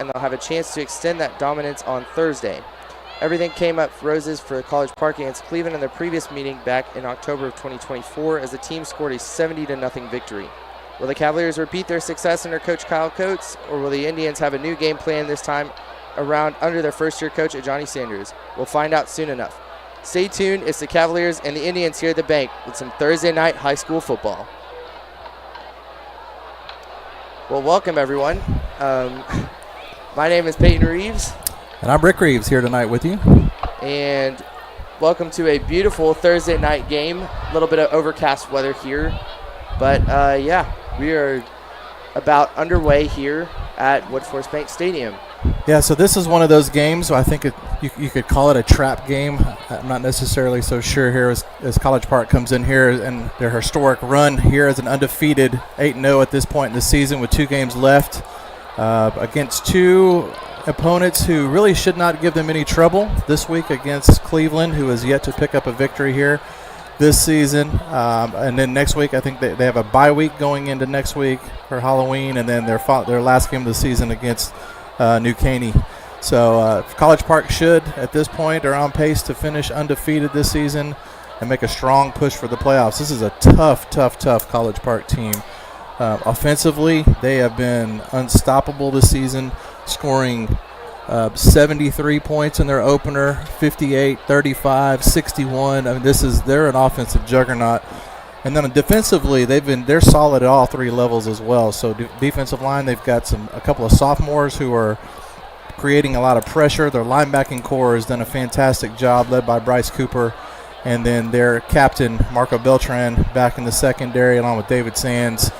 and they'll have a chance to extend that dominance on Thursday. Everything came up roses for College Park against Cleveland in their previous meeting back in October of 2024 as the team scored a 70-0 victory. Will the Cavaliers repeat their success under Coach Kyle Coates, or will the Indians have a new game plan this time around under their first-year coach at Johnny Sanders? We'll find out soon enough. Stay tuned. It's the Cavaliers and the Indians here at the bank with some Thursday night high school football. Well, welcome, everyone. My name is Peyton Reeves. And I'm Rick Reeves here tonight with you. And welcome to a beautiful Thursday night game. A little bit of overcast weather here. But, yeah, we are about underway here at Woodforest Bank Stadium. Yeah, so this is one of those games. I think you could call it a trap game. I'm not necessarily so sure here as College Park comes in here and their historic run here as an undefeated 8-0 at this point in the season with 2 games left against 2 opponents who really should not give them any trouble. This week against Cleveland, who has yet to pick up a victory here this season. And then next week, I think they have a bye week going into next week for Halloween, and then their last game of the season against New Caney. So College Park should, at this point, are on pace to finish undefeated this season and make a strong push for the playoffs. This is a tough College Park team. Offensively, they have been unstoppable this season, scoring 73 points in their opener, 58, 35, 61. I mean, they're an offensive juggernaut. And then defensively, they're solid at all 3 levels as well. So defensive line, they've got a couple of sophomores who are creating a lot of pressure. Their linebacking core has done a fantastic job, led by Bryce Cooper, and then their captain Marco Beltran back in the secondary, along with David Sands,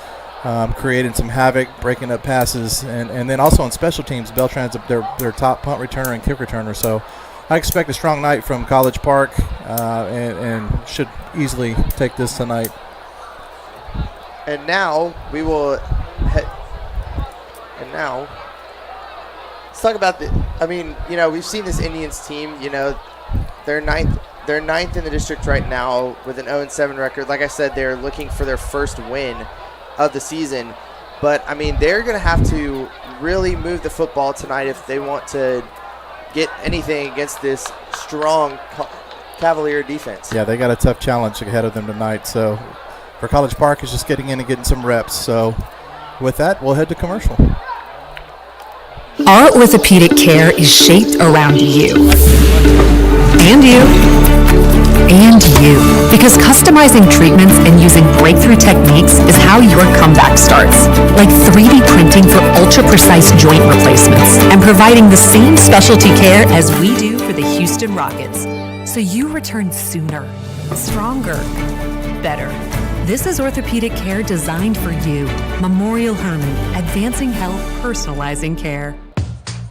creating some havoc, breaking up passes, and then also on special teams, Beltran's their top punt returner and kick returner. So I expect a strong night from College Park and should easily take this tonight. And now let's talk about we've seen this Indians team, they're ninth in the district right now with an 0-7 record. Like I said, they're looking for their first win of the season. But, they're going to have to really move the football tonight if they want to get anything against this strong Cavalier defense. Yeah, they got a tough challenge ahead of them tonight. So for College Park, it's just getting in and getting some reps. So with that, we'll head to commercial. Our orthopedic care is shaped around you. And you. And you. Because customizing treatments and using breakthrough techniques is how your comeback starts. Like 3D printing for ultra-precise joint replacements and providing the same specialty care as we do for the Houston Rockets. So you return sooner, stronger, better. This is orthopedic care designed for you. Memorial Hermann, advancing health, personalizing care.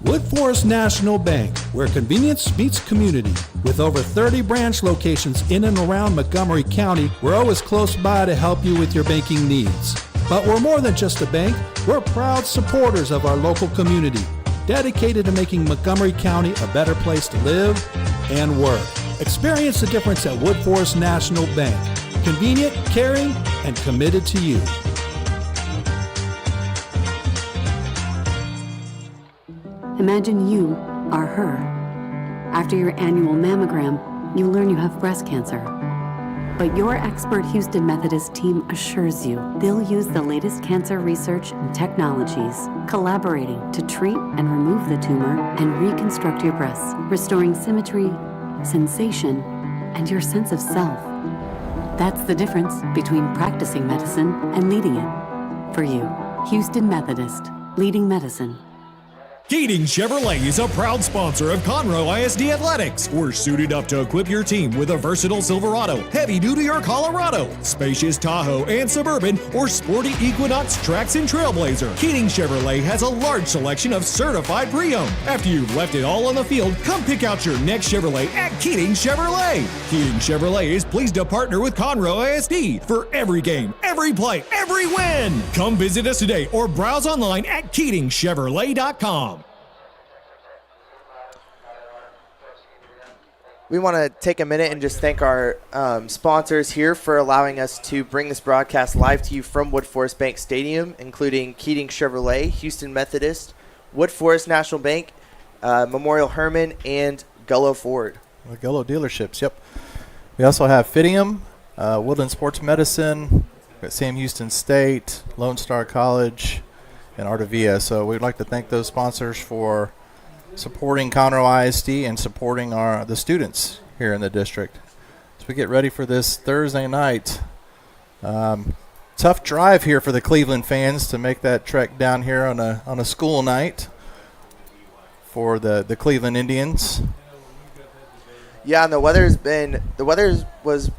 Woodforest National Bank, where convenience meets community. With over 30 branch locations in and around Montgomery County, we're always close by to help you with your banking needs. But we're more than just a bank. We're proud supporters of our local community, dedicated to making Montgomery County a better place to live and work. Experience the difference at Woodforest National Bank. Convenient, caring, and committed to you. Imagine you are her. After your annual mammogram, you learn you have breast cancer. But your expert Houston Methodist team assures you they'll use the latest cancer research and technologies, collaborating to treat and remove the tumor and reconstruct your breasts, restoring symmetry, sensation, and your sense of self. That's the difference between practicing medicine and leading it. For you, Houston Methodist, leading medicine. Keating Chevrolet is a proud sponsor of Conroe ISD Athletics. We're suited up to equip your team with a versatile Silverado, heavy-duty or Colorado, spacious Tahoe and Suburban, or sporty Equinox, Trax, and Trailblazer. Keating Chevrolet has a large selection of certified pre-owned. After you've left it all on the field, come pick out your next Chevrolet at Keating Chevrolet. Keating Chevrolet is pleased to partner with Conroe ISD for every game, every play, every win. Come visit us today or browse online at KeatingChevrolet.com. We want to take a minute and just thank our sponsors here for allowing us to bring this broadcast live to you from Woodforest Bank Stadium, including Keating Chevrolet, Houston Methodist, Wood Forest National Bank, Memorial Herman, and Gullo Ford. The Gullo dealerships, yep. We also have Fidium, Woodland Sports Medicine, Sam Houston State, Lone Star College, and Artavia. So we'd like to thank those sponsors for supporting Conroe ISD and supporting the students here in the district. As we get ready for this Thursday night, tough drive here for the Cleveland fans to make that trek down here on a school night for the Cleveland Indians. Yeah, and the weather was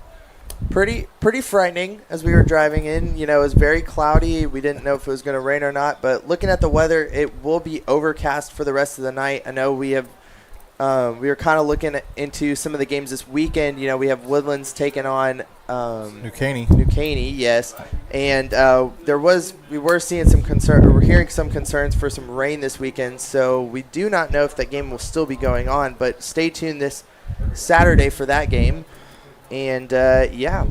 pretty frightening as we were driving in. You know, it was very cloudy. We didn't know if it was going to rain or not. But looking at the weather, it will be overcast for the rest of the night. I know we were kind of looking into some of the games this weekend. You know, we have Woodlands taking on New Caney. New Caney, yes. And we were seeing some concern, or we're hearing some concerns for some rain this weekend. So we do not know if that game will still be going on. But stay tuned this Saturday for that game. And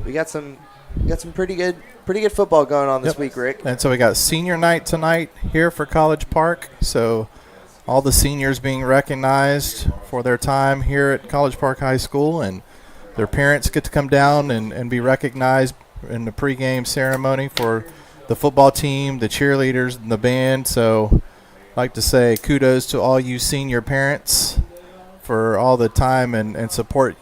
we got some pretty good football going on this week, Rick. And so we got senior night tonight here for College Park. So all the seniors being recognized for their time here at College Park High School, and their parents get to come down and be recognized in the pregame ceremony for the football team, the cheerleaders, and the band. So I'd like to say kudos to all you senior parents for all the time and support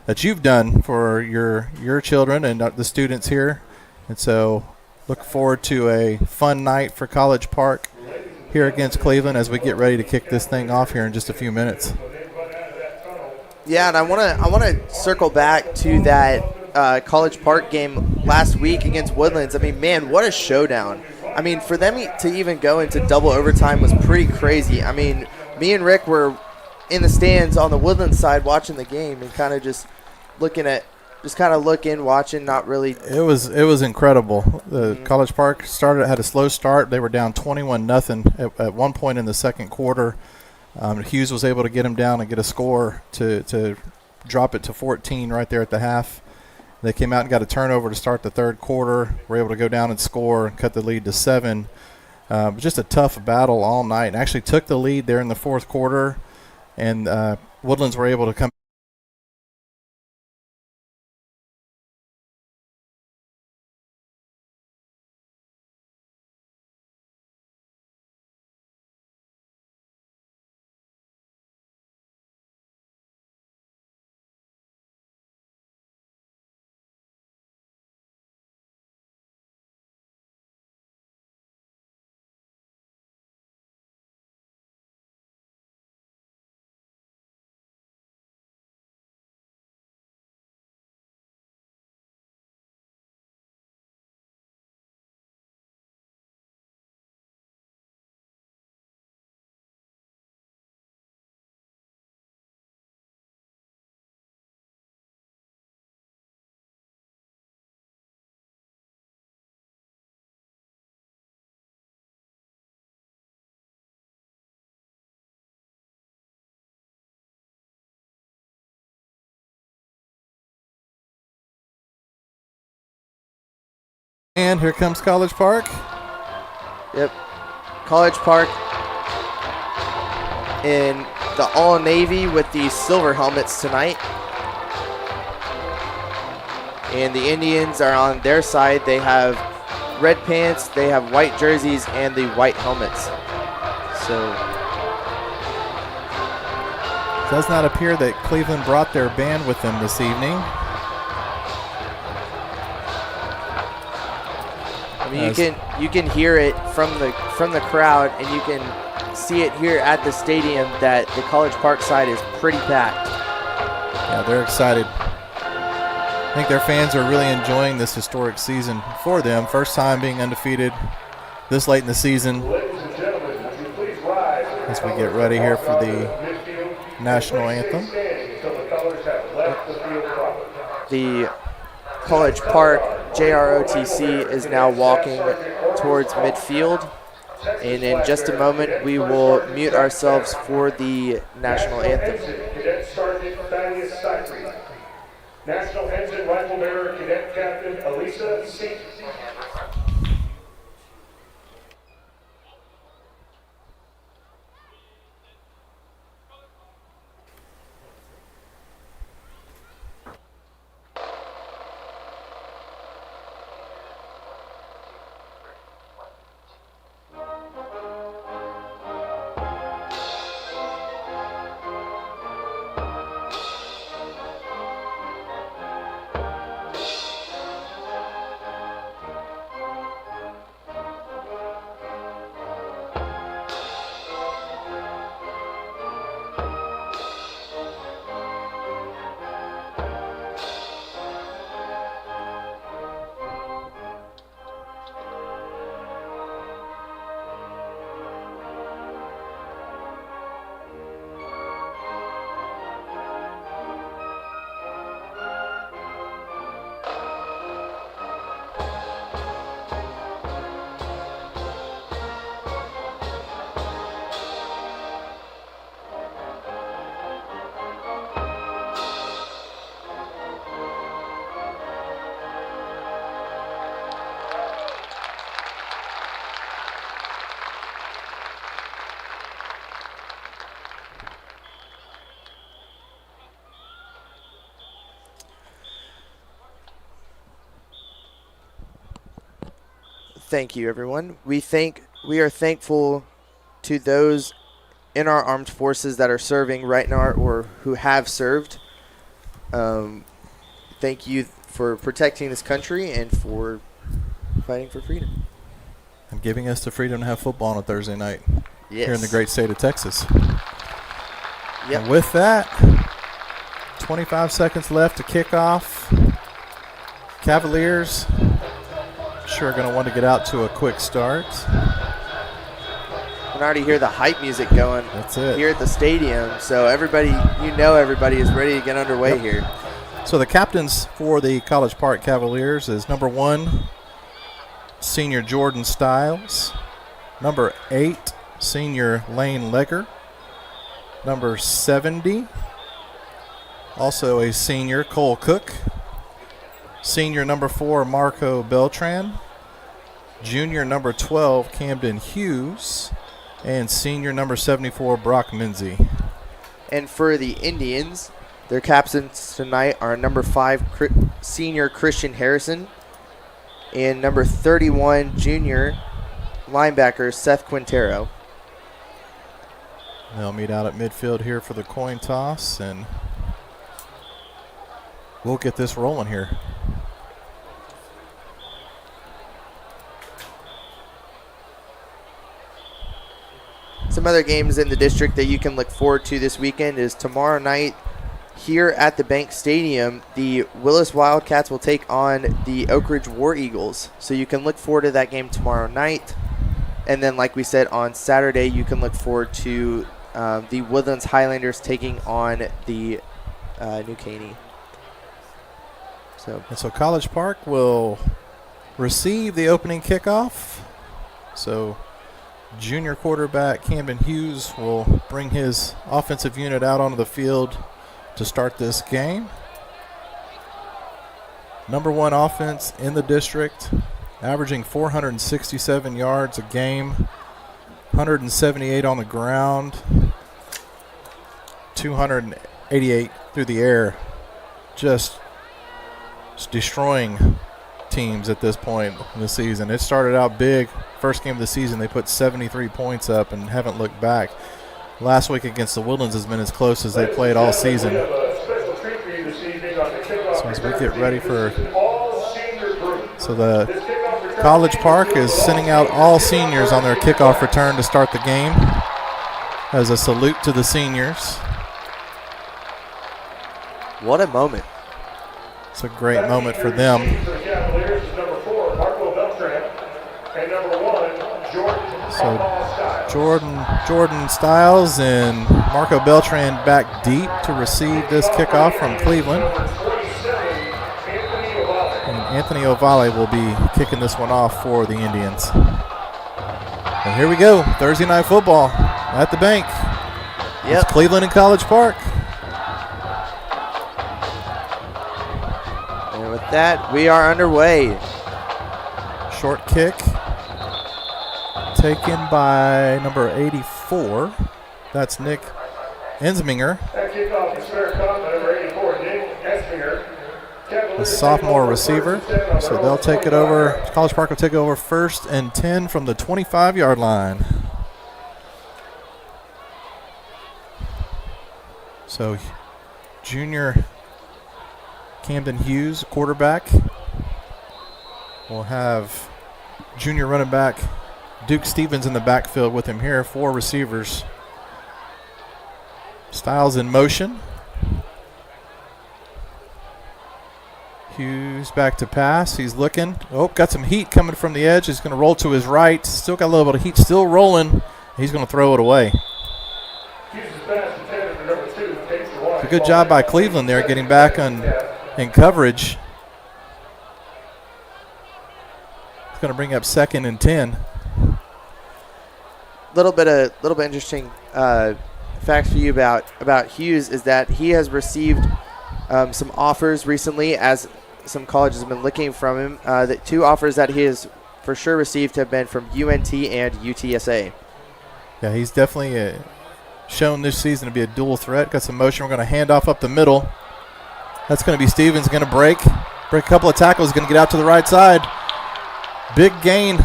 that you've done for your children and the students here. And so look forward to a fun night for College Park here against Cleveland as we get ready to kick this thing off here in just a few minutes. Yeah, and I want to circle back to that College Park game last week against Woodlands. I mean, man, what a showdown. I mean, for them to even go into double overtime was pretty crazy. I mean, me and Rick were in the stands on the Woodlands side watching the game and kind of just looking, watching, not really. It was incredible. The College Park had a slow start. They were down 21-0 at one point in the second quarter. Hughes was able to get him down and get a score to drop it to 14 right there at the half. They came out and got a turnover to start the third quarter. Were able to go down and score and cut the lead to 7. Just a tough battle all night, and actually took the lead there in the fourth quarter. And Woodlands were able to come. And here comes College Park. Yep. College Park in the all-navy with the silver helmets tonight. And the Indians are on their side. They have red pants, they have white jerseys, and the white helmets. So it does not appear that Cleveland brought their band with them this evening. I mean, you can hear it from the crowd, and you can see it here at the stadium that the College Park side is pretty packed. Yeah, they're excited. I think their fans are really enjoying this historic season for them. First time being undefeated this late in the season. As we get ready here for the national anthem. The College Park JROTC is now walking towards midfield, and in just a moment we will mute ourselves for the national anthem. Cadet Sergeant Thaddeus Cypri, National Ensign Rifle Bearer Cadet Captain Elisa Seat. Thank you, everyone. We are thankful to those in our armed forces that are serving right now or who have served. Thank you for protecting this country and for fighting for freedom. And giving us the freedom to have football on a Thursday night Yes. here in the great state of Texas. Yep. And with that, 25 seconds left to kick off. Cavaliers sure going to want to get out to a quick start. I can already hear the hype music going. That's it. Here at the stadium, so everybody is ready to get underway here. So the captains for the College Park Cavaliers is number 1, senior Jordan Stiles. Number 8, senior Lane Legger. Number 70, also a senior, Cole Cook. Senior number 4, Marco Beltran. Junior number 12, Camden Hughes. And senior number 74, Brock Minzy. And for the Indians, their captains tonight are number 5, senior Christian Harrison, and number 31, junior linebacker Seth Quintero. They'll meet out at midfield here for the coin toss, and we'll get this rolling here. Some other games in the district that you can look forward to this weekend is tomorrow night here at the Bank Stadium. The Willis Wildcats will take on the Oak Ridge War Eagles. So you can look forward to that game tomorrow night. And then, like we said, on Saturday, you can look forward to the Woodlands Highlanders taking on the New Caney. So College Park will receive the opening kickoff. So junior quarterback Camden Hughes will bring his offensive unit out onto the field to start this game. Number 1 offense in the district, averaging 467 yards a game, 178 on the ground, 288 through the air. Just destroying teams at this point in the season. It started out big. First game of the season, they put 73 points up and haven't looked back. Last week against the Woodlands has been as close as they played all season. So as we get ready so the College Park is sending out all seniors on their kickoff return to start the game as a salute to the seniors. What a moment. It's a great moment for them. So Jordan Stiles and Marco Beltran back deep to receive this kickoff from Cleveland. And Anthony Ovale will be kicking this one off for the Indians. And here we go, Thursday night football at the Bank. It's Cleveland and College Park. And with that, we are underway. Short kick taken by number 84. That's Nick Ensminger, the sophomore receiver. So they'll take it over. College Park will take it over 1st and 10 from the 25-yard line. So junior Camden Hughes, quarterback. We'll have junior running back Duke Stevens in the backfield with him here. 4 receivers. Stiles in motion. Hughes back to pass. He's looking. Oh, got some heat coming from the edge. He's going to roll to his right. Still got a little bit of heat. Still rolling. He's going to throw it away. It's a good job by Cleveland there getting back in coverage. It's going to bring up 2nd and 10. Little bit interesting facts for you about Hughes is that he has received some offers recently, as some colleges have been looking from him. The 2 offers that he has for sure received have been from UNT and UTSA. Yeah, he's definitely shown this season to be a dual threat. Got some motion. We're going to hand off up the middle. That's going to be Stevens. Going to break a couple of tackles. Going to get out to the right side. Big gain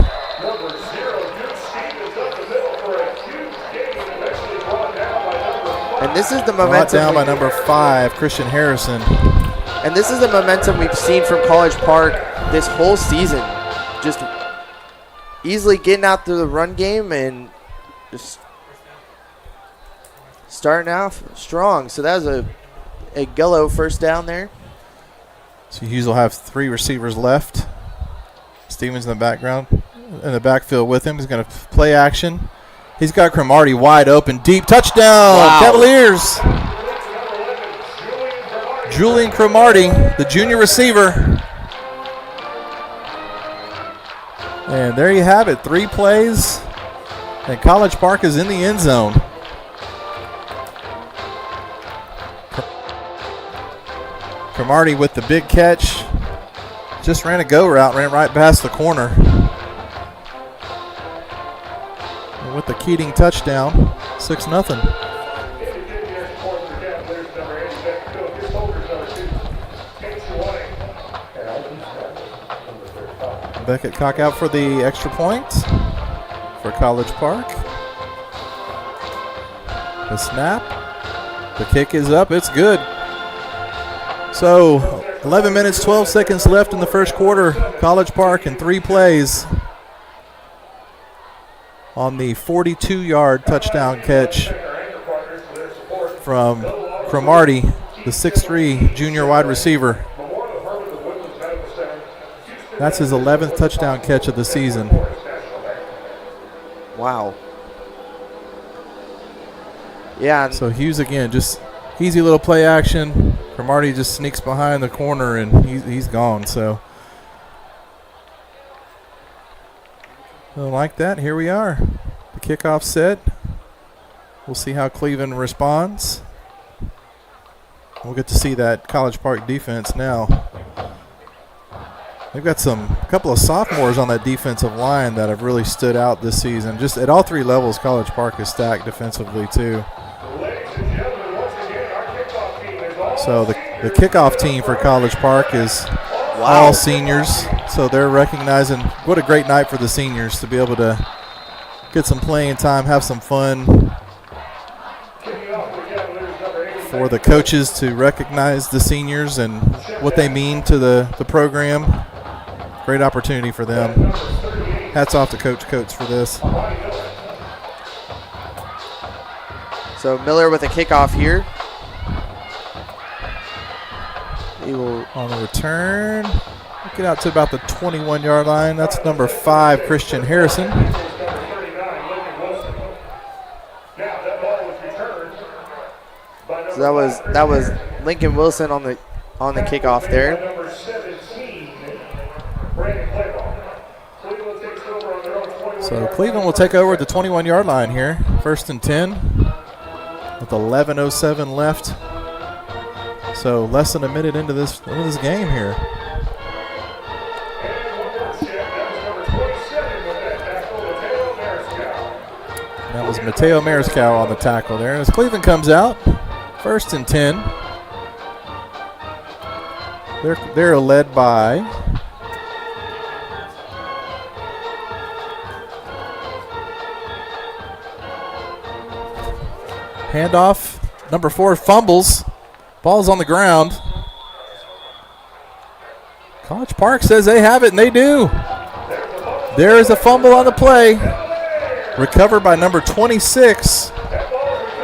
And this is the Brought momentum. down by number 5, Christian Harrison. And this is the momentum we've seen from College Park this whole season. Just easily getting out through the run game and just starting off strong. So that was a Gello first down there. So Hughes will have 3 receivers left. Stevens in the background, in the backfield with him. He's going to play action. He's got Cromartie wide open, deep touchdown. Wow. Cavaliers. Julian Cromartie, the junior receiver. And there you have it, 3 plays, and College Park is in the end zone. Cromartie with the big catch. Just ran a go route, ran right past the corner. And with the Keating touchdown, 6-0. Beckett Cock out for the extra point for College Park. The snap. The kick is up. It's good. So 11 minutes, 12 seconds left in the first quarter. College Park in 3 plays on the 42-yard touchdown catch from Cromartie, the 6'3" junior wide receiver. That's his 11th touchdown catch of the season. Wow. Yeah. So Hughes again, just easy little play action. Cromartie just sneaks behind the corner and he's gone. So like that, here we are. The kickoff set. We'll see how Cleveland responds. We'll get to see that College Park defense now. They've got a couple of sophomores on that defensive line that have really stood out this season. Just at all 3 levels, College Park is stacked defensively too. So the kickoff team for College Park is all seniors. So they're recognizing what a great night for the seniors to be able to get some playing time, have some fun. For the coaches to recognize the seniors and what they mean to the program. Great opportunity for them. Hats off to Coach Coates for this. So Miller with a kickoff here. He will on the return. Get out to about the 21-yard line. That's number 5, Christian Harrison. So that was Lincoln Wilson on the kickoff there. So Cleveland will take over at the 21-yard line here. 1st and 10 with 11:07 left. So less than a minute into this game here. That was Mateo Mariscal on the tackle there. And as Cleveland comes out, 1st and 10. They're led by handoff. Number 4 fumbles. Ball's on the ground. College Park says they have it, and they do. There is a fumble on the play. Recovered by number 26,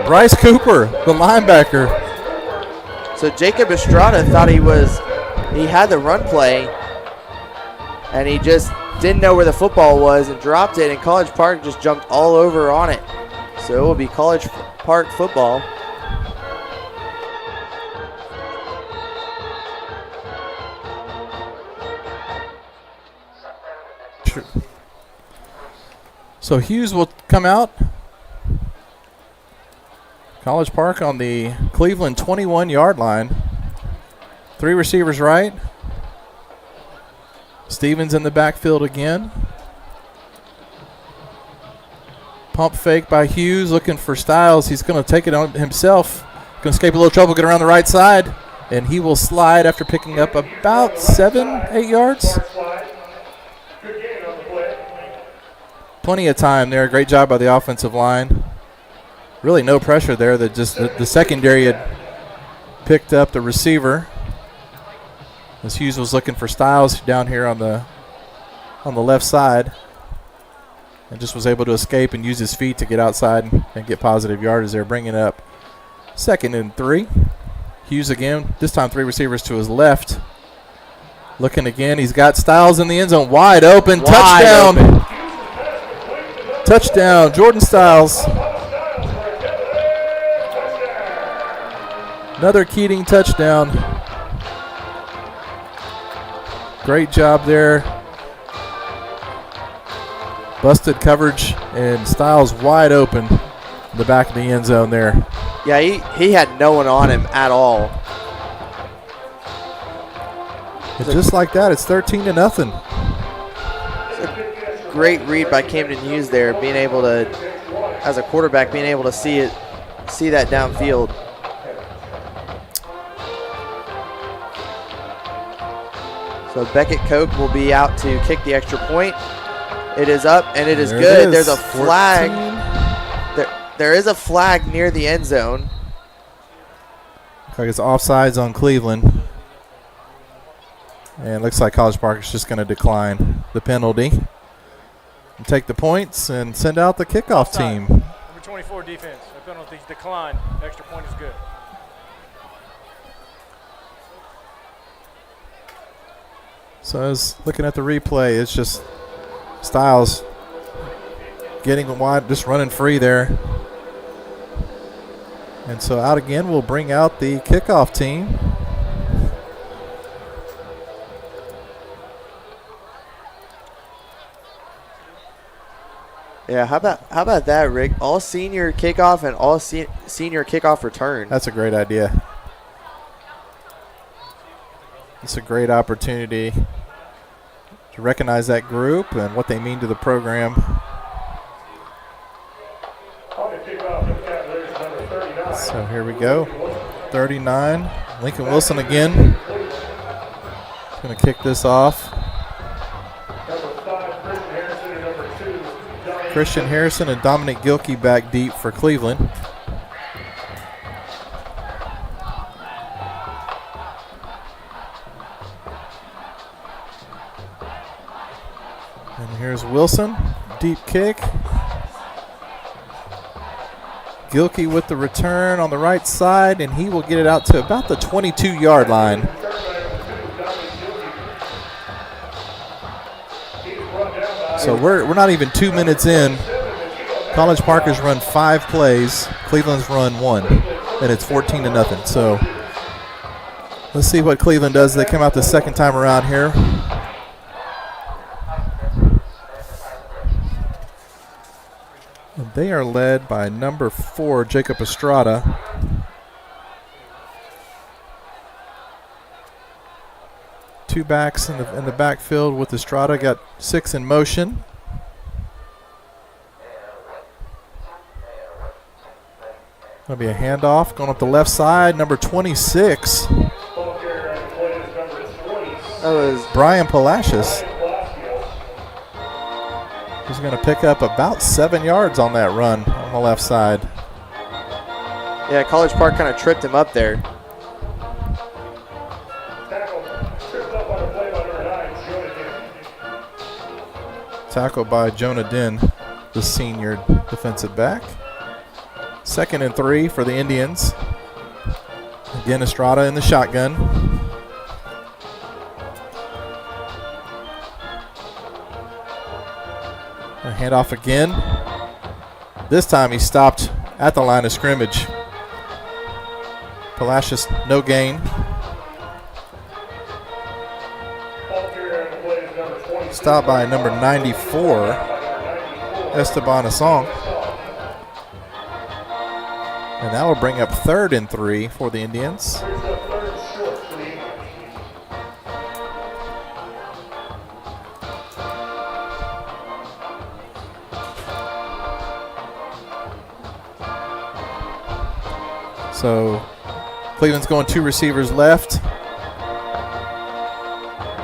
Bryce Cooper, the linebacker. So Jacob Estrada thought he had the run play, and he just didn't know where the football was and dropped it, and College Park just jumped all over on it. So it will be College Park football. So Hughes will come out. College Park on the Cleveland 21-yard line. 3 receivers right. Stevens in the backfield again. Pump fake by Hughes, looking for Stiles. He's going to take it on himself. Going to escape a little trouble, get around the right side. And he will slide after picking up about 7-8 yards. Plenty of time there. Great job by the offensive line. really no pressure there. That just the secondary had picked up the receiver. As Hughes was looking for Styles down here on the left side, and just was able to escape and use his feet to get outside and get positive yardage there, bringing up 2nd and 3. Hughes again, this time 3 receivers to his left. Looking again, he's got Styles in the end zone, wide open, touchdown. Touchdown, Jordan Styles. Another Keating touchdown. Great job there. Busted coverage, and Styles wide open in the back of the end zone there. Yeah, he had no one on him at all. And just like that, it's 13-0. Great read by Camden Hughes there, being able to, as a quarterback, being able to see that downfield. So Beckett Koch will be out to kick the extra point. It is up, and it is good. There's a flag. There is a flag near the end zone. Looks like it's offsides on Cleveland. And it looks like College Park is just going to decline the penalty and take the points and send out the kickoff team. Number 24 defense. The penalty's declined. Extra point is good. So I was looking at the replay. It's just Styles getting wide, just running free there. And so out again, we'll bring out the kickoff team. Yeah, how about that, Rick? All senior kickoff and all senior kickoff return. That's a great idea. It's a great opportunity to recognize that group and what they mean to the program. So here we go. 39. Lincoln Wilson again. He's going to kick this off. Christian Harrison and Dominic Gilkey back deep for Cleveland. And here's Wilson, deep kick. Gilkey with the return on the right side, and he will get it out to about the 22-yard line. So we're not even 2 minutes in. College Park has run 5 plays. Cleveland's run 1, and it's 14-0. So let's see what Cleveland does. They come out the second time around here. And they are led by number 4, Jacob Estrada. Two backs in the backfield with Estrada. Got 6 in motion. Going to be a handoff going up the left side. Number 26. That was Brian Palacios. He's going to pick up about 7 yards on that run on the left side. Yeah, College Park kind of tripped him up there. Tackle by Jonah Din, the senior defensive back. 2nd and 3 for the Indians. Again, Estrada in the shotgun. A handoff again. This time he stopped at the line of scrimmage. Palacios, no gain. Stopped by number 94, Esteban Asong. And that will bring up 3rd and 3 for the Indians. So Cleveland's going 2 receivers left.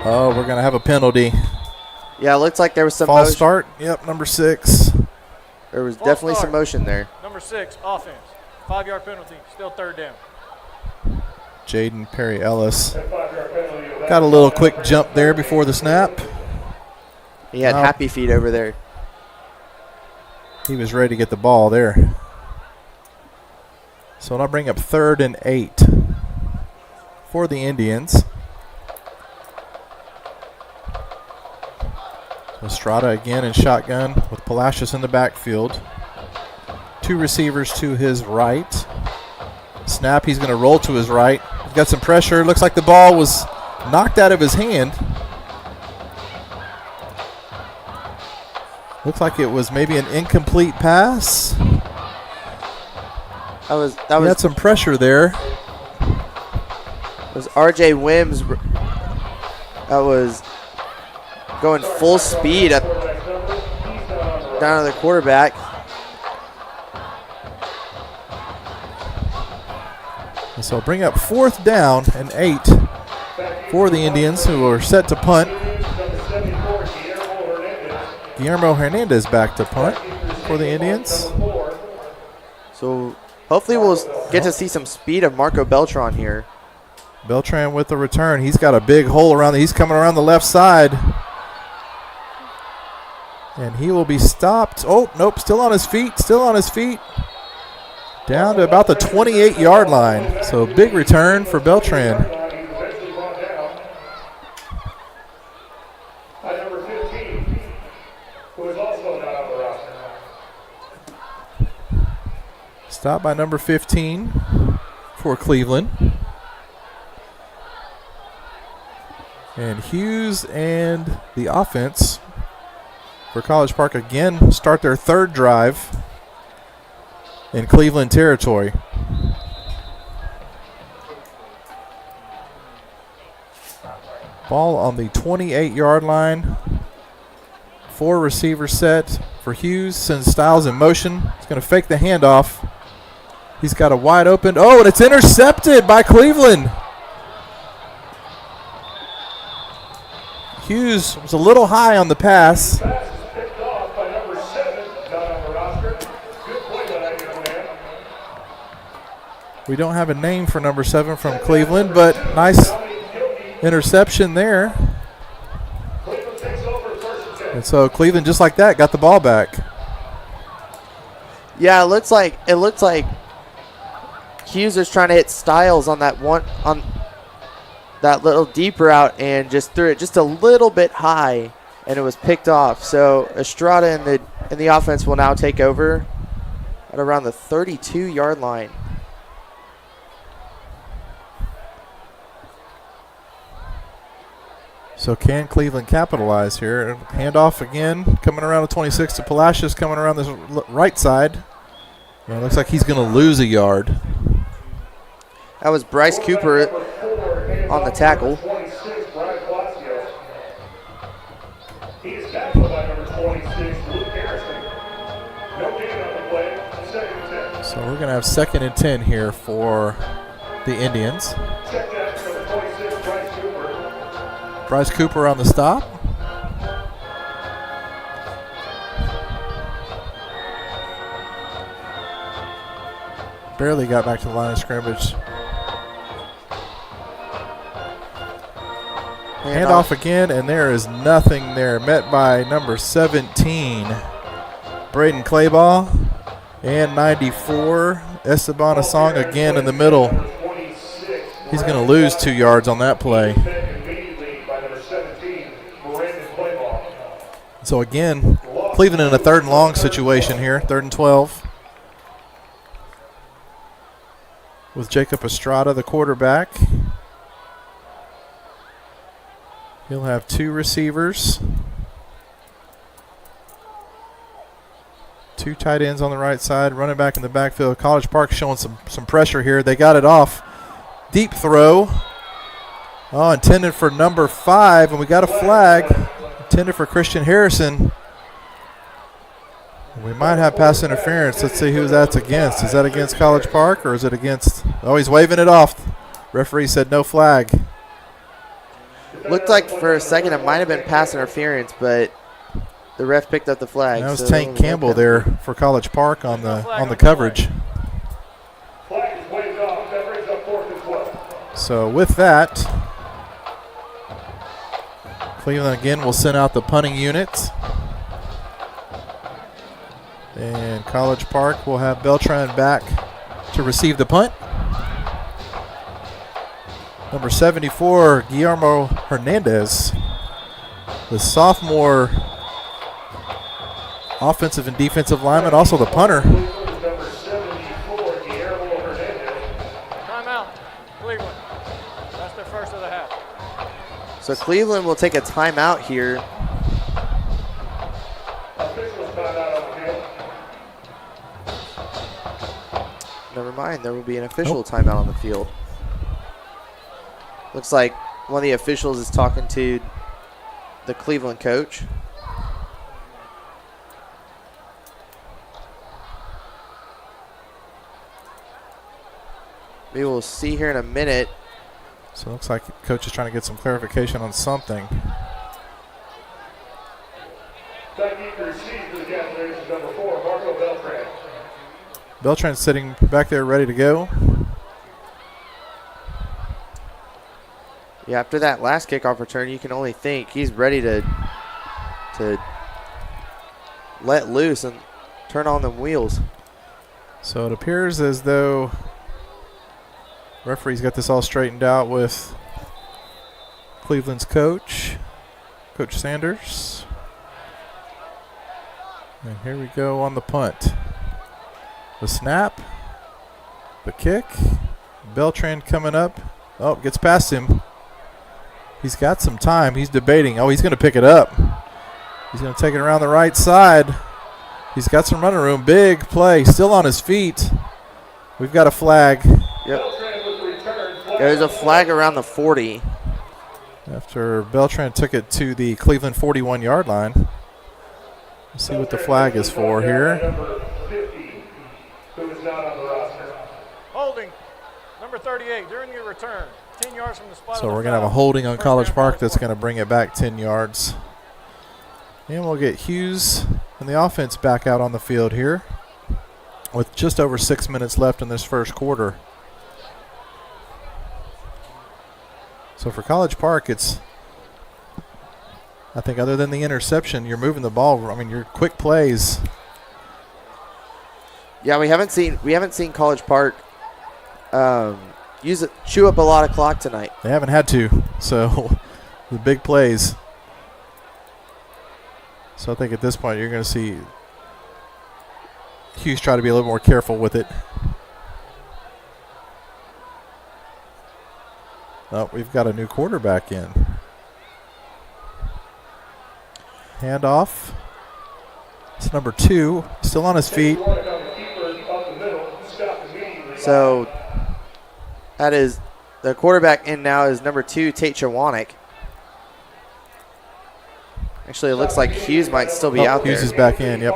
Oh, we're going to have a penalty. Yeah, it looks like there was some false motion. start. Yep, number 6. There was definitely some motion there. Number 6, offense. 5-yard penalty, still third down. Jaden Perry Ellis got a little quick jump there before the snap. He had happy feet over there. He was ready to get the ball there. So it'll bring up 3rd and 8 for the Indians. Estrada again in shotgun with Palacios in the backfield. 2 receivers to his right. Snap, he's going to roll to his right. He's got some pressure. Looks like the ball was knocked out of his hand. Looks like it was maybe an incomplete pass. That He had some pressure there. It was RJ Wims that was going full speed down to the quarterback. And so bring up 4th down and 8 for the Indians, who are set to punt. Guillermo Hernandez back to punt for the Indians. So hopefully we'll get to see some speed of Marco Beltran here. Beltran with the return. He's got a big hole around. He's coming around the left side. And he will be stopped. Oh, nope, still on his feet, Down to about the 28-yard line. So big return for Beltran. Number 15, who is also not on the roster. Stopped by number 15 for Cleveland. And Hughes and the offense for College Park again start their 3rd drive in Cleveland territory. Ball on the 28-yard line. 4 receiver set for Hughes. Sends Styles in motion. He's going to fake the handoff. He's got a wide open. Oh, and it's intercepted by Cleveland. Hughes was a little high on the pass. We don't have a name for number 7 from Cleveland, but nice interception there. And so Cleveland, just like that, got the ball back. Yeah, it looks like Hughes was trying to hit Styles on that little deep route and just threw it just a little bit high, and it was picked off. So Estrada in the offense will now take over at around the 32-yard line. So can Cleveland capitalize here? Handoff again, coming around the 26 to Palacios, coming around this right side. And it looks like he's going to lose a yard. That was Bryce Cooper on the tackle. He is tackled by number 26, Luke Harrison. No gain on the play, 2nd and 10. So we're going to have 2nd and 10 here for the Indians. Check that for the 26, Bryce Cooper. Bryce Cooper on the stop. Barely got back to the line of scrimmage. Handoff again, and there is nothing there. Met by number 17, Braden Clayball, and 94, Esteban Asong again in the middle. He's going to lose 2 yards on that play. So again, Cleveland in a 3rd and long situation here, 3rd and 12. With Jacob Estrada, the quarterback. He'll have 2 receivers. 2 tight ends on the right side, running back in the backfield. College Park showing some pressure here. They got it off. Deep throw. Oh, intended for number 5, and we got a flag. Intended for Christian Harrison. We might have pass interference. Let's see who that's against. Is that against College Park, or is it against? Oh, he's waving it off. Referee said no flag. Looked like for a second it might have been pass interference, but The ref picked up the flag. That was so Tank Campbell there for College Park on the coverage. Flag is waved off. That brings up 4th and 12. So with that, Cleveland again will send out the punting unit. And College Park will have Beltran back to receive the punt. Number 74, Guillermo Hernandez, the sophomore offensive and defensive lineman, also the punter. Number 74, Guillermo Hernandez. Timeout, Cleveland. That's their first of the half. So Cleveland will take a timeout here. Officials timeout on the field. Never mind, there will be an official timeout on the field. Looks like one of the officials is talking to the Cleveland coach. We will see here in a minute. So it looks like the coach is trying to get some clarification on something. Technique received to the Cavaliers is number 4, Marco Beltran. Beltran's sitting back there ready to go. Yeah, after that last kickoff return, you can only think he's ready to let loose and turn on them wheels. So it appears as though referee's got this all straightened out with Cleveland's coach, Coach Sanders. And here we go on the punt. The snap, the kick, Beltran coming up. Oh, gets past him. He's got some time. He's debating. Oh, he's going to pick it up. He's going to take it around the right side. He's got some running room. Big play. Still on his feet. We've got a flag. Yep. There's a flag around the 40. After Beltran took it to the Cleveland 41-yard line. Let's see what the flag is for here. Number 50, who is not on the roster. Holding, number 38, during your return, 10 yards from the spot. So we're going to have a holding on College Park that's going to bring it back 10 yards. And we'll get Hughes and the offense back out on the field here with just over 6 minutes left in this first quarter. So for College Park, it's, I think other than the interception, you're moving the ball. I mean, your quick plays. Yeah, we haven't seen College Park chew up a lot of clock tonight. They haven't had to, so the big plays. So I think at this point you're going to see Hughes try to be a little more careful with it. Oh, we've got a new quarterback in. Handoff. It's number 2, still on his feet. So that is the quarterback in now is number 2, Tate Chawanik. Actually, it looks like Hughes might still be out there. Hughes is back in, yep.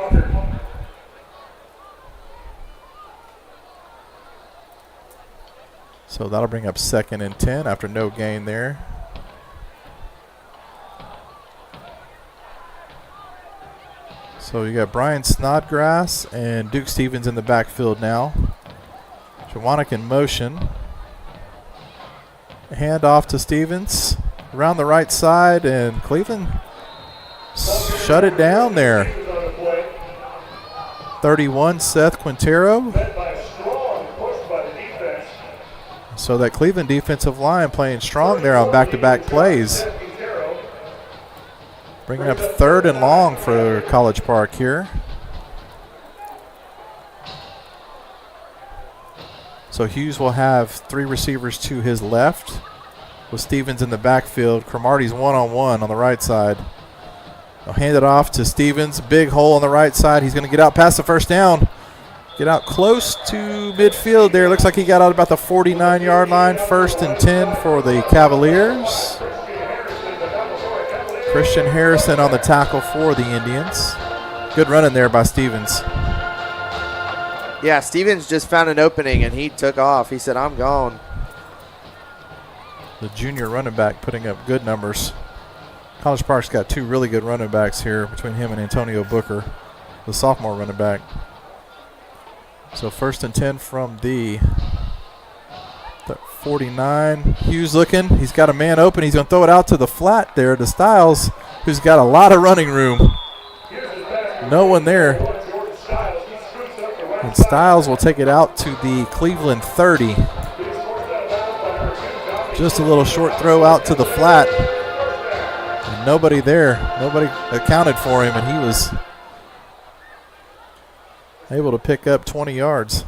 So that'll bring up 2nd and 10 after no gain there. So you got Brian Snodgrass and Duke Stevens in the backfield now. Chawanik in motion. Hand off to Stevens around the right side, and Cleveland shut it down there. 31, Seth Quintero. So that Cleveland defensive line playing strong there on back-to-back plays. Bringing up 3rd and long for College Park here. So Hughes will have 3 receivers to his left with Stevens in the backfield. Cromartie's one-on-one on the right side. They'll hand it off to Stevens. Big hole on the right side. He's going to get out past the first down. Get out close to midfield there. Looks like he got out about the 49-yard line. 1st and 10 for the Cavaliers. Christian Harrison on the tackle for the Indians. Good running there by Stevens. Yeah, Stevens just found an opening and he took off. He said, I'm gone. The junior running back putting up good numbers. College Park's got two really good running backs here between him and Antonio Booker, the sophomore running back. So 1st and 10 from the 49. Hughes looking. He's got a man open. He's going to throw it out to the flat there to Stiles, who's got a lot of running room. No one there. And Stiles will take it out to the Cleveland 30. Just a little short throw out to the flat. And nobody there. Nobody accounted for him, and he was able to pick up 20 yards.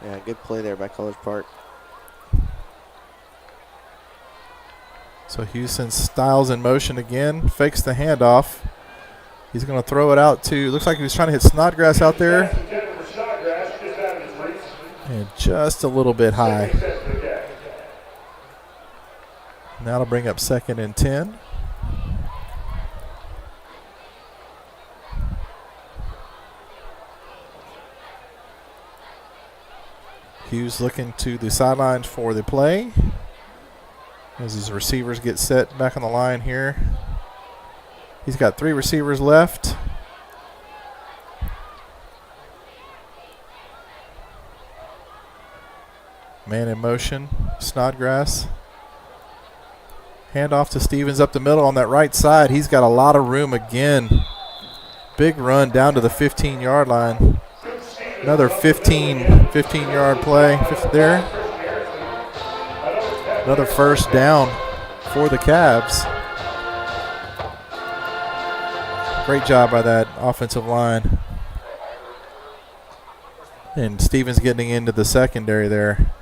Yeah, good play there by College Park. So Houston Stiles in motion again, fakes the handoff. He's going to throw it out to, looks like he was trying to hit Snodgrass out there. And just a little bit high. And that'll bring up 2nd and 10. Hughes looking to the sidelines for the play as his receivers get set back on the line here. He's got 3 receivers left. Man in motion, Snodgrass. Hand off to Stevens up the middle on that right side. He's got a lot of room again. Big run down to the 15-yard line. Another 15-yard play there. Another first down for the Cavs. Great job by that offensive line. And Stevens getting into the secondary there.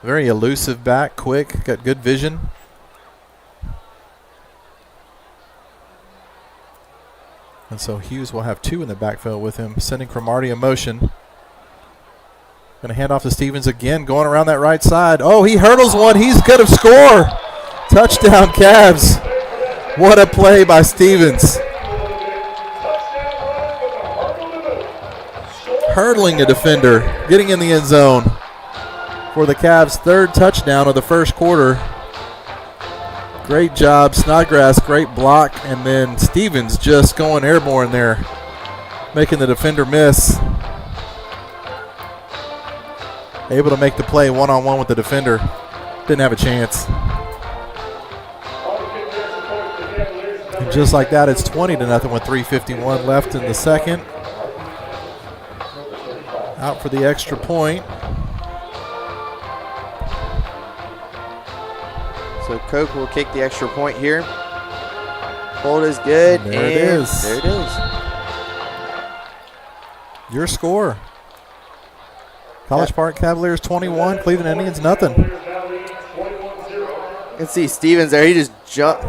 Very elusive back, quick, got good vision. And so Hughes will have 2 in the backfield with him, sending Cromartie in motion. Going to hand off to Stevens again, going around that right side. Oh, he hurdles one. He's going to score. Touchdown, Cavs. What a play by Stevens. Hurdling a defender, getting in the end zone for the Cavs' 3rd touchdown of the first quarter. Great job, Snodgrass, great block, and then Stevens just going airborne there, making the defender miss. Able to make the play one-on-one with the defender. Didn't have a chance. And just like that, it's 20-0 with 3:51 left in the second. Out for the extra point. So Koch will kick the extra point here. Hold is good. And there it is. There it is. Your score. College Park Cavaliers 21, Cleveland Indians nothing. You can see Stevens there. He just jumped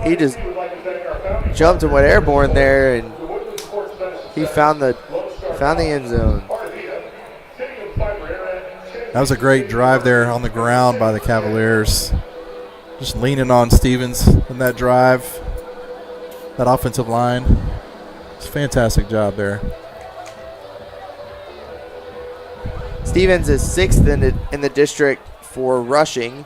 and went airborne there, and he found the end zone. That was a great drive there on the ground by the Cavaliers. Just leaning on Stevens in that drive, that offensive line. It's a fantastic job there. Stevens is 6th in the district for rushing.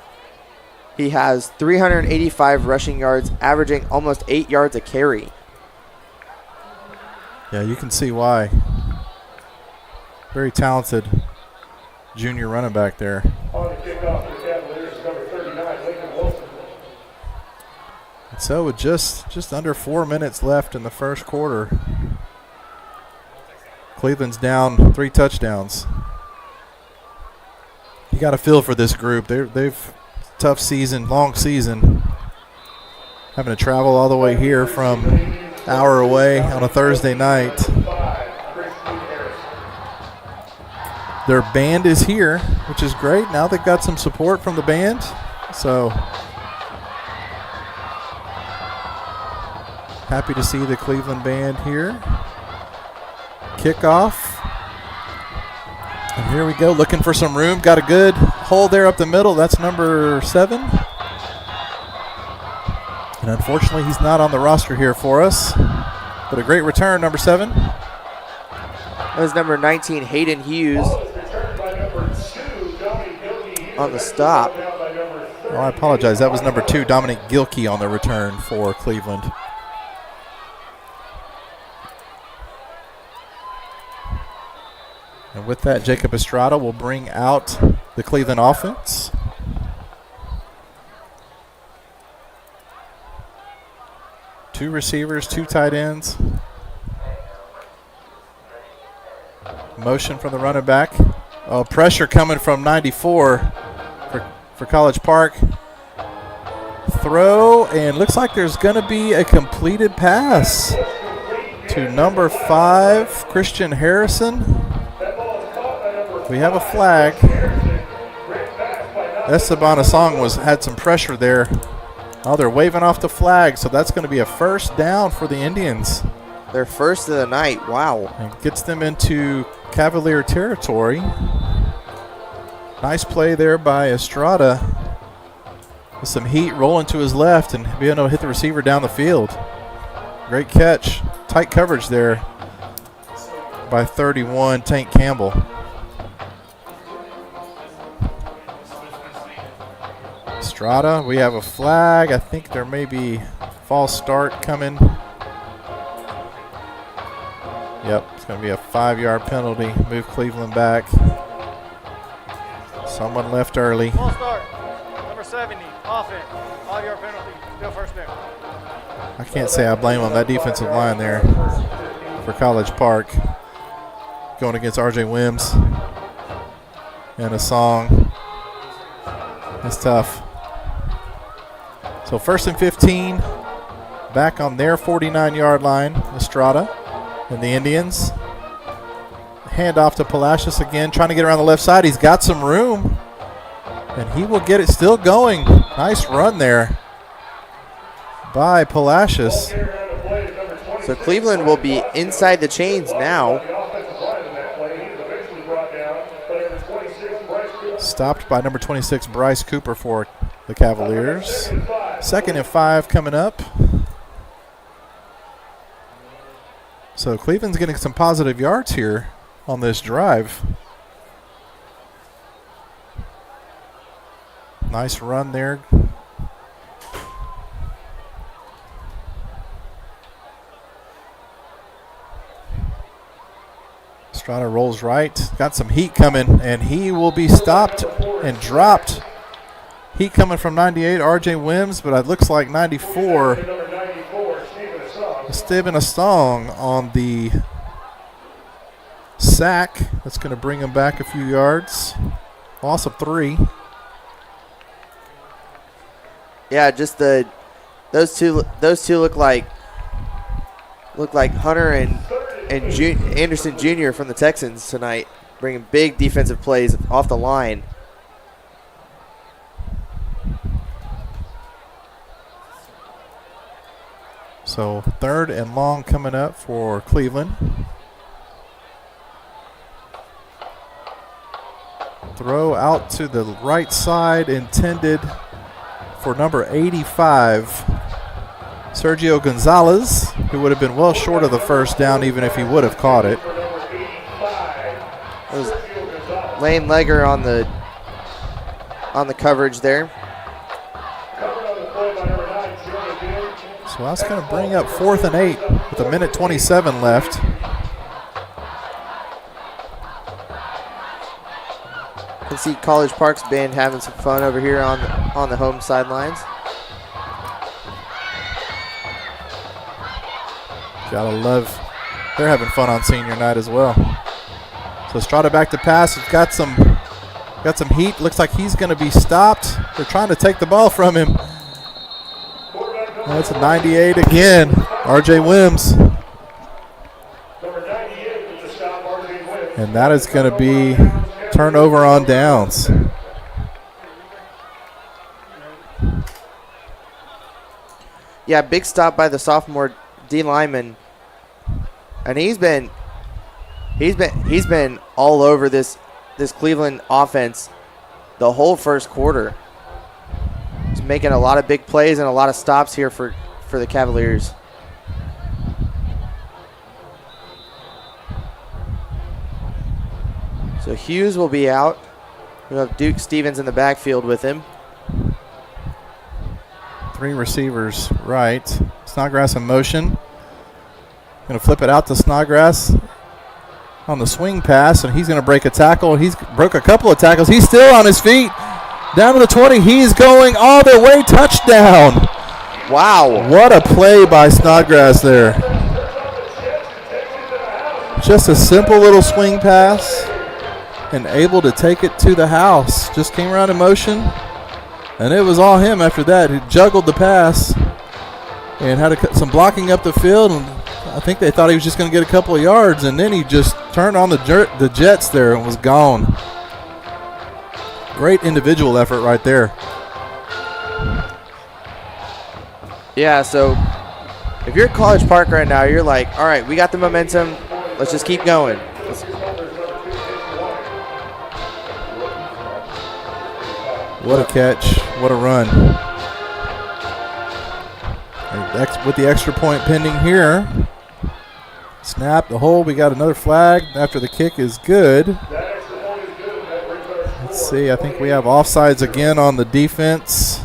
He has 385 rushing yards, averaging almost 8 yards a carry. Yeah, you can see why. Very talented junior running back there. On the kickoff for the Cavaliers is number 39, Lincoln Wilson. And so with just under 4 minutes left in the first quarter, Cleveland's down 3 touchdowns. You got to feel for this group. They've tough season, long season. Having to travel all the way here from an hour away on a Thursday night. Their band is here, which is great. Now they've got some support from the band. So happy to see the Cleveland band here. Kickoff. And here we go, looking for some room. Got a good hole there up the middle. That's number 7. And unfortunately, he's not on the roster here for us. But a great return, number 7. That was number 19, Hayden Hughes, on the stop. Oh, I apologize. That was number 2, Dominic Gilkey, on the return for Cleveland. And with that, Jacob Estrada will bring out the Cleveland offense. Two receivers, 2 tight ends. Motion from the running back. Oh, pressure coming from 94 for College Park. Throw, and looks like there's going to be a completed pass to number 5, Christian Harrison. We have a flag. Esteban Asong had some pressure there. Oh, they're waving off the flag, so that's going to be a first down for the Indians. Their first of the night. Wow. And gets them into Cavalier territory. Nice play there by Estrada. With some heat rolling to his left and being able to hit the receiver down the field. Great catch. Tight coverage there by 31, Tank Campbell. Estrada, we have a flag. I think there may be false start coming. Yep, it's going to be a 5-yard penalty. Move Cleveland back. Someone left early. False start. Number 70, offense. 5-yard penalty. Still first down. I can't say I blame them. That defensive line there for College Park going against RJ Wims and a song. It's tough. So 1st and 15, back on their 49-yard line, Estrada and the Indians. Hand off to Palacios again, trying to get around the left side. He's got some room, and he will get it still going. Nice run there by Palacios. So Cleveland will be inside the chains now. Stopped by number 26, Bryce Cooper for the Cavaliers. 2nd and 5 coming up. So Cleveland's getting some positive yards here on this drive. Nice run there. Estrada rolls right. Got some heat coming, and he will be stopped and dropped. Heat coming from 98, RJ Wims, but it looks like 94, Stephen Asong on the sack. That's going to bring him back a few yards. Loss of 3. Yeah, just those two look like Hunter and Anderson Jr. from the Texans tonight, bringing big defensive plays off the line. So 3rd and long coming up for Cleveland. Throw out to the right side, intended for number 85, Sergio Gonzalez, who would have been well short of the first down even if he would have caught it. It was Lane Legger on the coverage there. So that's going to bring up 4th and 8 with 1:27 left. You can see College Park's band having some fun over here on the home sidelines. Gotta love, they're having fun on senior night as well. So Estrada back to pass. He's got some heat. Looks like he's going to be stopped. They're trying to take the ball from him. That's a 98 again. RJ Wims. And that is going to be turnover on downs. Yeah, big stop by the sophomore D lineman, and he's been all over this Cleveland offense the whole first quarter. He's making a lot of big plays and a lot of stops here for the Cavaliers. So Hughes will be out. We'll have Duke Stevens in the backfield with him. 3 receivers right. Snodgrass in motion. Going to flip it out to Snodgrass on the swing pass, and he's going to break a tackle. He's broke a couple of tackles. He's still on his feet. Down to the 20. He's going all the way. Touchdown. Wow. What a play by Snodgrass there. Just a simple little swing pass and able to take it to the house. Just came around in motion, and it was all him after that. He juggled the pass and had some blocking up the field, and I think they thought he was just going to get a couple of yards, and then he just turned on the jets there and was gone. Great individual effort right there. Yeah, so if you're at College Park right now, you're like, all right, we got the momentum. Let's just keep going. What a catch. What a run. And with the extra point pending here. Snap the hole. We got another flag after the kick is good. Let's see. I think we have offsides again on the defense.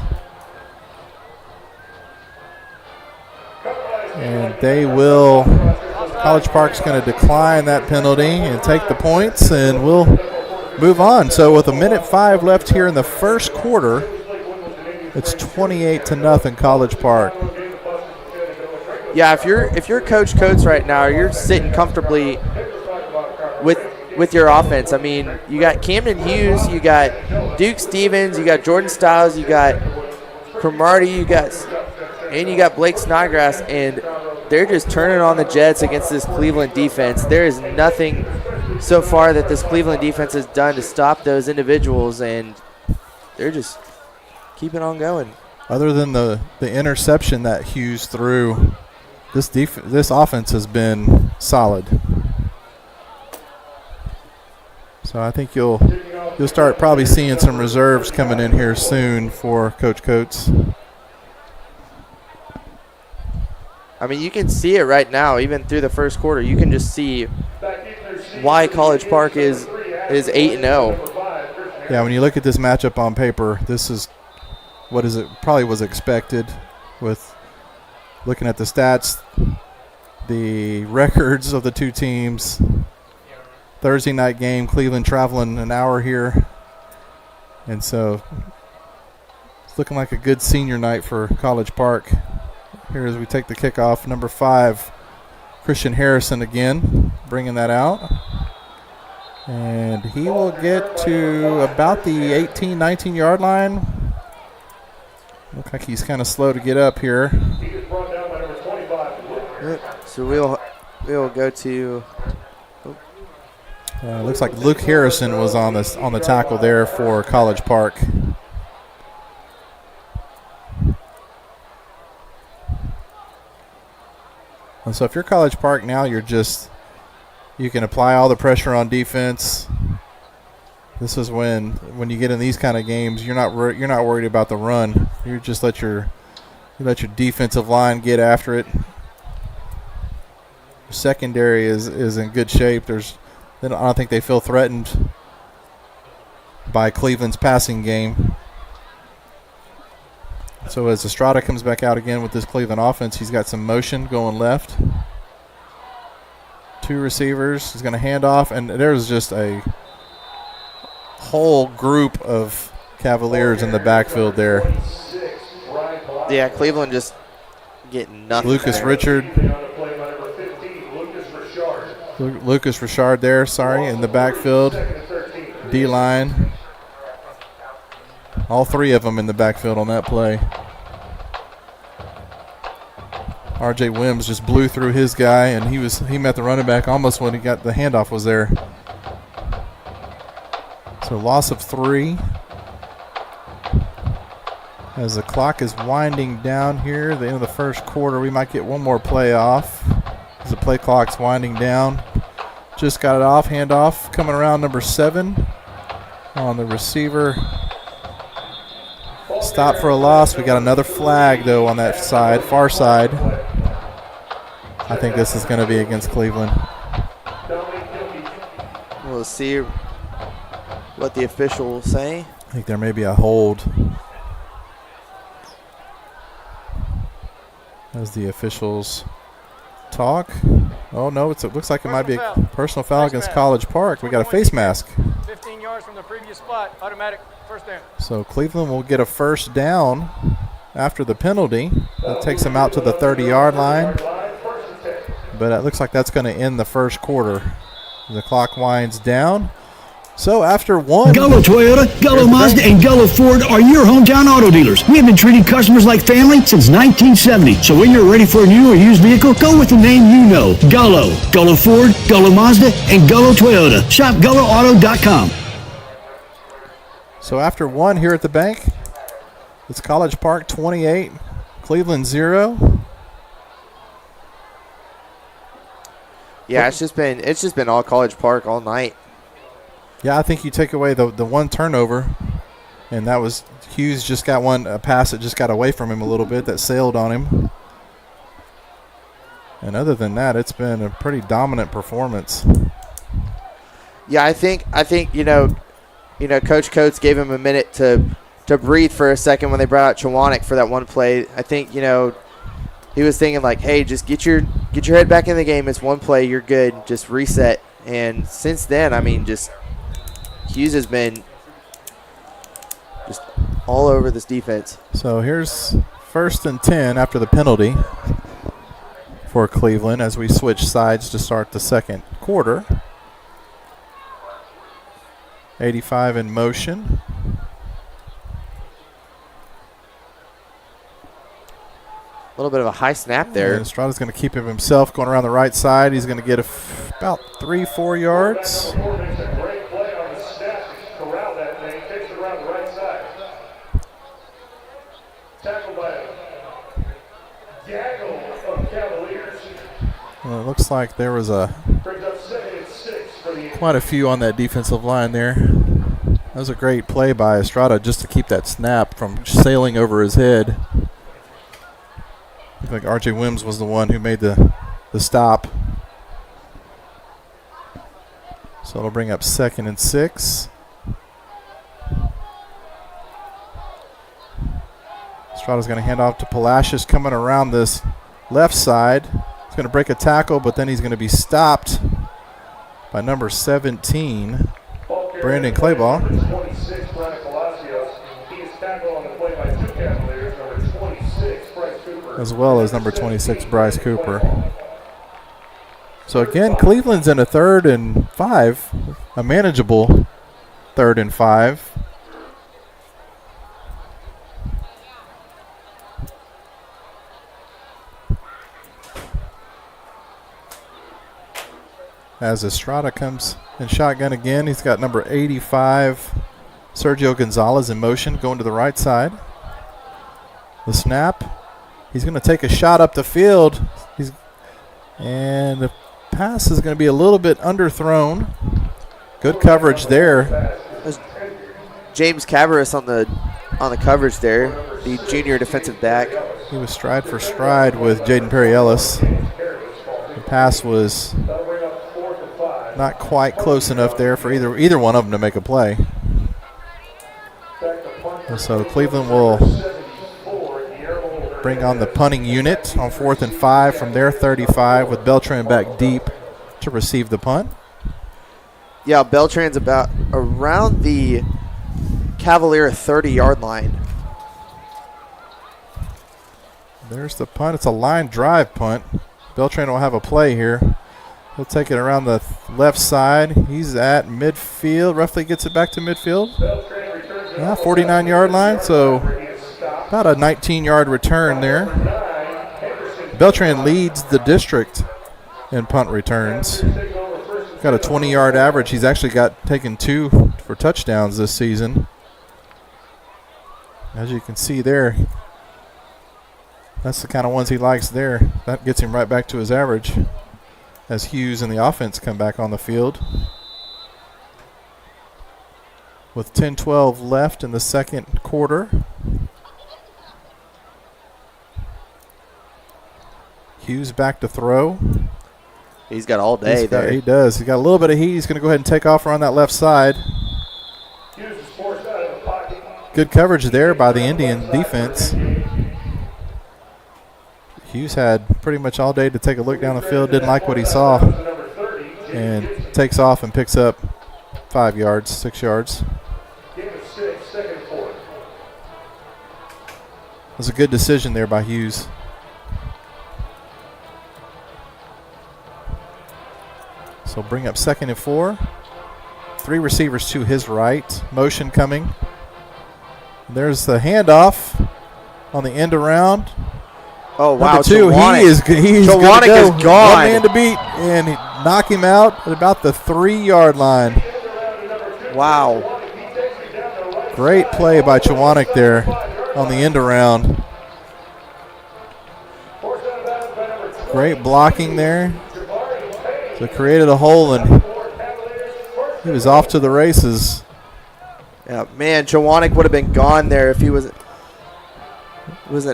And they will. College Park's going to decline that penalty and take the points, and we'll move on. So with 1:05 left here in the first quarter, it's 28-0 College Park. Yeah, if you're Coach Coates right now, you're sitting comfortably with your offense. I mean, you got Camden Hughes, you got Duke Stevens, you got Jordan Stiles, you got Cromartie, you got Blake Snodgrass, and they're just turning on the Jets against this Cleveland defense. There is nothing so far that this Cleveland defense has done to stop those individuals, and they're just keeping on going. Other than the interception that Hughes threw, this offense has been solid. So I think you'll start probably seeing some reserves coming in here soon for Coach Coates. I mean, you can see it right now, even through the first quarter. You can just see why College Park is 8-0. Yeah, when you look at this matchup on paper, this is what is it probably was expected with looking at the stats, the records of the two teams. Thursday night game, Cleveland traveling an hour here. And so it's looking like a good senior night for College Park. Here as we take the kickoff, number 5, Christian Harrison again, bringing that out. And he will get to about the 18, 19-yard line. Looks like he's kind of slow to get up here. So we'll go to. Looks like Luke Harrison was on the tackle there for College Park. And so if you're College Park now, you can apply all the pressure on defense. This is when you get in these kind of games, you're not worried about the run. You just let your defensive line get after it. Secondary is in good shape. I don't think they feel threatened by Cleveland's passing game. So as Estrada comes back out again with this Cleveland offense, he's got some motion going left. 2 receivers. He's going to hand off, and there's just a whole group of Cavaliers in the backfield there. Yeah, Cleveland just getting nothing. Lucas Richard there, in the backfield. D-line. All 3 of them in the backfield on that play. R.J. Wims just blew through his guy, and he met the running back almost when he got the handoff was there. So loss of 3. As the clock is winding down here, the end of the first quarter, we might get one more play off. As the play clock's winding down. Just got it off, handoff, coming around number 7 on the receiver. Stop for a loss. We got another flag, though, on that side, far side. I think this is going to be against Cleveland. We'll see what the official will say. I think there may be a hold. as the officials talk. Oh, no, it looks like it might be a personal foul against College Park. We got a face mask. 15 yards from the previous spot, automatic first down. So Cleveland will get a first down after the penalty. That takes them out to the 30-yard line. But it looks like that's going to end the first quarter. The clock winds down. So after one... Gullo Toyota, Gullo Mazda, and Gullo Ford are your hometown auto dealers. We have been treating customers like family since 1970. So when you're ready for a new or used vehicle, go with the name you know. Gullo, Gullo Ford, Gullo Mazda, and Gullo Toyota. Shop GulloAuto.com. So after one here at the bank, it's College Park 28, Cleveland 0. Yeah, it's just been all College Park all night. Yeah, I think you take away the one turnover, and that was Hughes just got a pass that just got away from him a little bit that sailed on him. And other than that, it's been a pretty dominant performance. Yeah, I think Coach Coates gave him a minute to breathe for a second when they brought out Chawanik for that one play. I think he was thinking like, hey, just get your head back in the game. It's one play, you're good. Just reset. And since then, I mean, just Hughes has been just all over this defense. So here's 1st and 10 after the penalty for Cleveland as we switch sides to start the second quarter. 85 in motion. A little bit of a high snap there. And Estrada's going to keep him himself going around the right side. He's going to get about 3-4 yards. Great play on the snap to corral that thing. Takes it around the right side. Tackled by Gaggle of Cavaliers. Well, it looks like there was Brings up 2nd and 6 for the quite a few on that defensive line there. That was a great play by Estrada just to keep that snap from sailing over his head. I think R.J. Wims was the one who made the stop. So it'll bring up 2nd and 6. Estrada's going to hand off to Palacios coming around this left side. He's going to break a tackle, but then he's going to be stopped by number 17, Brandon Clayball. 26, Brandon Palacios. He is tackled on the play by 2 Cavaliers, number 26, Bryce Cooper. As well as number 26, Bryce Cooper. So again, Cleveland's in a 3rd and 5, a manageable 3rd and 5. As Estrada comes in shotgun again, he's got number 85, Sergio Gonzalez, in motion, going to the right side. The snap. He's going to take a shot up the field. And the pass is going to be a little bit underthrown. Good coverage there. James Cavaris on the coverage there, the junior defensive back. He was stride for stride with Jaden Perry Ellis. The pass was not quite close enough there for either one of them to make a play. And so Cleveland will bring on the punting unit on 4th and 5 from their 35 with Beltran back deep to receive the punt. Yeah, Beltran's about around the Cavalier 30-yard line. There's the punt. It's a line drive punt. Beltran will have a play here. He'll take it around the left side. He's at midfield. Roughly gets it back to midfield. 49-yard line, so about a 19-yard return there. Beltran leads the district in punt returns. Got a 20-yard average. He's actually taken 2 for touchdowns this season. As you can see there, that's the kind of ones he likes there. That gets him right back to his average as Hughes and the offense come back on the field. With 10-12 left in the second quarter. Hughes back to throw. He's got all day there. He does. He's got a little bit of heat. He's going to go ahead and take off around that left side. Good coverage there by the Indian defense. Hughes had pretty much all day to take a look down the field, didn't like what he saw, and takes off and picks up 5 yards, 6 yards. It was a good decision there by Hughes. So bring up 2nd and 4. 3 receivers to his right. Motion coming. There's the handoff on the end around. Oh, wow. Number 2, he's Chawonic is gone. 1 man to beat, and knock him out at about the 3-yard line. Wow. Great play by Chawonic there on the end around. Great blocking there. So created a hole, and he was off to the races. Yeah, man, Chawonic would have been gone there if he wasn't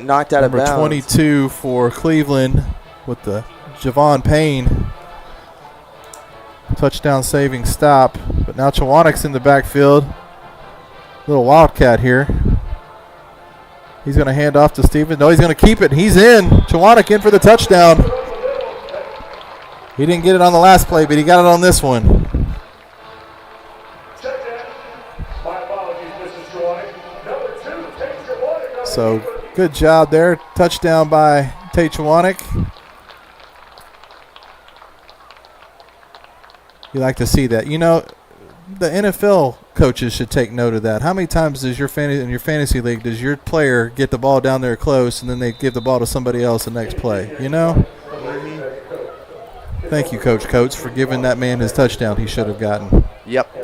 knocked out of bounds. Number 22 for Cleveland with the Javon Payne touchdown saving stop. But now Chawonic's in the backfield. Little wildcat here. He's going to hand off to Stevens. No, he's going to keep it. He's in. Chawonic in for the touchdown. He didn't get it on the last play, but he got it on this one. So good job there. Touchdown by Tate Chawonic. You like to see that. You know, the NFL coaches should take note of that. How many times does in your fantasy league does your player get the ball down there close and then they give the ball to somebody else the next play? You know? Thank you, Coach Coates, for giving that man his touchdown he should have gotten. Yep.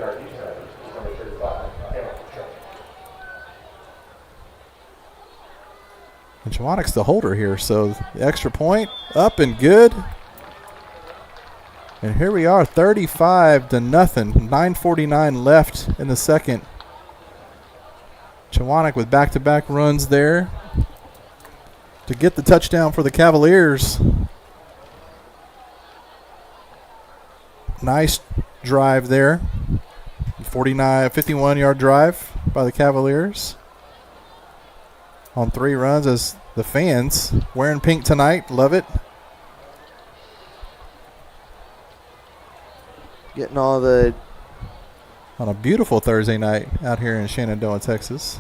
And Chawonic's the holder here, so the extra point up and good. And here we are, 35-0. 9:49 left in the second. Chawonic with back-to-back runs there to get the touchdown for the Cavaliers. Nice drive there. 51-yard drive by the Cavaliers. On 3 runs as the fans wearing pink tonight. Love it. Getting all the... On a beautiful Thursday night out here in Shenandoah, Texas.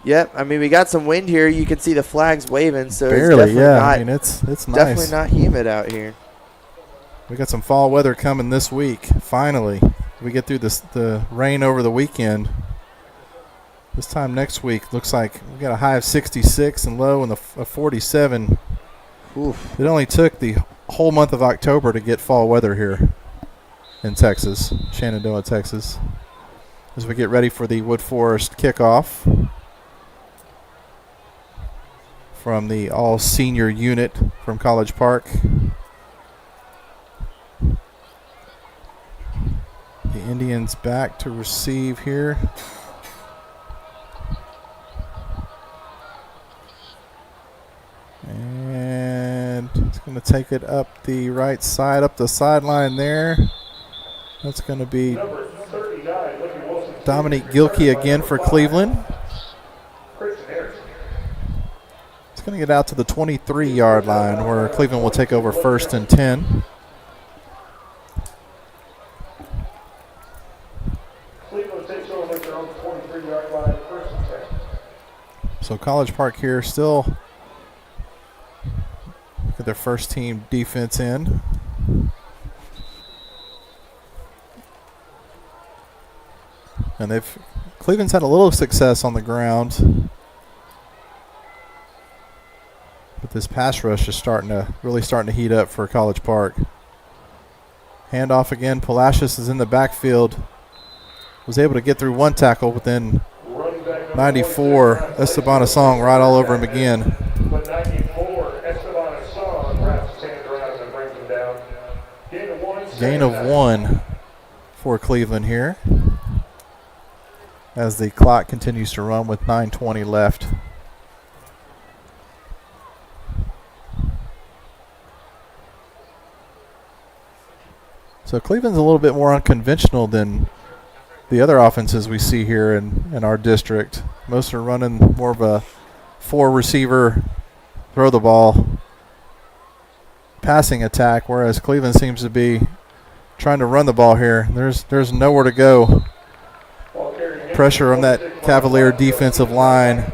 Yep, I mean, we got some wind here. You can see the flags waving, so barely, it's definitely not, I mean, it's nice. Definitely not humid out here. We got some fall weather coming this week, finally. We get through the rain over the weekend. This time next week, looks like we got a high of 66 and low and a 47. Oof. It only took the whole month of October to get fall weather here in Texas, Shenandoah, Texas, as we get ready for the Wood Forest kickoff from the all-senior unit from College Park. The Indians back to receive here. And it's going to take it up the right side, up the sideline there. That's going to be Dominique Gilkey again for Cleveland. It's going to get out to the 23-yard line where Cleveland will take over 1st and 10. So College Park here still get their first team defense in. And Cleveland's had a little success on the ground. But this pass rush is really starting to heat up for College Park. Handoff again. Palacios is in the backfield. Was able to get through one tackle, but then 94, Esteban Asong right all over him again. But 94, Esteban Asong wraps his hands around him and brings him down. Gain of 1 for Cleveland here as the clock continues to run with 9:20 left. So Cleveland's a little bit more unconventional than the other offenses we see here in our district. Most are running more of a 4-receiver, throw the ball passing attack, whereas Cleveland seems to be trying to run the ball here. There's nowhere to go. Pressure on that Cavalier defensive line.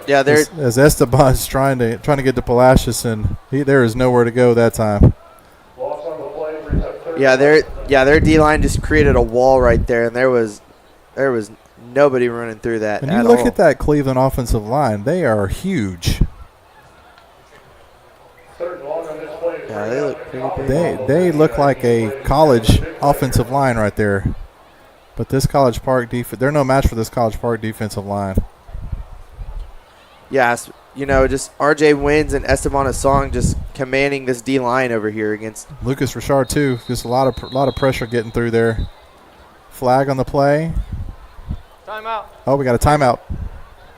Yeah, as Esteban's trying to get to Palacios, and there is nowhere to go that time. Yeah, their D-line just created a wall right there, and there was nobody running through that and at all. you look at that Cleveland offensive line; they are huge. Yeah, they look pretty big. They look like a college offensive line right there. But this College Park defense, they're no match for this College Park defensive line. Yes, just R.J. Wins and Esteban Asong just commanding this D-line over here against Lucas Richard too. Just a lot of pressure getting through there. Flag on the play. Timeout. Oh, we got a timeout.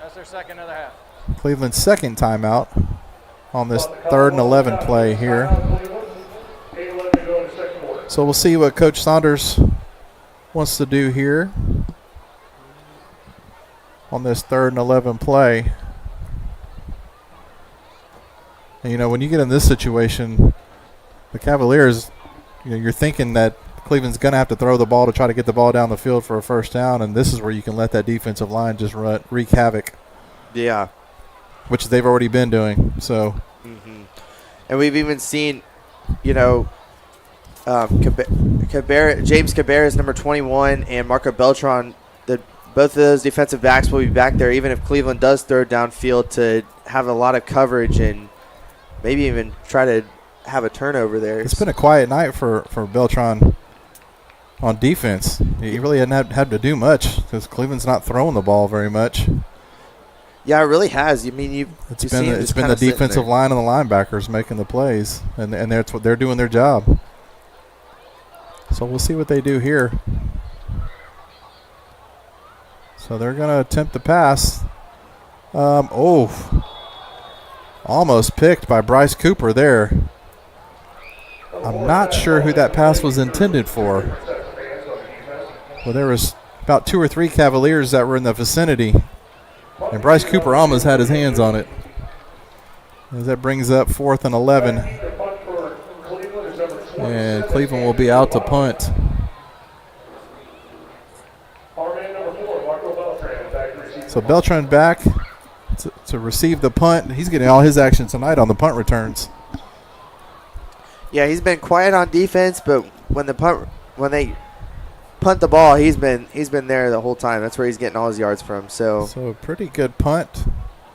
That's their second of the half. Cleveland's second timeout on this 3rd and 11 play here. So we'll see what Coach Saunders wants to do here on this 3rd and 11 play. And, when you get in this situation, the Cavaliers, you're thinking that Cleveland's going to have to throw the ball to try to get the ball down the field for a first down, and this is where you can let that defensive line just wreak havoc. Yeah. Which they've already been doing. So. Mm-hmm. And we've even seen, James Cabarrus, number 21, and Marco Beltran, both of those defensive backs will be back there, even if Cleveland does throw downfield, to have a lot of coverage and maybe even try to have a turnover there. It's been a quiet night for Beltran on defense. He really hadn't had to do much because Cleveland's not throwing the ball very much. Yeah, it really has. It's been the defensive line and the linebackers making the plays, and they're doing their job. So we'll see what they do here. So they're going to attempt the pass. Almost picked by Bryce Cooper there. I'm not sure who that pass was intended for. Well, there was about 2 or 3 Cavaliers that were in the vicinity, and Bryce Cooper almost had his hands on it. As that brings up 4th and 11. And Cleveland will be out to punt. So Beltran back to receive the punt. He's getting all his action tonight on the punt returns. Yeah, he's been quiet on defense, but when they punt the ball, he's been there the whole time. That's where he's getting all his yards from. So a pretty good punt.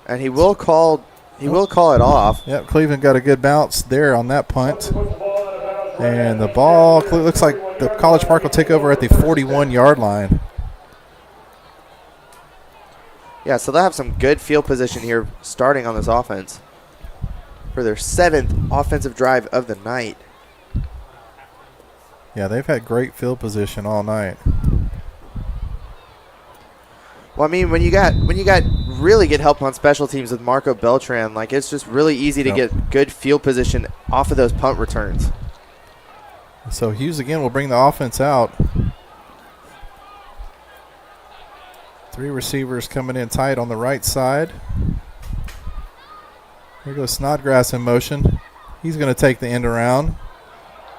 And he will call it off. Yep, Cleveland got a good bounce there on that punt. And the ball looks like the College Park will take over at the 41-yard line. Yeah, so they'll have some good field position here starting on this offense for their 7th offensive drive of the night. Yeah, they've had great field position all night. Well, I mean, when you got really good help on special teams with Marco Beltran, it's just really easy to get good field position off of those punt returns. So Hughes again will bring the offense out. 3 receivers coming in tight on the right side. Here goes Snodgrass in motion. He's going to take the end around.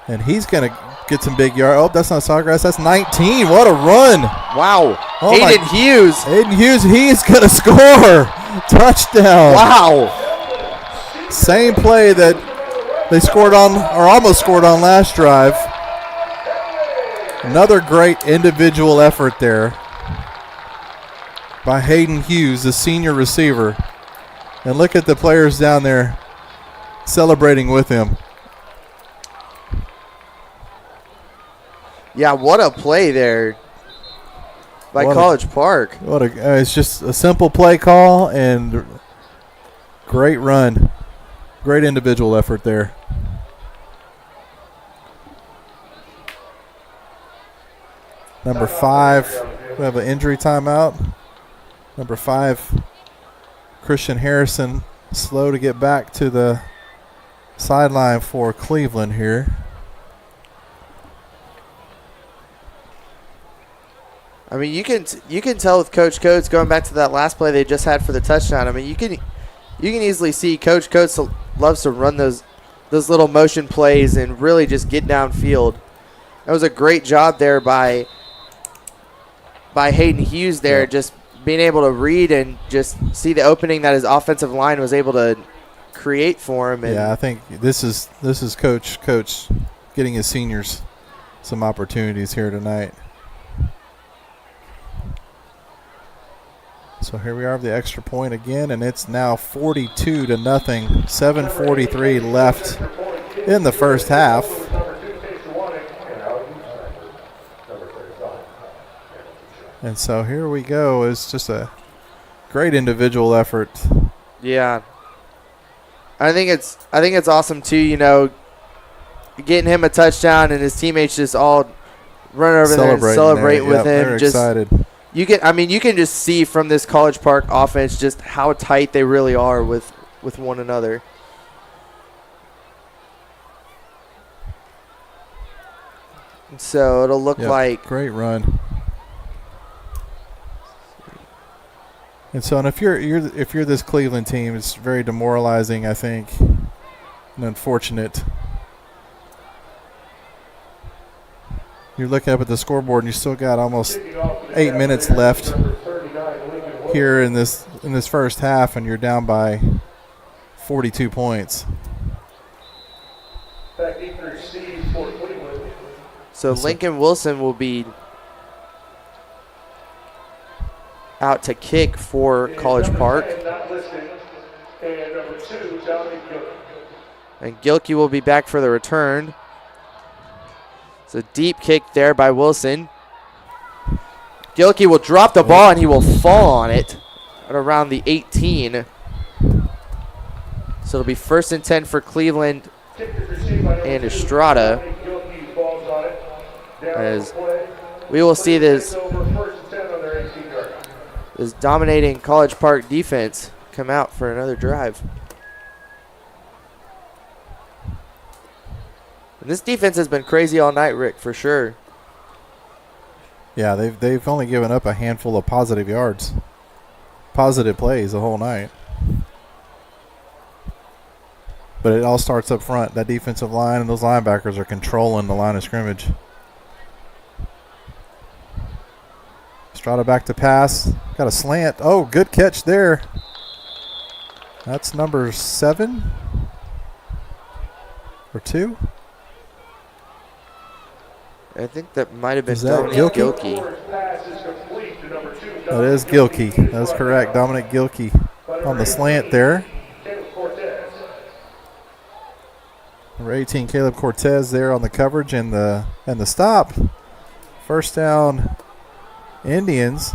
And he's going to get some big yards. Oh, that's not Snodgrass. That's 19. What a run. Wow. Oh, Aiden Hughes. Aiden Hughes, he is going to score. Touchdown. Wow. Same play that they scored on, or almost scored on last drive. Another great individual effort there by Hayden Hughes, the senior receiver. And look at the players down there celebrating with him. Yeah, what a play there by College Park. It's just a simple play call and great run. Great individual effort there. Number 5, we have an injury timeout. Number 5, Christian Harrison, slow to get back to the sideline for Cleveland here. I mean, you can tell with Coach Coates, going back to that last play they just had for the touchdown. I mean, you can easily see Coach Coates loves to run those those little motion plays and really just get downfield. That was a great job there by Hayden Hughes there, just being able to read and just see the opening that his offensive line was able to create for him. And I think this is coach getting his seniors some opportunities here tonight. So here we are, the extra point again, and it's now 42-0. 7:43 left in the first half. And so here we go. It's just a great individual effort. Yeah. I think it's awesome too, you know, getting him a touchdown and his teammates just all run over there and celebrate with him. They're just excited. You can just see from this College Park offense just how tight they really are with one another. And so it'll look like great run. And so, and if you're this Cleveland team, it's very demoralizing, I think, and unfortunate. You're looking up at the scoreboard, and you still got almost 8 minutes left here in this first half, and you're down by 42 points. So Lincoln Wilson will be out to kick for College Park. And Gilkey will be back for the return. It's a deep kick there by Wilson. Gilkey will drop the ball and he will fall on it at around the 18. So it'll be 1st and 10 for Cleveland and Estrada. As we will see this dominating College Park defense come out for another drive. And this defense has been crazy all night, Rick, for sure. Yeah, they've only given up a handful of positive yards, positive plays the whole night. But it all starts up front. That defensive line and those linebackers are controlling the line of scrimmage. Estrada back to pass. Got a slant. Oh, good catch there. That's number 7 or 2. I think that might have been Dominic Gilkey. That is Gilkey. That's correct. Dominic Gilkey on the slant there. Number 18, Caleb Cortez there on the coverage and the stop. First down, Indians.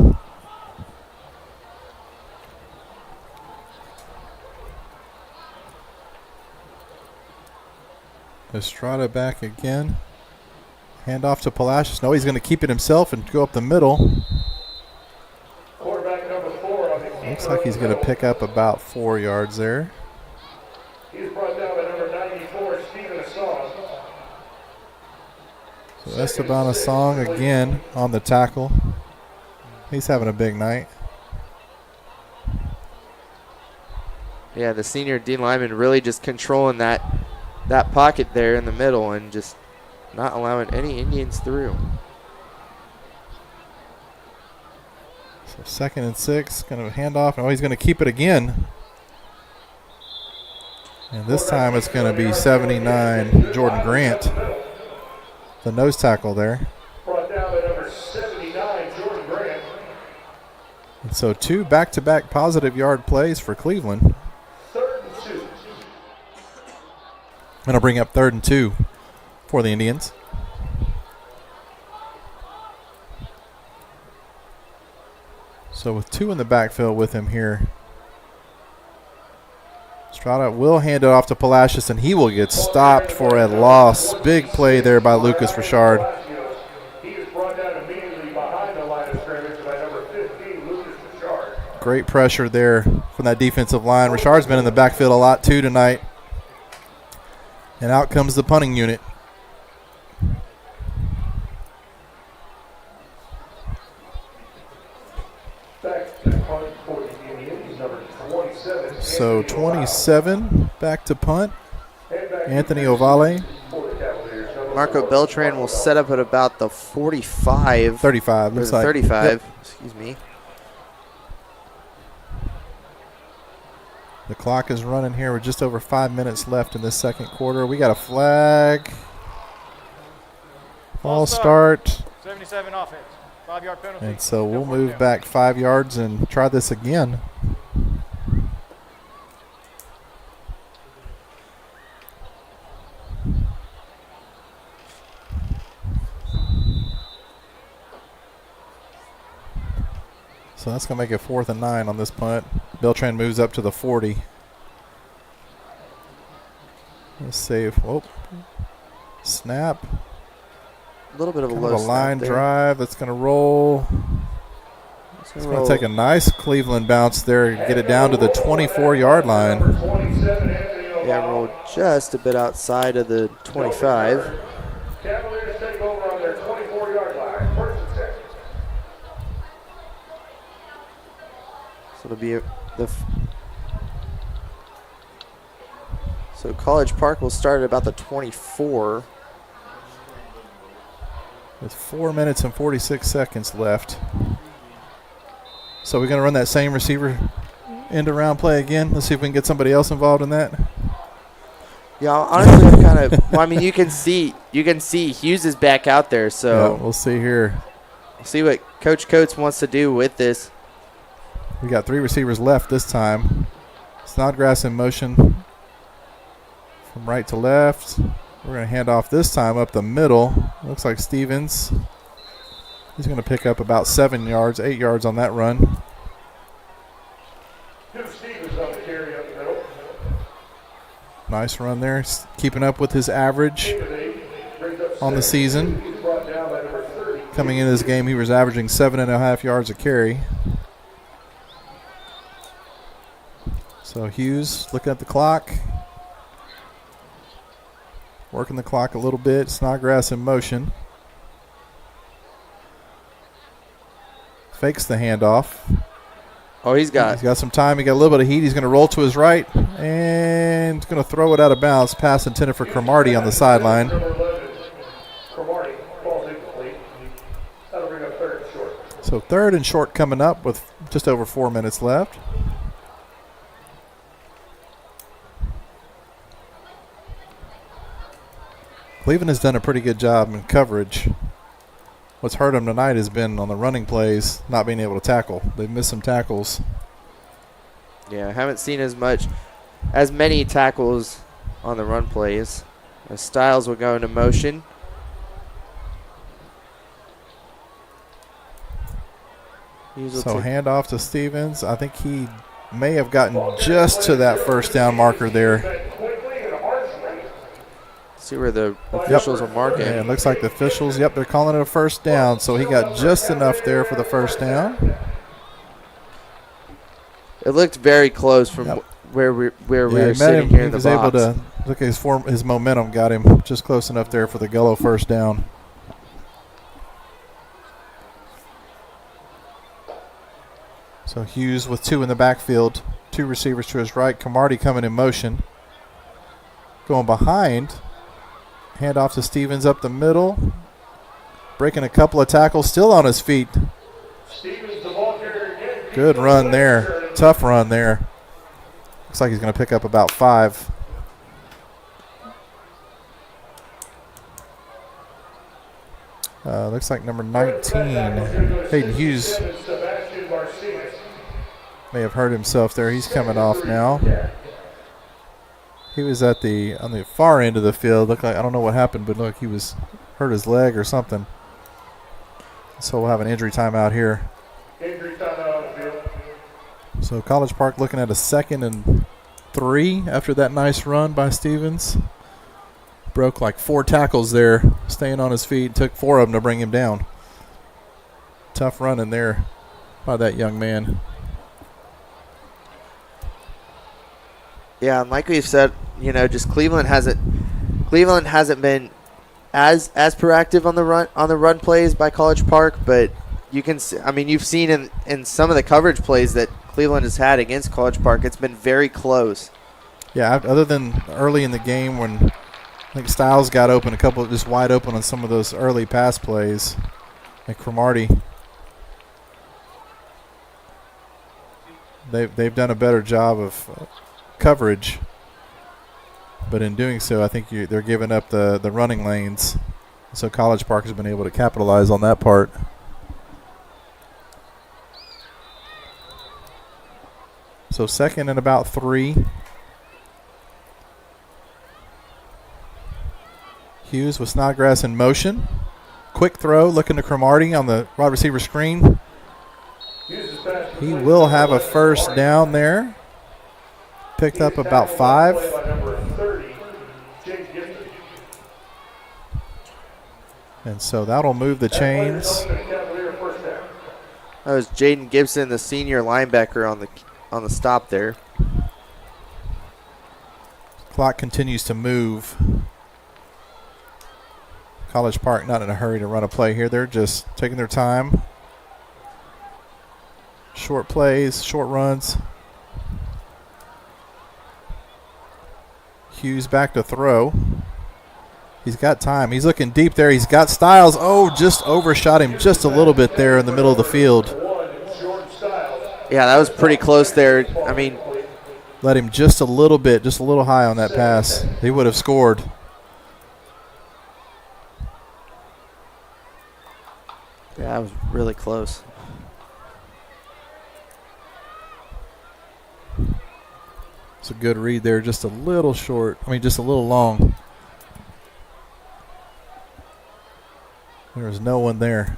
Estrada back again. Hand off to Palacios. No, he's going to keep it himself and go up the middle. Looks like he's going to pick up about 4 yards there. He's brought down by number 94, Stephen Assong. So Esteban Assong again on the tackle. He's having a big night. Yeah, the senior D lineman really just controlling that pocket there in the middle and just not allowing any Indians through. So 2nd and 6, kind of a handoff. Oh, he's going to keep it again. And this time it's going to be 79, Jordan Grant, the nose tackle there. Brought down by number 79, Jordan Grant. And so 2 back-to-back positive yard plays for Cleveland. 3rd and 2. Going to bring up 3rd and 2 for the Indians. So with 2 in the backfield with him here. Estrada will hand it off to Palacios, and he will get stopped for a loss. Big play there by Lucas Richard. He is brought down immediately behind the line of scrimmage by number 15, Lucas Richard. Great pressure there from that defensive line. Richard's been in the backfield a lot too tonight. And out comes the punting unit. So 27 back to punt. Anthony Ovale. Marco Beltran will set up at about the 45. 35. Or Looks the like. 35. Yep. Excuse me. The clock is running here with just over 5 minutes left in this second quarter. We got a flag. False start. 77 offense. 5-yard penalty. And so we'll move back 5 yards and try this again. So that's going to make it 4th and 9 on this punt. Beltran moves up to the 40. Let's save. Whoop. Snap. A little bit of a Kind low of a line snap there. drive that's going to roll. It's going to take a nice Cleveland bounce there and get it down to the 24-yard line. Yeah, rolled just a bit outside of the 25. Cavaliers take over on their 24-yard line. First and 10. So it'll be so College Park will start at about the 24. With 4 minutes and 46 seconds left. So we're going to run that same receiver end around play again. Let's see if we can get somebody else involved in that. Yeah, honestly, I'm kind of. Well, I mean, you can see Hughes is back out there, so yeah, we'll see here. See what Coach Coates wants to do with this. We got 3 receivers left this time. Snodgrass in motion from right to left. We're going to hand off this time up the middle. Looks like Stevens. He's going to pick up about 7 yards, 8 yards on that run. Stevens on the carry up the middle. Nice run there. Keeping up with his average on the season. Coming into this game, he was averaging 7.5 yards a carry. So Hughes looking at the clock. Working the clock a little bit. Snodgrass in motion. Fakes the handoff. Oh, he's got some time. He got a little bit of heat. He's going to roll to his right and he's going to throw it out of bounds. Pass intended for Cromartie on the sideline. Cromartie falls incomplete. That'll bring up 3rd and short. So 3rd and short coming up with just over 4 minutes left. Cleveland has done a pretty good job in coverage. What's hurt them tonight has been on the running plays, not being able to tackle. They've missed some tackles. Yeah, I haven't seen as many tackles on the run plays. As Styles will go into motion. So handoff to Stevens. I think he may have gotten just to that first down marker there. See where the officials are marking. Yeah, it looks like the officials, they're calling it a first down. So he got just enough there for the first down. It looked very close from where we were sitting here in the box. He was able to look at his momentum, got him just close enough there for the Gullo first down. So Hughes with 2 in the backfield, 2 receivers to his right. Cromartie coming in motion. Going behind. Hand off to Stevens up the middle. Breaking a couple of tackles, still on his feet. Good run there. Tough run there. Looks like he's going to pick up about 5. Looks like number 19, Hayden Hughes, may have hurt himself there. He's coming off now. He was on the far end of the field. Looked like, I don't know what happened, but look, he was hurt his leg or something. So we'll have an injury timeout here. Injury timeout on the field. So College Park looking at a 2nd and 3 after that nice run by Stevens. Broke like 4 tackles there, staying on his feet. Took 4 of them to bring him down. Tough run in there by that young man. Yeah, and like we've said, just Cleveland hasn't been as proactive on the run plays by College Park, but you can see, you've seen in some of the coverage plays that Cleveland has had against College Park, it's been very close. Yeah, other than early in the game when I think Styles got open, a couple just wide open on some of those early pass plays. And Cromartie, they've done a better job of coverage. But in doing so, I think they're giving up the running lanes. So College Park has been able to capitalize on that part. So second and about 3. Hughes with Snodgrass in motion. Quick throw, looking to Cromartie on the wide receiver screen. He will have a first down there. Picked up about 5. And so that'll move the chains. That was Jaden Gibson, the senior linebacker, on the stop there. Clock continues to move. College Park not in a hurry to run a play here. They're just taking their time. Short plays, short runs. Hughes back to throw. He's got time. He's looking deep there. He's got Styles. Oh, just overshot him just a little bit there in the middle of the field. Yeah, that was pretty close there. I mean, let him just a little bit, just a little high on that pass. He would have scored. Yeah, that was really close. It's a good read there, just a little short. I mean, just a little long. There was no one there.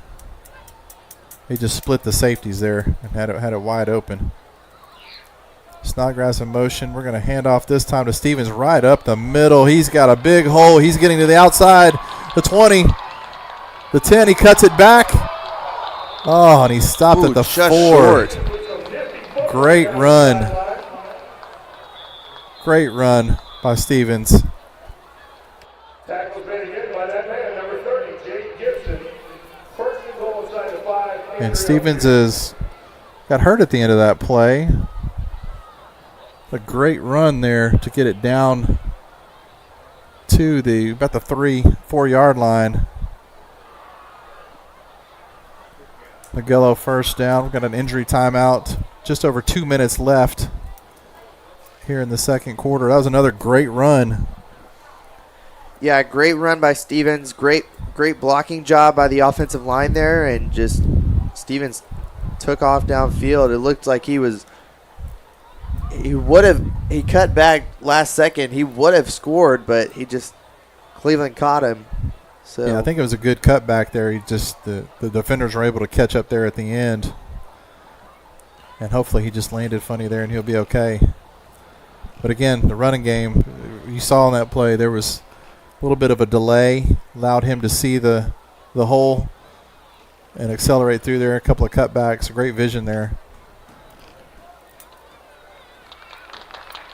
He just split the safeties there and had it wide open. Snodgrass in motion. We're going to hand off this time to Stevens right up the middle. He's got a big hole. He's getting to the outside. The 20. The 10. He cuts it back. Oh, and he stopped at the 4. Short. Great run. Great run by Stevens. Tackle made again by that man, number 30, Jake Gibson. First and goal inside the 5. And Stevens got hurt at the end of that play. A great run there to get it down to about the 3-4 yard line. Magello first down. We've got an injury timeout. Just over 2 minutes left here in the second quarter. That was another great run. Yeah, great run by Stevens. Great blocking job by the offensive line there, and just Stevens took off downfield. It looked like he cut back last second. He would have scored, but Cleveland caught him. So yeah, I think it was a good cutback there. The defenders were able to catch up there at the end. And hopefully he just landed funny there and he'll be okay. But again, the running game, you saw in that play, there was a little bit of a delay, allowed him to see the hole and accelerate through there. A couple of cutbacks, great vision there.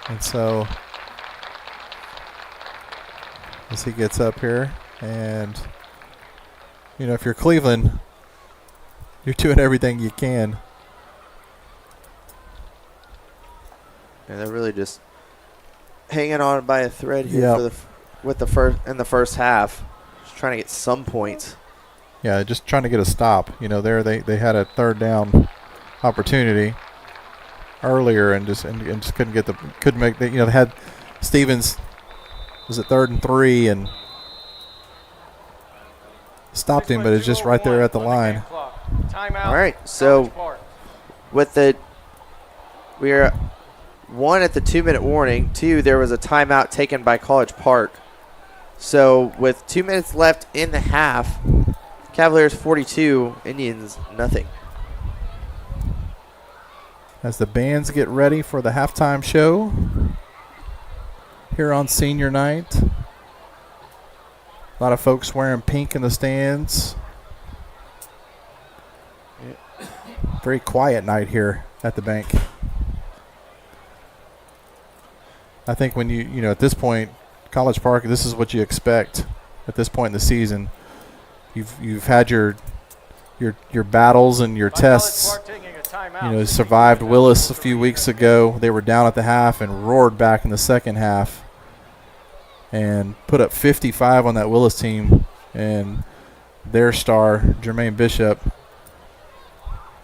And so as he gets up here, and if you're Cleveland, you're doing everything you can. And they're really just hanging on by a thread here in the first half, just trying to get some points. Yeah, just trying to get a stop. There they had a third down opportunity earlier and just couldn't make. They had Stevens was at 3rd and 3 and stopped him, but it's just right there at the line. All right, so we are 1 at the 2-minute warning. 2, there was a timeout taken by College Park. So with 2 minutes left in the half, Cavaliers 42, Indians nothing. As the bands get ready for the halftime show here on senior night. A lot of folks wearing pink in the stands. Very quiet night here at the bank. I think when you at this point, College Park, this is what you expect at this point in the season. You've had your battles and your tests timeout. Survived Willis a few weeks ago. They were down at the half and roared back in the second half and put up 55 on that Willis team, and their star, Jermaine Bishop.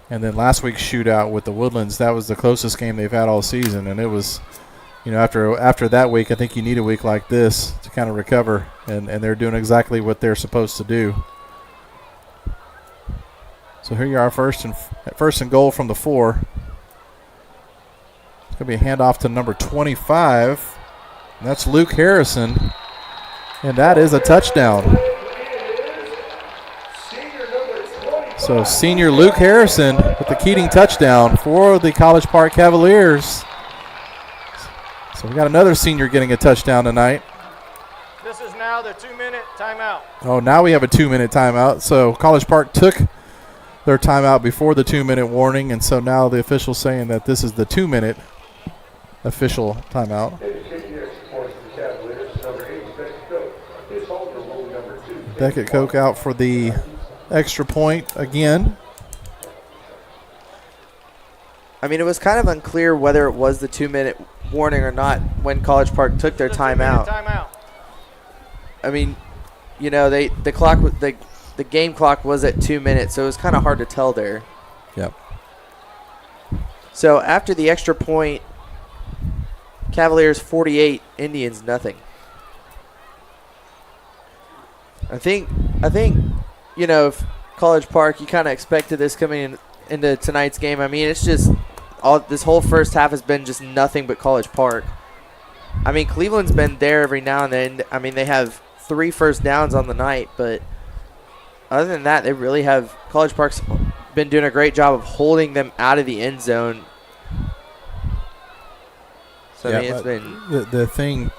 And then last week's shootout with the Woodlands, that was the closest game they've had all season, and it was, after that week, I think you need a week like this to kind of recover, and they're doing exactly what they're supposed to do. So here you are, first and goal from the 4. It's going to be a handoff to number 25, and that's Luke Harrison, and that is a touchdown. So senior Luke Harrison with the Keating touchdown for the College Park Cavaliers. So we got another senior getting a touchdown tonight. This is now the 2-minute timeout. Oh, now we have a 2-minute timeout. So College Park took their timeout before the 2-minute warning, and so now the official's saying that this is the 2-minute official timeout. Beckett Koch out for the extra point again. I mean, it was kind of unclear whether it was the 2-minute warning or not when College Park took their timeout. I mean, the game clock was at 2 minutes, so it was kind of hard to tell there. Yep. So after the extra point, Cavaliers 48, Indians nothing. I think if College Park, you kind of expected this coming into tonight's game. I mean, it's just this whole first half has been just nothing but College Park. I mean, Cleveland's been there every now and then. I mean, they have 3 first downs on the night, but other than that, they really have – College Park's been doing a great job of holding them out of the end zone. So, yeah, I mean, it's been – the thing,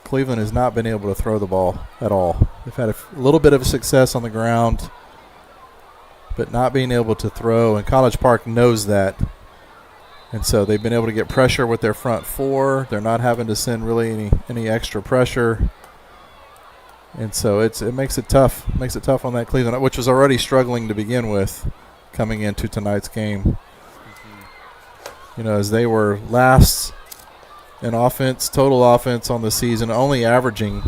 Cleveland has not been able to throw the ball at all. They've had a little bit of success on the ground, but not being able to throw, and College Park knows that. And so they've been able to get pressure with their front 4. They're not having to send really any extra pressure. And so it makes it tough. It makes it tough on that Cleveland, which was already struggling to begin with coming into tonight's game. As they were last in offense, total offense on the season, only averaging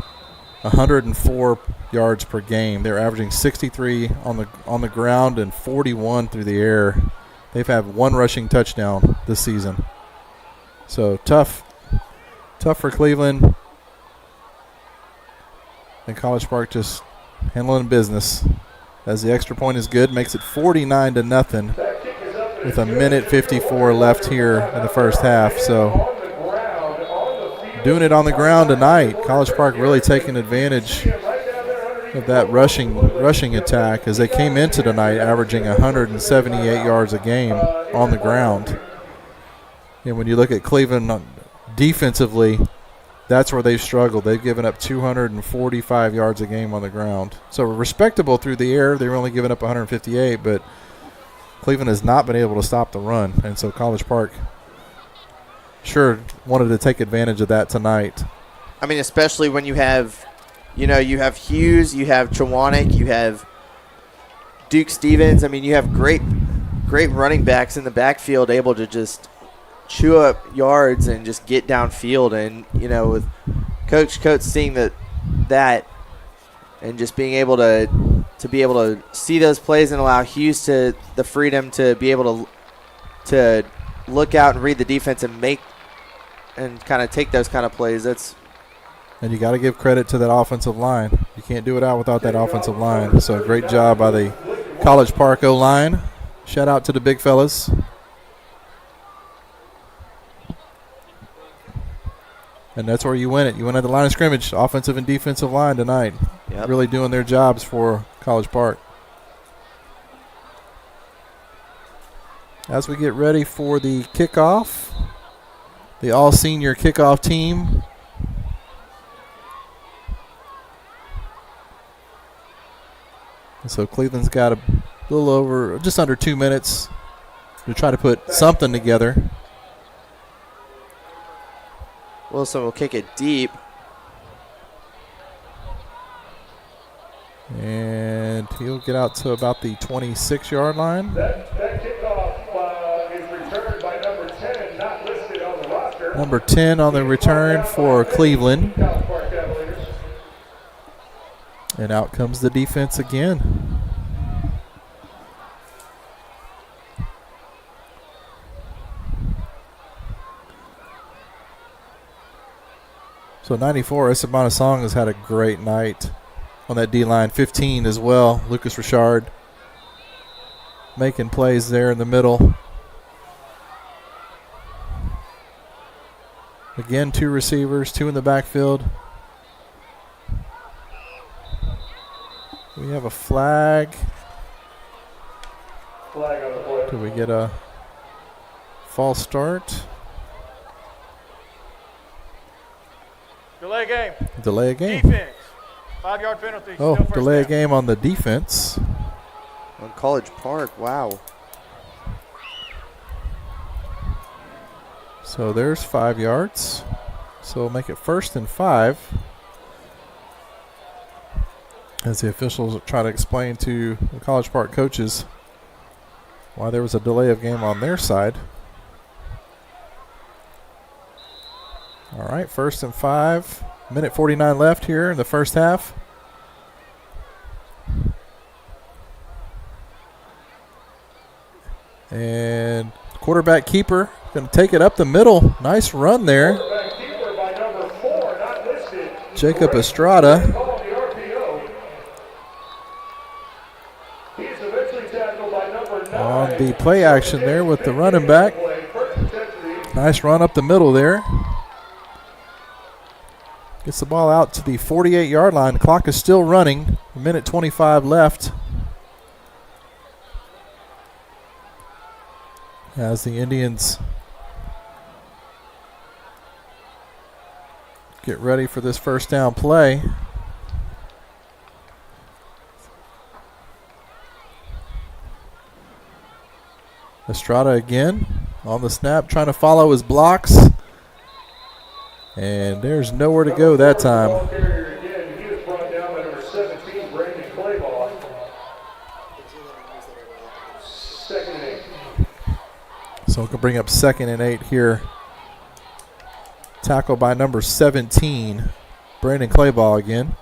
104 yards per game. They're averaging 63 on the ground and 41 through the air. They've had 1 rushing touchdown this season. So tough for Cleveland. And College Park just handling business as the extra point is good, makes it 49-0 with 1:54 left here in the first half. So doing it on the ground tonight. College Park really taking advantage of that rushing attack as they came into tonight averaging 178 yards a game on the ground. And when you look at Cleveland defensively, that's where they've struggled. They've given up 245 yards a game on the ground. So respectable through the air. They're only giving up 158, but Cleveland has not been able to stop the run. And so College Park sure wanted to take advantage of that tonight. I mean, especially when you have, you have Hughes, you have Chawanik, you have Duke Stevens. I mean, you have great running backs in the backfield able to just chew up yards and just get downfield. And, with Coach Coates seeing that and just being able to see those plays and allow Hughes the freedom to be able to look out and read the defense and make and kind of take those kind of plays. And you got to give credit to that offensive line. You can't do it out without that offensive line. So great job by the College Park O-line. Shout out to the big fellas. And that's where you win it. You win at the line of scrimmage, offensive and defensive line tonight. Yep. Really doing their jobs for College Park. As we get ready for the kickoff, the all-senior kickoff team. And so Cleveland's got a little over, just under 2 minutes to try to put something together. Wilson will kick it deep. And he'll get out to about the 26-yard line. That kickoff by Number 10 on the return for Cleveland. And out comes the defense again. So 94, Esteban Song has had a great night on that D-line. 15 as well, Lucas Richard making plays there in the middle. Again, 2 receivers, 2 in the backfield. We have a flag. Flag on the play. Do we get a false start? Delay game. Delay a game. Defense. 5-yard penalty. Oh, Still first delay a down. game on the defense. On College Park, wow. So there's 5 yards. So we'll make it 1st and 5. As the officials try to explain to the College Park coaches why there was a delay of game on their side. All right, 1st and 5. Minute 49 left here in the first half. And quarterback keeper going to take it up the middle. Nice run there. Quarterback keeper by number 4, not listed. Jacob Estrada. Called the RPO. He's eventually tackled by number 9. On the play action there with the running back. Nice run up the middle there. Gets the ball out to the 48-yard line. The clock is still running. A minute 25 left. As the Indians get ready for this first down play. Estrada again on the snap, trying to follow his blocks. And there's nowhere to go that time. Ball carrier again. He is brought down by number 17, Brandon Claybaugh. 2nd and 8. So we can bring up 2nd and 8 here. Tackle by number 17, Brandon Claybaugh again.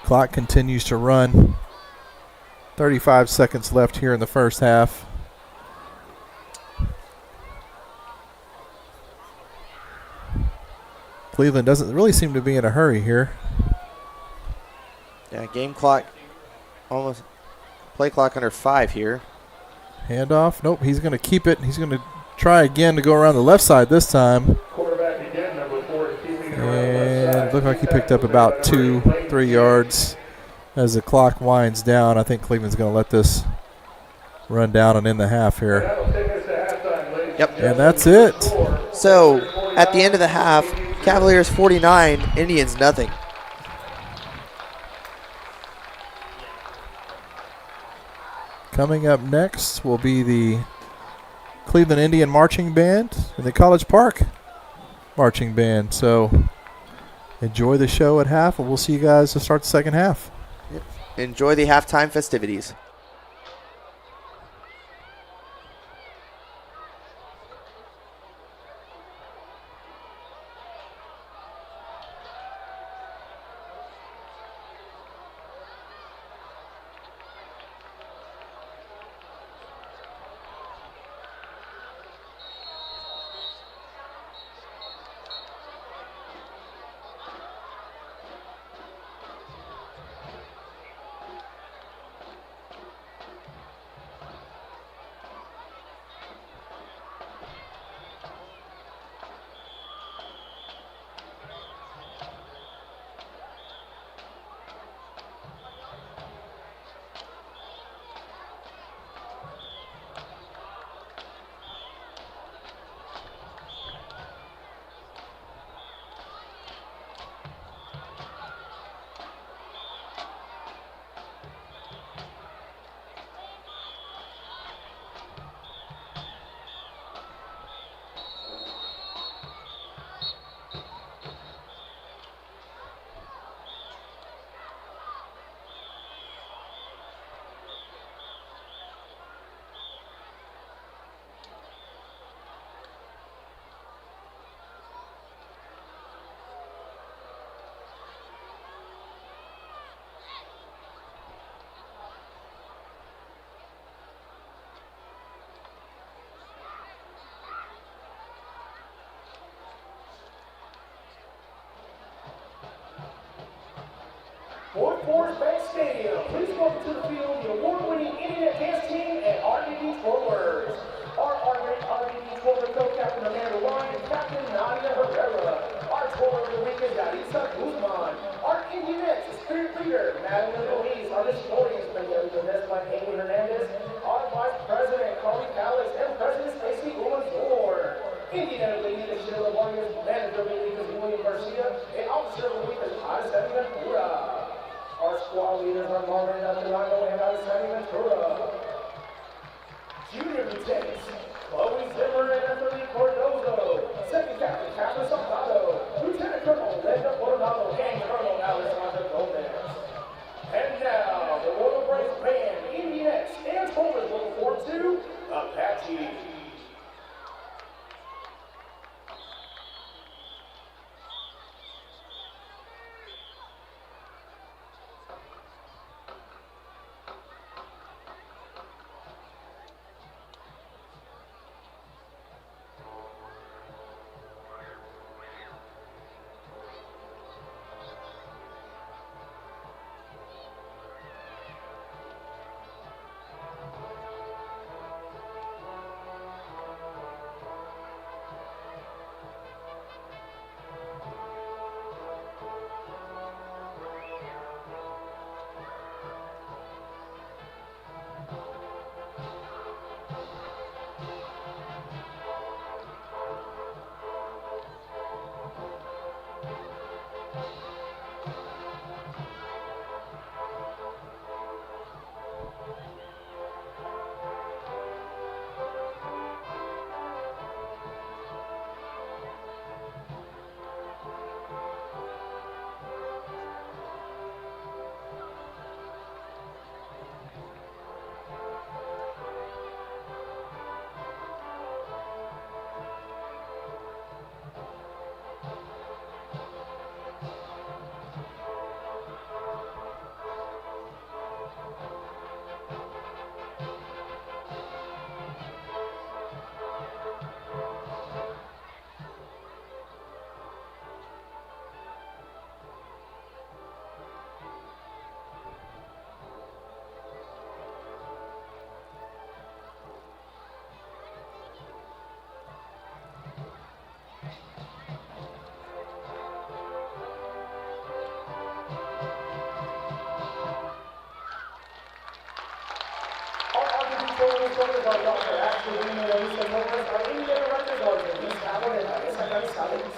Clock continues to run. 35 seconds left here in the first half. Cleveland doesn't really seem to be in a hurry here. Yeah, game clock, almost play clock under 5 here. Handoff. Nope, he's going to keep it. He's going to try again to go around the left side this time. Quarterback again, number 4, keeping it around the left And side. looked like he picked up about 2-3 yards as the clock winds down. I think Cleveland's going to let this run down and end the half here. That'll take us to halftime, ladies and Yep. And that's it. So at the end of the half, Cavaliers 49, Indians nothing. Coming up next will be the Cleveland Indian Marching Band and the College Park Marching Band. So enjoy the show at half, and we'll see you guys to start the second half. Enjoy the halftime festivities. Forest Bank Stadium. Please welcome to the field the award-winning Indian dance team and RDB twirlers. Our RDB twirler co-captain Amanda Ryan and Captain Nadia Herrera. Our twirler of the week is Yalisa Guzman. Our Indian spirit leader, Madeline Louise. Our historian is possessed by Amy Hernandez. Our vice president, Carly Callis, and President Stacy Umanzor. Indian Lady is Sheila Warriors, manager of the league is William Garcia, and officer of the week is Adesanya Ventura. Our squad leaders are Marvin Natalano and Adesanya Ventura. Junior lieutenants, Chloe Zimmer and Anthony Cordozo. Second captain, Catherine Salgado. Lieutenant Colonel Linda Coronado and Colonel Alessandra Gomez. And now, the Royal Braves Band, Indian and Twirlers looking forward to Apache. Our Dr. Ashley Lima and Lisa Torres, our Indian directors are Denise Howard and Vanessa Gonzalez.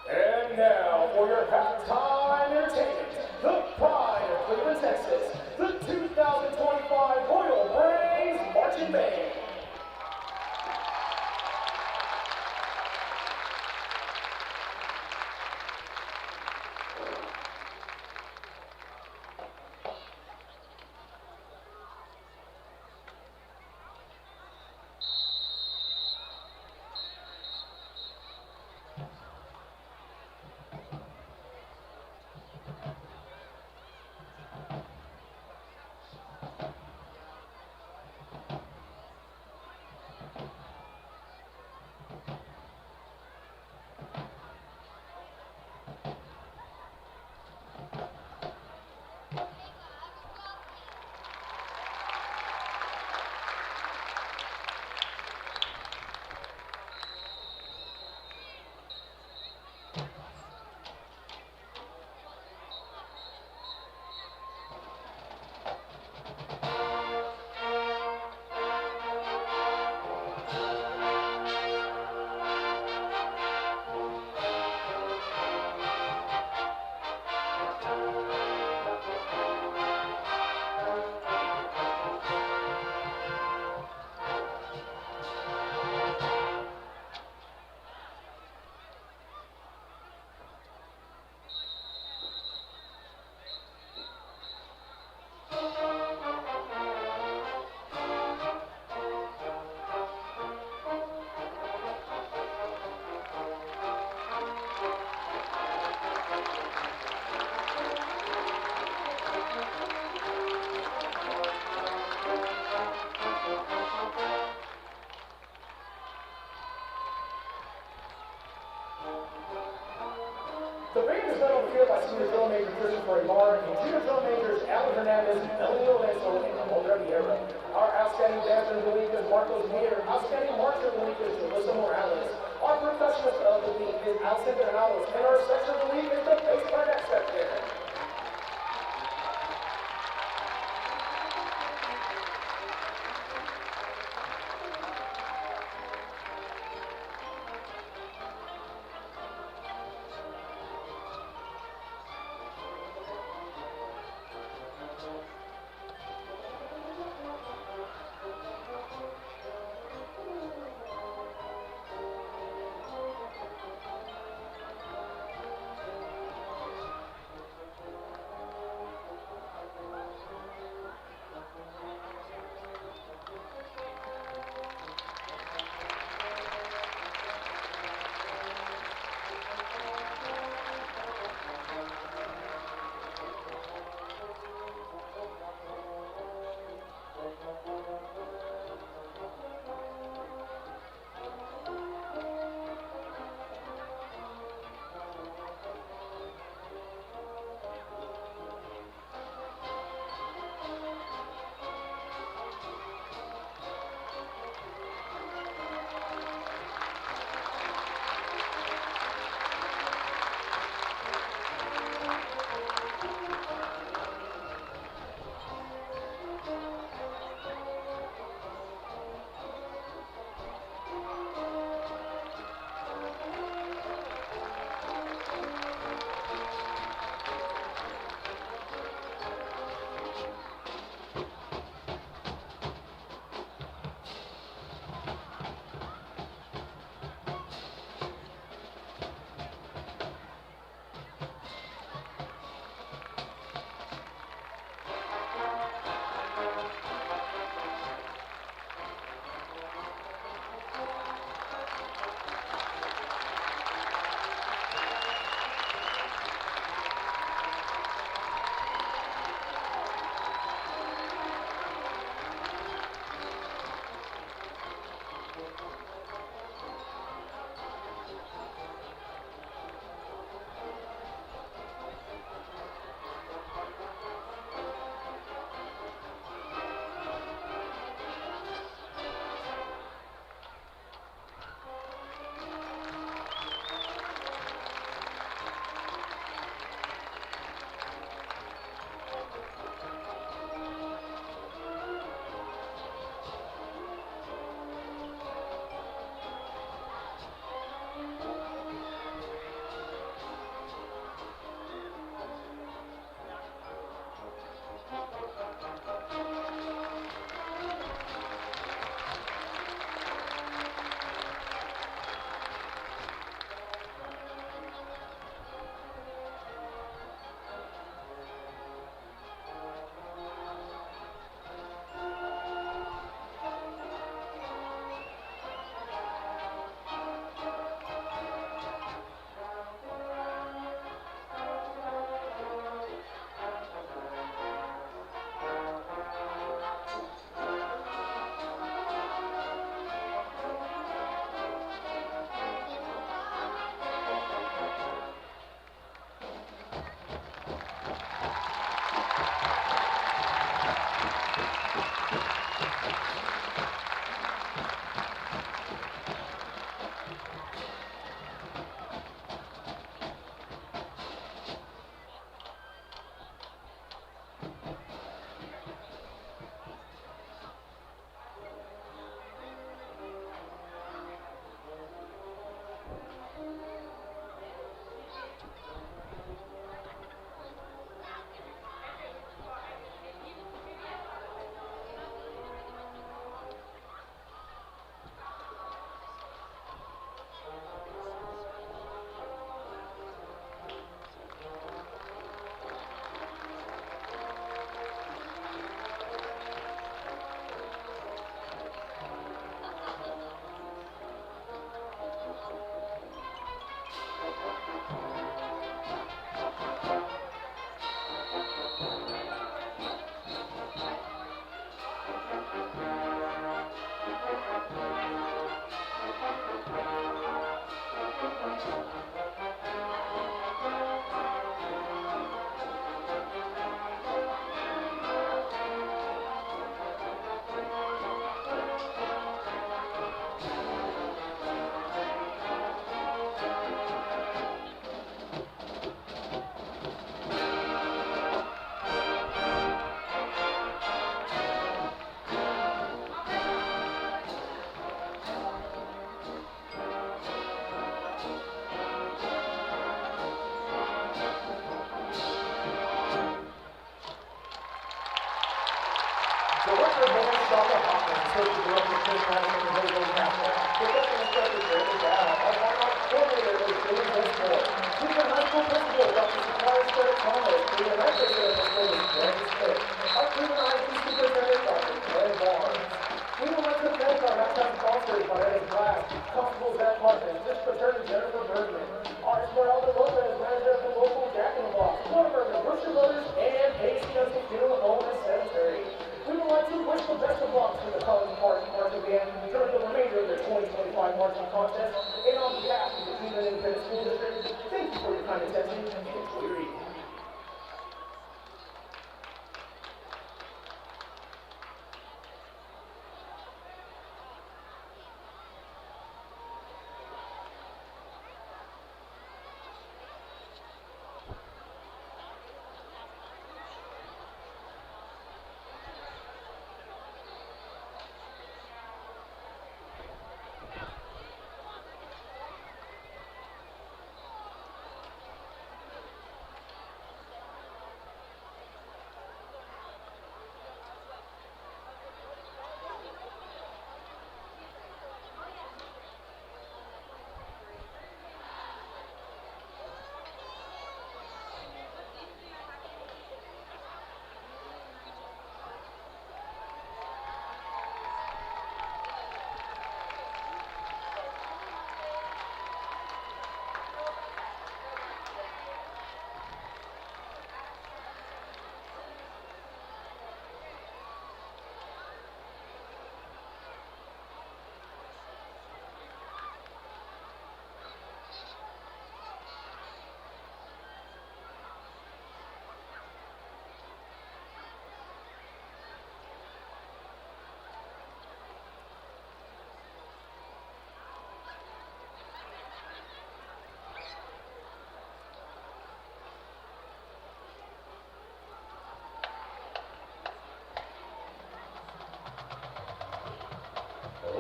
And now for your halftime entertainment, the pride of Cleveland, Texas, the 2025 Royal Braves Marching Band. The band is led on the field by senior drill major Christian Bar and junior drill majors Alan Hernandez, Melanie Lorenzo, and Ramon Riviera. Our outstanding dancer of the week is Marcos Mayer. Outstanding marcher of the week is Melissa Morales. Our percussionist of the week is Alcindor Ramos. And our section of the week is the bass clarinet section.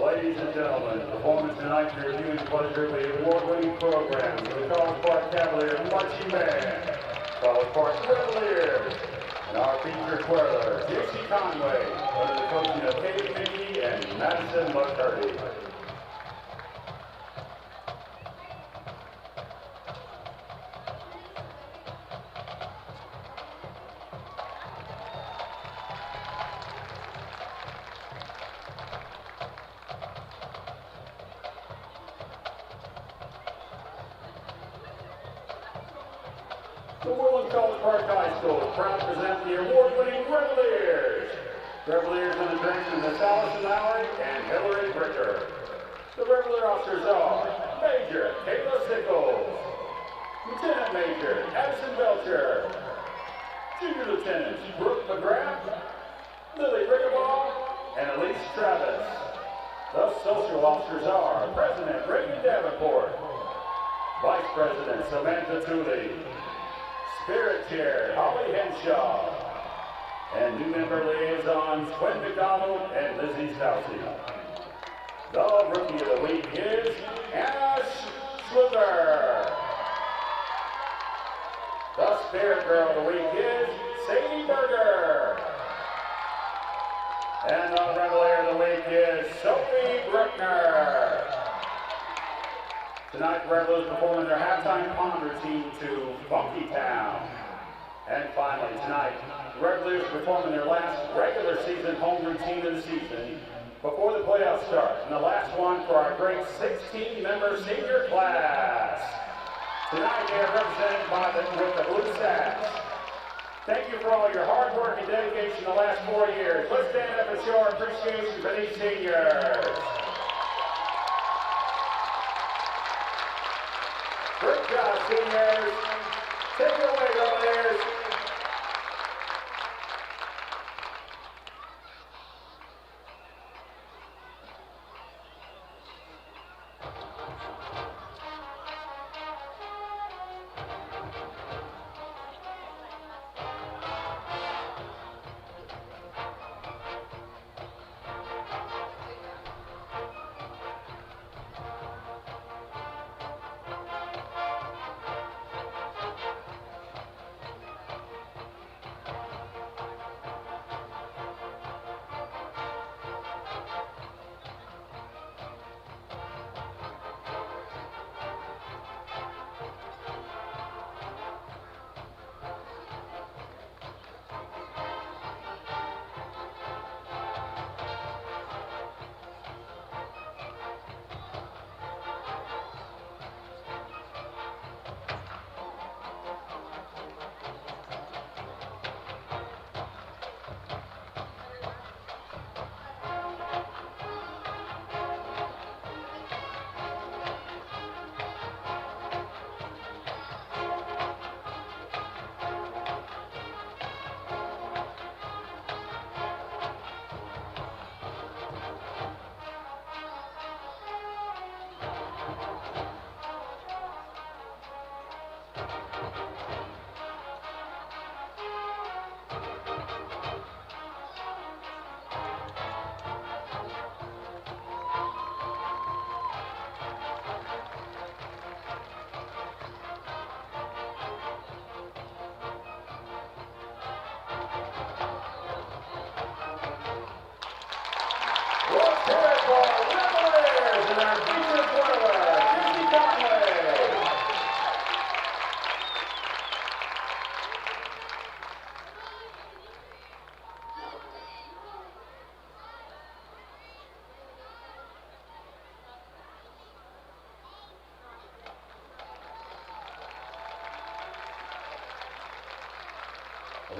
Ladies and gentlemen, performance tonight for your viewing pleasure, the award-winning program for the College Park Cavaliers Marching Band, College Park Cavaliers, and our feature twirler, J.C. Conway, under the coaching of Katie Mickey and Madison McCurdy. The Woodland College Park High School is proud to present the award-winning Reveliers. Reveliers in the direction of Allison Lowry and Hillary Bricker. The Revelier officers are Major Kayla Sickles, Lieutenant Major Addison Belcher, Junior Lieutenants Brooke McGrath, Lily Rickabaugh, and Elise Travis. The social officers are President Reagan Davenport, Vice President Samantha Tooley, Spirit Chair Holly Henshaw, and new member liaisons Quinn McDonald and Lizzie Stousey. The Rookie of the Week is Anna Slither. The Spirit Girl of the Week is Sadie Berger. And the Revelier of the Week is Sophie Bruckner. Tonight, the Revelers performing their halftime pond routine to Funky Town. And finally, tonight, the Revelers performing their last regular season home routine of the season before the playoffs start, and the last one for our great 16-member senior class. Tonight, they are represented with the Blue Sash. Thank you for all your hard work and dedication the last 4 years. Let's stand up and show our appreciation for these seniors. Great job, seniors. Take it away, Reveliers.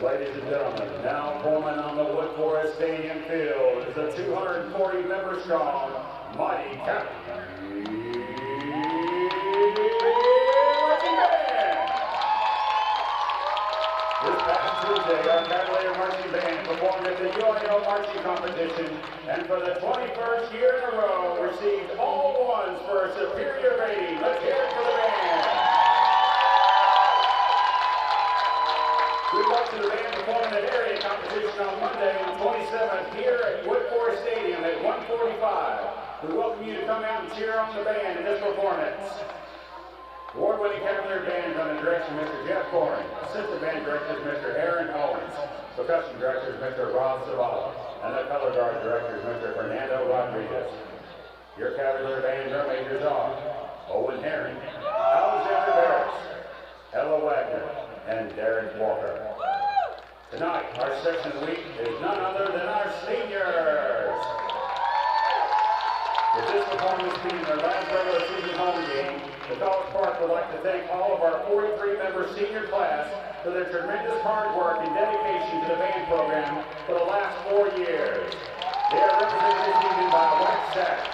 Ladies and gentlemen, now forming on the Wood Forest Stadium field is a 240-member strong Mighty County marching band. This past Tuesday, our Cavalier marching band performed at the UIL marching competition, and for the 21st year in a row, received all ones for a superior rating. Let's hear it for the band. Good luck to the band performing at area competition on Monday, the 27th, here at Wood Forest Stadium at 1:45. We welcome you to come out and cheer on the band in this performance. Award-winning Cavalier band under the direction of Mr. Jeff Goring, assistant band director is Mr. Aaron Owens, percussion director is Mr. Rob Zavala, and the color guard director is Mr. Fernando Rodriguez. Your Cavalier band drum majors are Owen Herring, Alexander Barris, Ella Wagner, and Derek Walker. Tonight, our section of the week is none other than our seniors. With this performance being their last regular season home game, the College Park would like to thank all of our 43-member senior class for their tremendous hard work and dedication to the band program for the last 4 years. They are represented this evening by a white sash.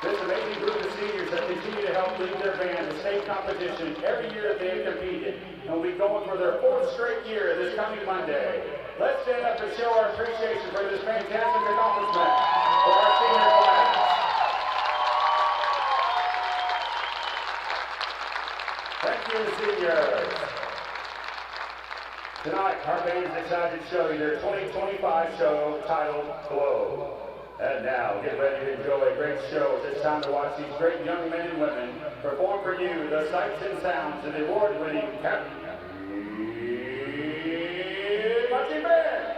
This amazing group of seniors have continued to help lead their band to state competition every year that they have competed, and will be going for their 4th straight year this coming Monday. Let's stand up and show our appreciation for this fantastic accomplishment for our senior class. Thank you, seniors. Tonight, our band is excited to show you their 2025 show titled Glow. And now, get ready to enjoy a great show. It's time to watch these great young men and women perform for you the sights and sounds of the award-winning Captain Marching Band.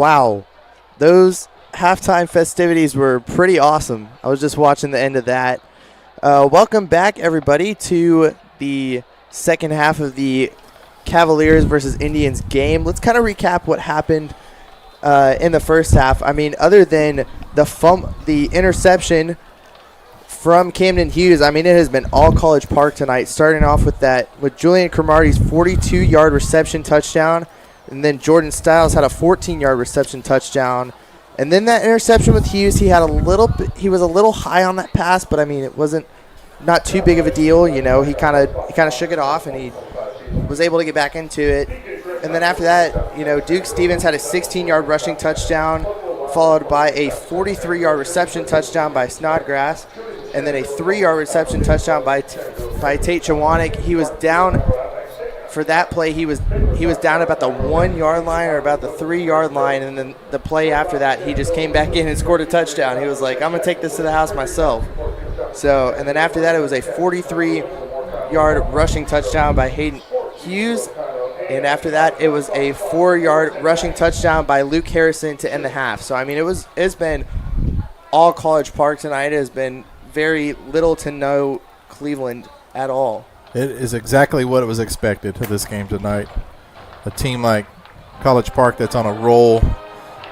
wow, those halftime festivities were pretty awesome. I was just watching the end of that. Welcome back, everybody, to the second half of the Cavaliers versus Indians game. Let's kind of recap what happened in the first half. I mean, other than the interception from Camden Hughes, I mean, it has been all College Park tonight, starting off with Julian Cromartie's 42-yard reception touchdown, and then Jordan Stiles had a 14-yard reception touchdown. And then that interception with Hughes, he was a little high on that pass, but I mean, it wasn't not too big of a deal. You know, he kind of shook it off, and he was able to get back into it. And then after that, you know, Duke Stevens had a 16-yard rushing touchdown, followed by a 43-yard reception touchdown by Snodgrass, and then a 3-yard reception touchdown by Tate Chawanik. He was down for that play. He was down about the 1-yard line or about the 3-yard line, and then the play after that, he just came back in and scored a touchdown. He was like, I'm gonna take this to the house myself. So, and then after that, it was a 43-yard rushing touchdown by Hayden Hughes, and after that, it was a 4-yard rushing touchdown by Luke Harrison to end the half. So, I mean, it's been all College Park tonight. It has been very little to no Cleveland at all. It is exactly what it was expected of this game tonight. A team like College Park that's on a roll,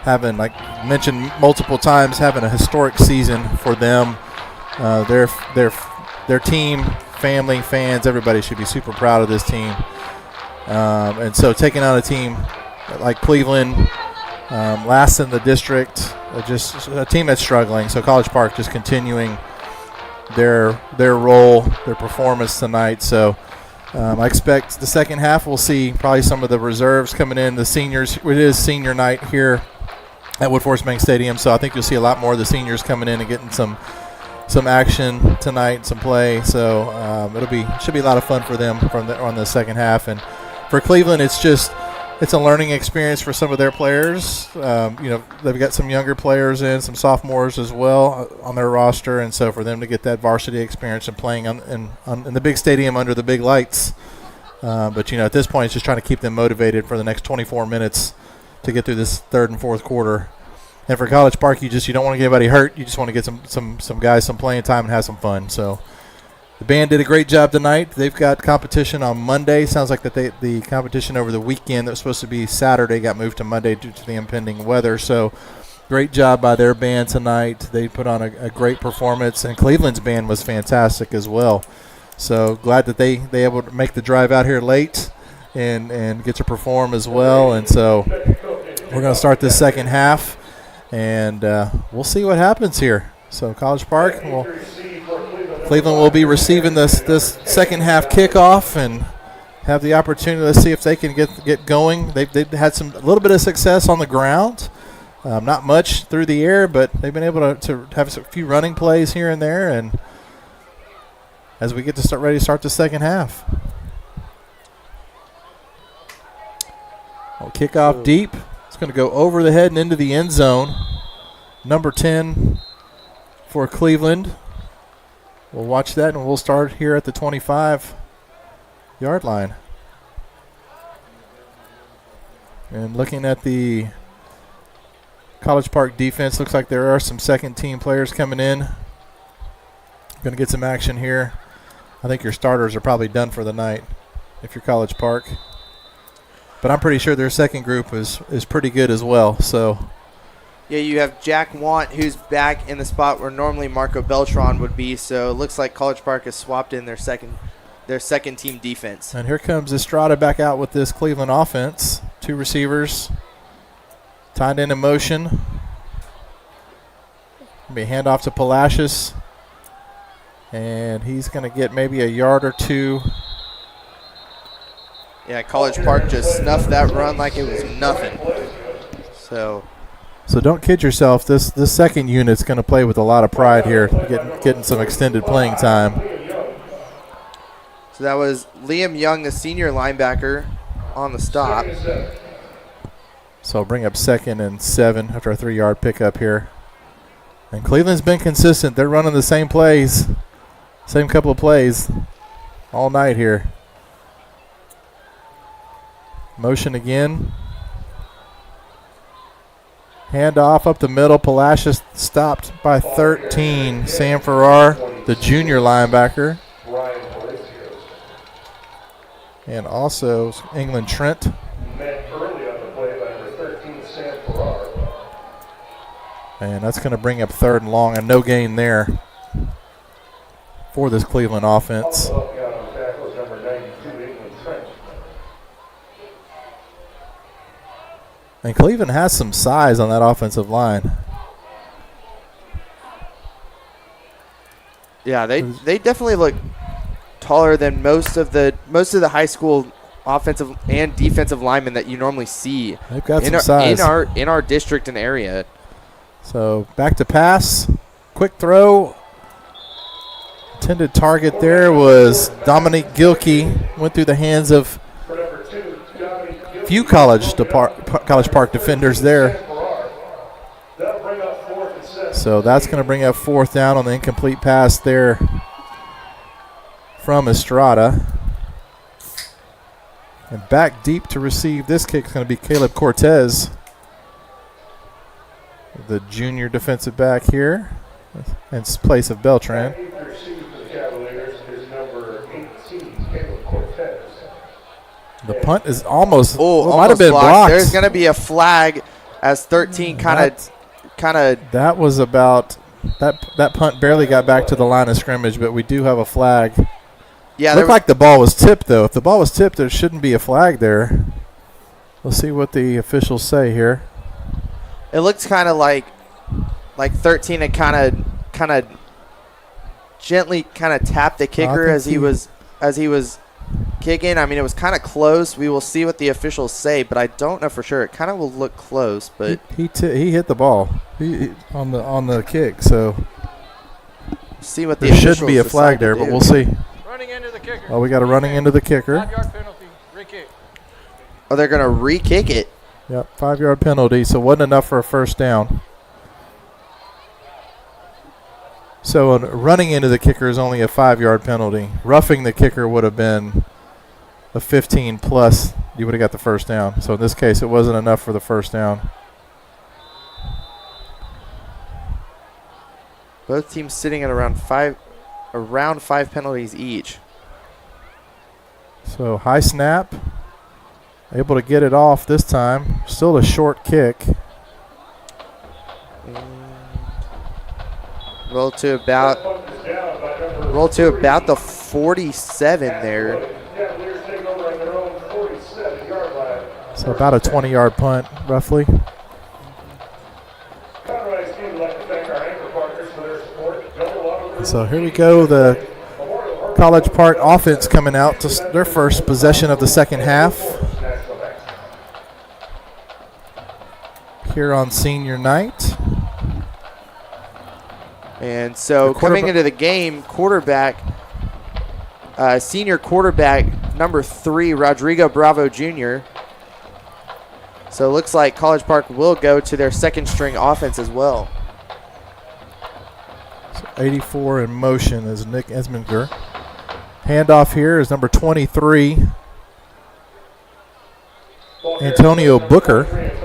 having, like mentioned multiple times, having a historic season for them. Their team, family, fans, everybody should be super proud of this team. And so taking on a team like Cleveland, last in the district, just a team that's struggling. So College Park just continuing their role, their performance tonight. So I expect the second half we'll see probably some of the reserves coming in, the seniors. It is senior night here at Woodforest Bank Stadium, so I think you'll see a lot more of the seniors coming in and getting some action tonight, some play. So should be a lot of fun for them on the second half. And for Cleveland, it's a learning experience for some of their players. You know, they've got some younger players in, some sophomores as well on their roster, and so for them to get that varsity experience and playing in the big stadium under the big lights. But, you know, at this point, it's just trying to keep them motivated for the next 24 minutes to get through this third and fourth quarter. And for College Park, you don't want to get anybody hurt. You just want to get some guys some playing time and have some fun. So the band did a great job tonight. They've got competition on Monday. Sounds like that the competition over the weekend that was supposed to be Saturday got moved to Monday due to the impending weather. So great job by their band tonight. They put on a great performance, and Cleveland's band was fantastic as well. So glad that they able to make the drive out here late and get to perform as well. And so we're going to start this second half, and we'll see what happens here. So College Park Cleveland will be receiving this second half kickoff and have the opportunity. Let's see if they can get going. They've had a little bit of success on the ground, not much through the air, but they've been able to have a few running plays here and there. And as we get to ready to start the second half, we'll kick off deep. It's going to go over the head and into the end zone. Number 10 for Cleveland. We'll watch that, and we'll start here at the 25-yard line. And looking at the College Park defense, looks like there are some second-team players coming in. Going to get some action here. I think your starters are probably done for the night if you're College Park. But I'm pretty sure their second group is pretty good as well. So yeah, you have Jack Want, who's back in the spot where normally Marco Beltran would be. So it looks like College Park has swapped in their second team defense. And here comes Estrada back out with this Cleveland offense. Two receivers, tied in motion. Be a handoff to Palacios, and he's going to get maybe a yard or two. Yeah, College Park just snuffed that run like it was nothing. So don't kid yourself. This second unit's going to play with a lot of pride here, getting some extended playing time. So that was Liam Young, the senior linebacker, on the stop. So bring up 2nd and 7 after a 3-yard pickup here. And Cleveland's been consistent. They're running the same plays, same couple of plays all night here. Motion again. Handoff up the middle. Palacios stopped by 13. Sam Farrar, the junior linebacker. And also England Trent. And that's going to bring up 3rd and long, and no gain there for this Cleveland offense. And Cleveland has some size on that offensive line. Yeah, they definitely look taller than most of the high school offensive and defensive linemen that you normally see. They've got some size in our district and area. So back to pass, quick throw. Intended target there was Dominique Gilkey. Went through the hands of few College Park defenders there. So that's going to bring up 4th down on the incomplete pass there from Estrada. And back deep to receive this kick is going to be Caleb Cortez, the junior defensive back here, in place of Beltran. The punt is almost, might have been blocked. There's going to be a flag as 13 kind of. That was about, that punt barely got back to the line of scrimmage, but we do have a flag. Yeah, looked like the ball was tipped, though. If the ball was tipped, there shouldn't be a flag there. We'll see what the officials say here. It looks kind of like 13 had kind of gently kind of tapped the kicker as he was kicking. I mean, it was kind of close. We will see what the officials say, but I don't know for sure. It kind of will look close, but he hit the ball on the kick. So see what the there should be a flag there, but we'll see. Running into the kicker. Oh, we got a running into the kicker. 5-yard penalty, re-kick. Oh, they're going to re-kick it. Yep, 5-yard penalty, so wasn't enough for a 1st down. So running into the kicker is only a 5-yard penalty. Roughing the kicker would have been a 15 plus. You would have got the 1st down. So in this case, it wasn't enough for the 1st down. Both teams sitting at around five penalties each. So high snap. Able to get it off this time. Still a short kick. Roll to about the 47 there. So about a 20-yard punt, roughly. So here we go. The College Park offense coming out to their first possession of the 2nd half here on senior night. And so coming into the game, senior quarterback number 3, Rodrigo Bravo Jr. So it looks like College Park will go to their 2nd string offense as well. So 84 in motion is Nick Esminger. Handoff here is number 23, Antonio Booker.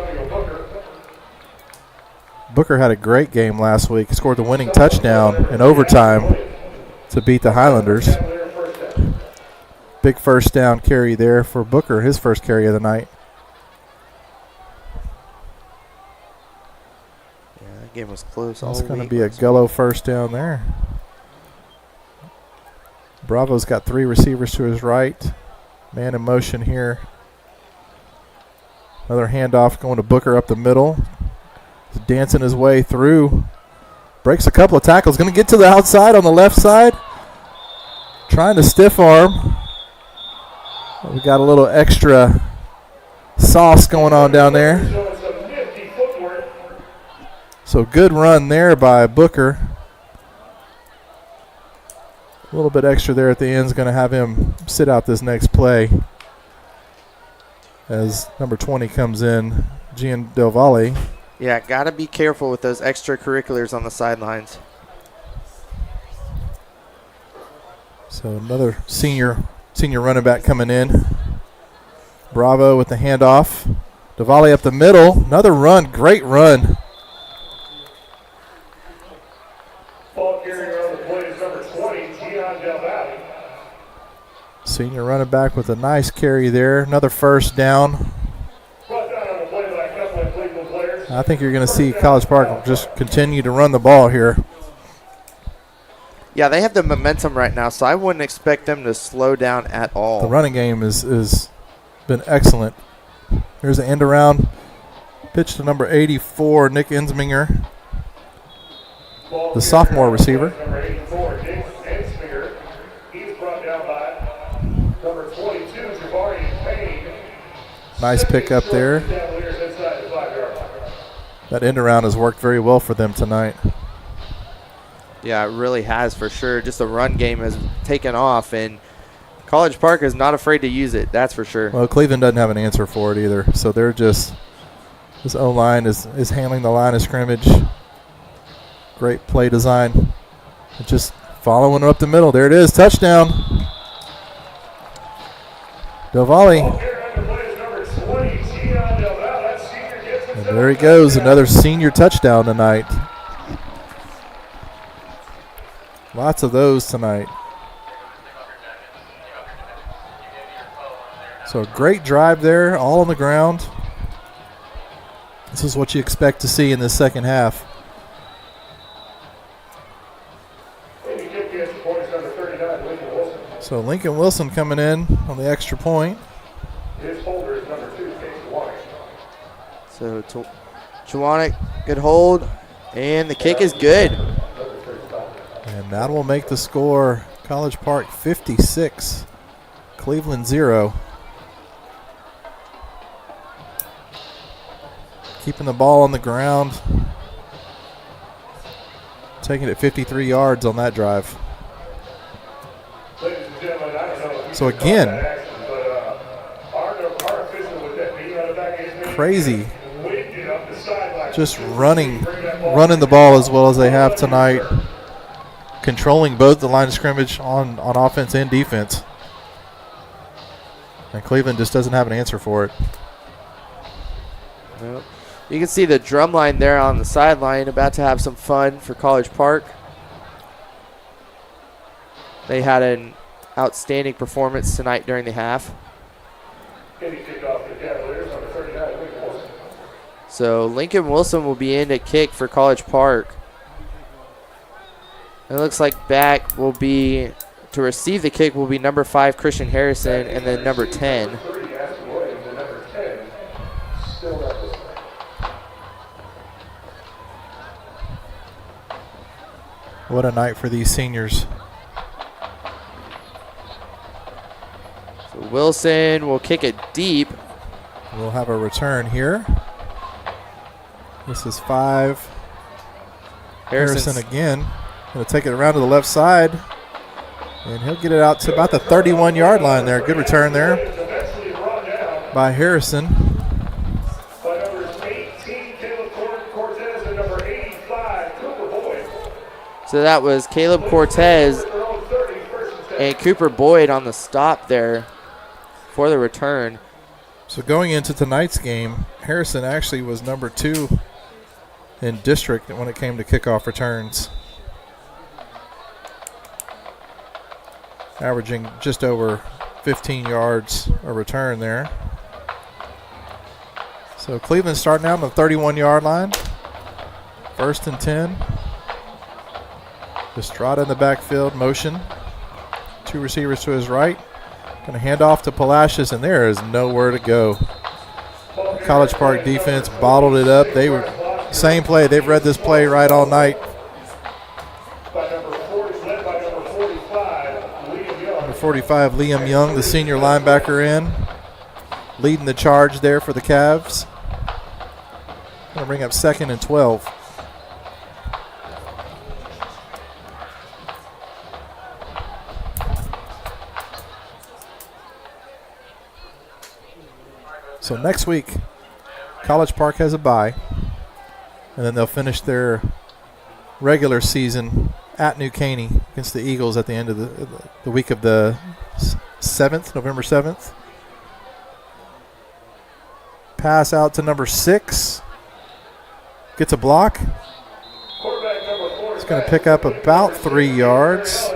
Booker had a great game last week. He scored the winning touchdown in overtime to beat the Highlanders. Big 1st down carry there for Booker, his 1st carry of the night. Yeah, that game was close. That's going to be a Gullo 1st down there. Bravo's got 3 receivers to his right. Man in motion here. Another handoff going to Booker up the middle. He's dancing his way through. Breaks a couple of tackles. Going to get to the outside on the left side. Trying to stiff arm. We got a little extra sauce going on down there. So good run there by Booker. A little bit extra there at the end is going to have him sit out this next play as number 20 comes in, Gian Del Valle. Yeah, got to be careful with those extracurriculars on the sidelines. So another senior running back coming in. Bravo with the handoff. DeValle up the middle. Another run. Great run. Ball carrier on the play is number 20, Gian Del Valle. Senior running back with a nice carry there. Another first down. Brought down on the play by a couple of Cleveland players. I think you're going to see College Park just continue to run the ball here. Yeah, they have the momentum right now, so I wouldn't expect them to slow down at all. The running game is been excellent. Here's an end around. Pitch to number 84, Nick Ensminger, the sophomore receiver. Number 84, Nick Ensminger. He's brought down by number 22, Jabari Payne. Nice pickup there. Cavaliers inside the 5-yard line. That end around has worked very well for them tonight. Yeah, it really has for sure. Just the run game has taken off, and College Park is not afraid to use it. That's for sure. Well, Cleveland doesn't have an answer for it either. So they're just, this O-line is handling the line of scrimmage. Great play design. Just following up the middle. There it is. Touchdown. Del Valle. And there he goes. Another senior touchdown tonight. Lots of those tonight. So a great drive there, all on the ground. This is what you expect to see in the second half. So Lincoln Wilson coming in on the extra point. His holder is number 2, Casey So Chwanek, good hold, and the kick is good. And that will make the score College Park 56, Cleveland 0. Keeping the ball on the ground. Taking it 53 yards on that drive. So again, crazy. Just running the ball as well as they have tonight. Controlling both the line of scrimmage on offense and defense. And Cleveland just doesn't have an answer for it. Nope. You can see the drum line there on the sideline about to have some fun for College Park. They had an outstanding performance tonight during the half. So Lincoln Wilson will be in to kick for College Park. It looks like back will be, to receive the kick will be number 5, Christian Harrison, and then number 10. What a night for these seniors. So Wilson will kick it deep. We'll have a return here. This is 5. Harrison again. Going to take it around to the left side. And he'll get it out to about the 31-yard line there. Good return there by Harrison. So that was Caleb Cortez and Cooper Boyd on the stop there for the return. So going into tonight's game, Harrison actually was number 2 in district when it came to kickoff returns. Averaging just over 15 yards a return there. So Cleveland starting out on the 31-yard line. 1st and 10. Estrada in the backfield, motion. 2 receivers to his right. Going to hand off to Palacios, and there is nowhere to go. College Park defense bottled it up. They were same play. They've read this play right all night. Number 45, Liam Young, the senior linebacker in, leading the charge there for the Cavs. Going to bring up 2nd and 12. So next week, College Park has a bye, and then they'll finish their regular season at New Caney against the Eagles at the end of the week of the 7th, November 7th. Pass out to number 6. Gets a block. It's going to pick up about 3 yards.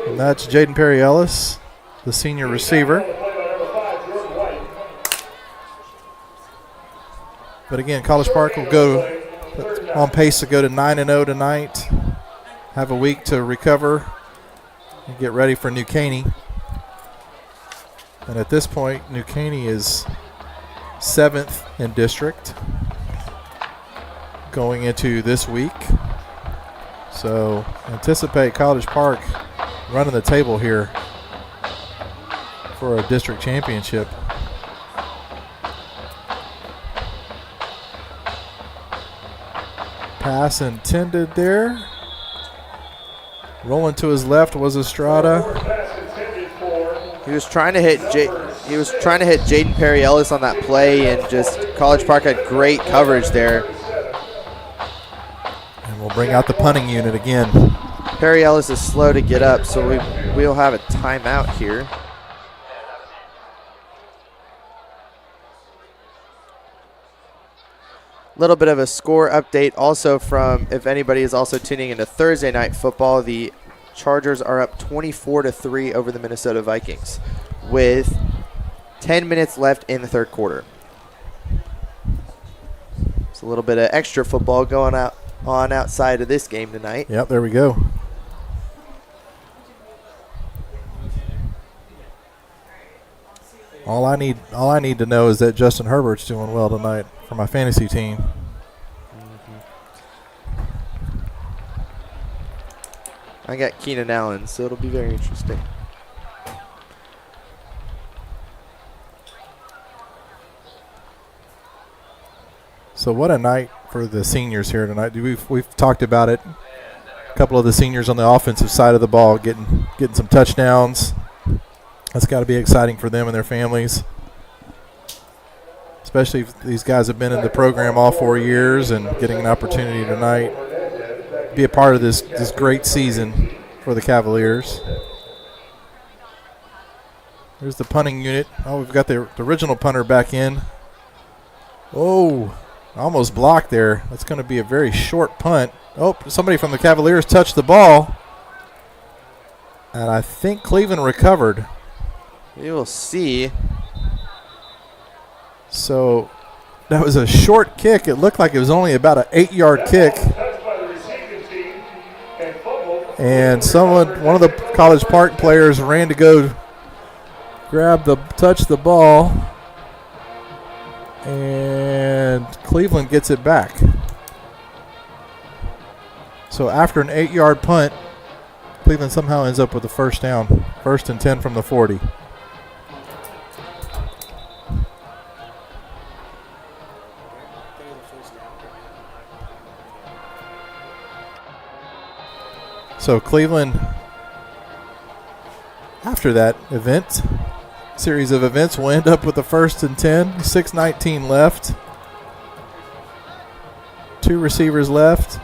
And that's Jaden Perry-Ellis, the senior receiver. But again, College Park will go on pace to go to 9-0 tonight. Have a week to recover and get ready for New Caney. And at this point, New Caney is 7th in district going into this week. So anticipate College Park running the table here for a district championship. Pass intended there. Rolling to his left was Estrada. He was trying to hit Jaden Perry-Ellis on that play, and just College Park had great coverage there. And we'll bring out the punting unit again. Perry-Ellis is slow to get up, so we'll have a timeout here. Little bit of a score update also from, if anybody is also tuning into Thursday night football, the Chargers are up 24-3 over the Minnesota Vikings with 10 minutes left in the third quarter. It's a little bit of extra football going on outside of this game tonight. Yep, there we go. All I need to know is that Justin Herbert's doing well tonight for my fantasy team. I got Keenan Allen, so it'll be very interesting. So what a night for the seniors here tonight. We've talked about it. A couple of the seniors on the offensive side of the ball getting some touchdowns. That's got to be exciting for them and their families, especially if these guys have been in the program all 4 years and getting an opportunity tonight be a part of this great season for the Cavaliers. There's the punting unit. Oh, we've got the original punter back in. Oh, almost blocked there. That's going to be a very short punt. Oh, somebody from the Cavaliers touched the ball. And I think Cleveland recovered. We will see. So that was a short kick. It looked like it was only about an 8-yard kick. And one of the College Park players ran to go touch the ball. And Cleveland gets it back. So after an 8-yard punt, Cleveland somehow ends up with a first down. 1st and 10 from the 40. So Cleveland, after that series of events, will end up with a 1st and 10, 6:19 left. 2 receivers left.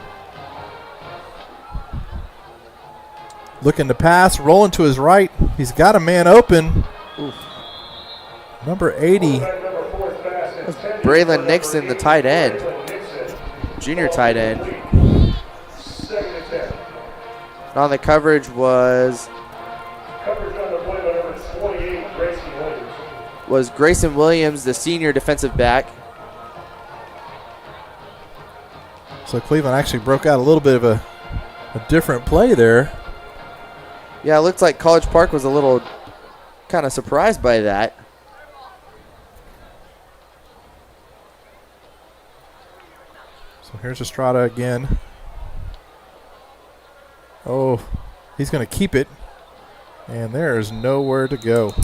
Looking to pass, rolling to his right. He's got a man open. Oof. Number 80. That's Braylon Nixon, the tight end. Junior tight end. On the coverage was Grayson Williams, the senior defensive back. So Cleveland actually broke out a little bit of a different play there. Yeah, it looks like College Park was a little kind of surprised by that. So here's Estrada again. Oh, he's going to keep it, and there is nowhere to go.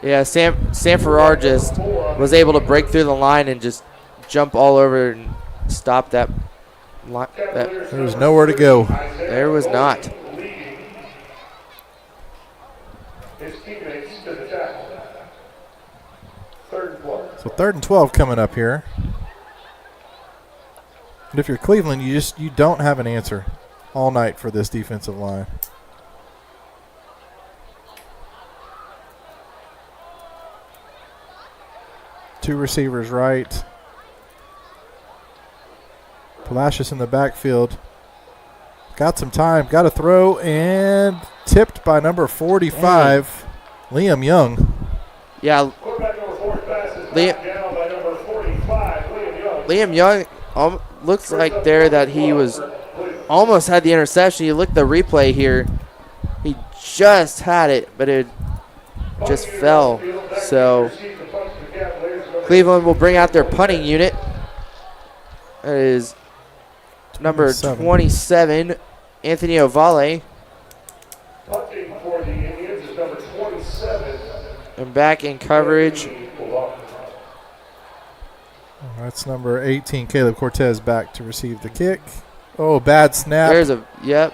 Yeah, Sam Farrar just was able to break through the line and just jump all over and stop that. There was nowhere to go. There was not. So 3rd and 12 coming up here. And if you're Cleveland, you don't have an answer all night for this defensive line. Two receivers right. Palacios in the backfield. Got some time, got a throw, and tipped by number 45, Liam Young. Yeah. Liam Young looks like there that he was almost had the interception. You look at the replay here. He just had it, but it just fell. So Cleveland will bring out their punting unit. That is number 27, Anthony Ovalle. Punting for the Indians is number 27. And back in coverage. That's number 18, Caleb Cortez, back to receive the kick. Oh, bad snap. There's a, yep.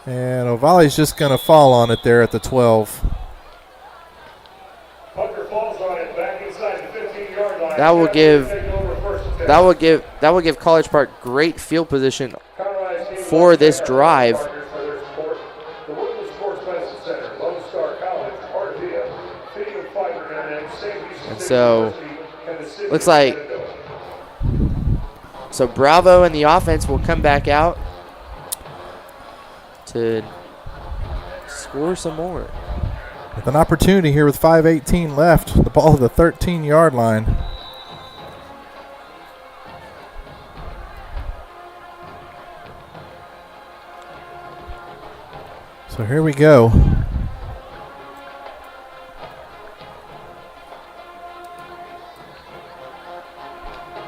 And Ovalle's just going to fall on it there at the 12. Punter falls on it back inside the 15-yard line. That will give College Park great field position for this drive. And so looks like Bravo and the offense will come back out to score some more. With an opportunity here with 5:18 left, the ball at the 13-yard line. So here we go.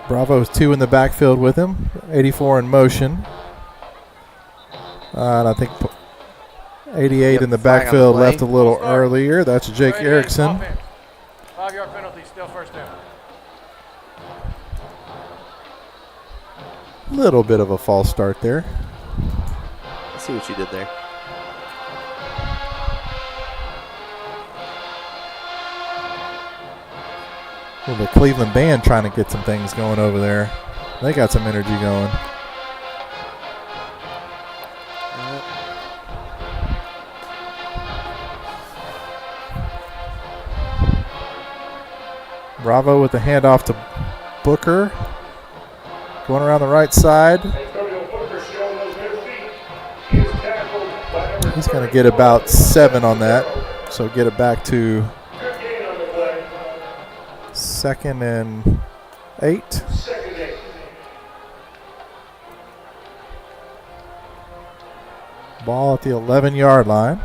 Bravo's 2 in the backfield with him, 84 in motion. And I think 88 in the backfield left a little earlier. That's Jake Erickson. 5-yard penalty, still first down. Little bit of a false start there. Let's see what you did there. Well, the Cleveland band trying to get some things going over there. They got some energy going. Bravo with the handoff to Booker. Going around the right side. He's going to get about 7 on that. So get it back to 2nd and 8. Ball at the 11-yard line.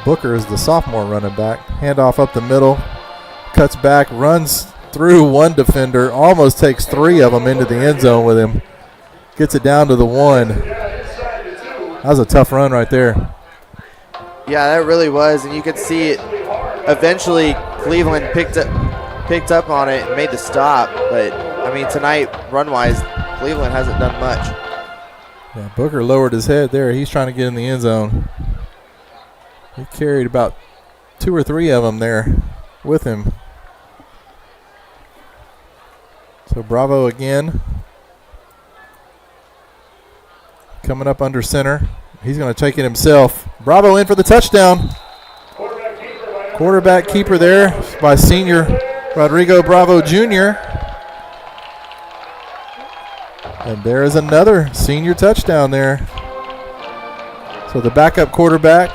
Booker is the sophomore running back. Handoff up the middle. Cuts back, runs through one defender, almost takes 3 of them into the end zone with him. Gets it down to the 1. That was a tough run right there. Yeah, that really was, and you could see it. Eventually, Cleveland picked up on it and made the stop. But I mean, tonight, run-wise, Cleveland hasn't done much. Yeah, Booker lowered his head there. He's trying to get in the end zone. He carried about 2 or 3 of them there with him. So Bravo again. Coming up under center. He's going to take it himself. Bravo in for the touchdown. Quarterback keeper there by senior Rodrigo Bravo Jr. And there is another senior touchdown there. So the backup quarterback,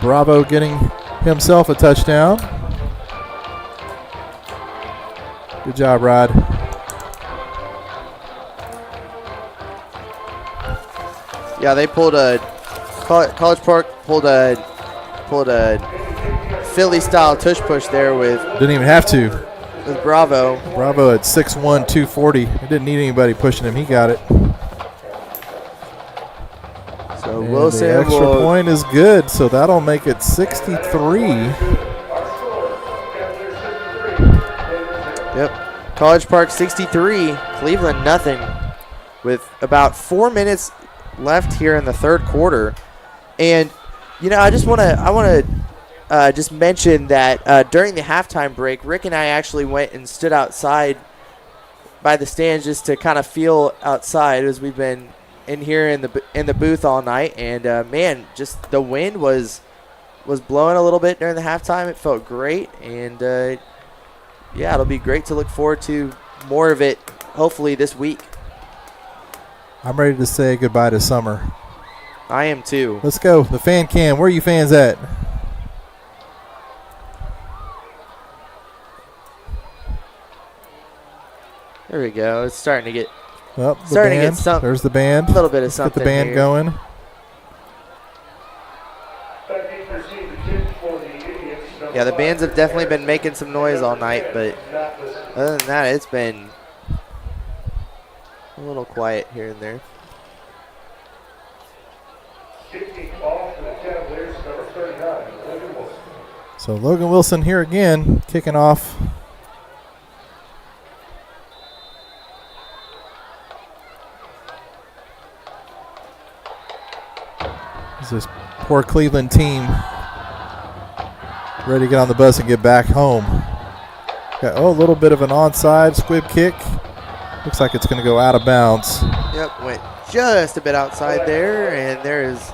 Bravo getting himself a touchdown. Good job, Rod. Yeah, they pulled a College Park pulled a Philly-style tush push there with. Didn't even have to. With Bravo. Bravo at 6'1", 240. He didn't need anybody pushing him. He got it. So and Wilson the extra point is good, so that'll make it 63. Yep. College Park 63, Cleveland nothing. With about 4 minutes left here in the third quarter. And, you know, I want to just mention that during the halftime break, Rick and I actually went and stood outside by the stands just to kind of feel outside as we've been in here in the booth all night. And man, just the wind was blowing a little bit during the halftime. It felt great, and yeah, it'll be great to look forward to more of it hopefully this week. I'm ready to say goodbye to summer. I am too. Let's go. The fan cam. Where are you fans at? There we go. It's starting to get starting to get something. There's the band. A little bit of something. Get the band here going. Yeah, the bands have definitely been making some noise all night, but other than that, it's been a little quiet here and there. So Logan Wilson here again, kicking off. This poor Cleveland team ready to get on the bus and get back home. Got, a little bit of an onside squib kick. Looks like it's going to go out of bounds. Yep, went just a bit outside there, and there's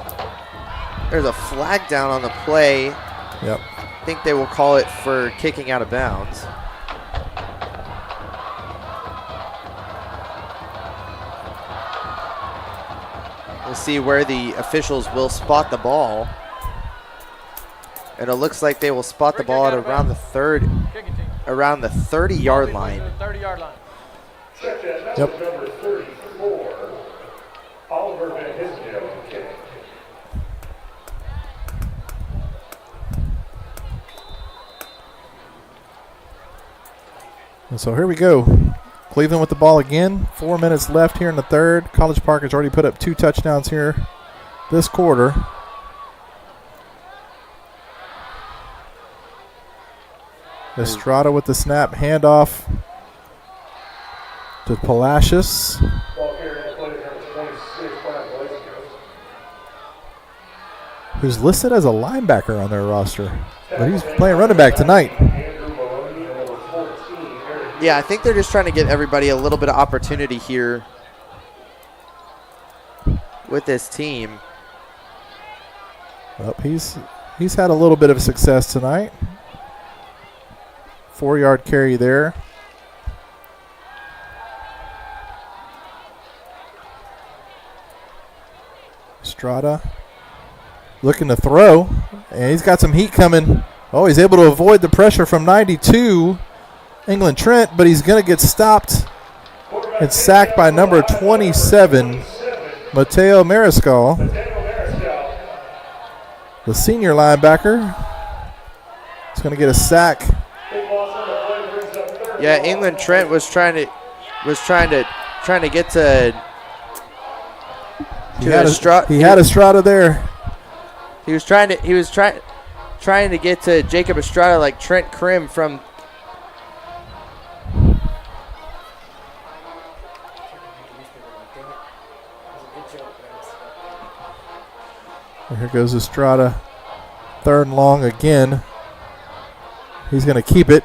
a flag down on the play. Yep. I think they will call it for kicking out of bounds. We'll see where the officials will spot the ball. And it looks like they will spot the ball at around the 30-yard line. 30-yard line. Yep. Number 34, Oliver Van Hisdale, kick. And so here we go. Cleveland with the ball again. 4 minutes left here in the third. College Park has already put up 2 touchdowns here this quarter. Estrada with the snap, handoff to Palacios. Who's listed as a linebacker on their roster, but he's playing running back tonight. Yeah, I think they're just trying to get everybody a little bit of opportunity here with this team. Well, he's had a little bit of success tonight. 4-yard carry there. Estrada looking to throw, and he's got some heat coming. Oh, he's able to avoid the pressure from 92, England Trent, but he's going to get stopped and sacked by number 27, Mateo Mariscal, the senior linebacker. He's going to get a sack. Yeah, England Trent was trying to get to Estrada. He had Estrada there. He was trying to get to Jacob Estrada like Trent Krim from. And here goes Estrada. 3rd and long again. He's going to keep it.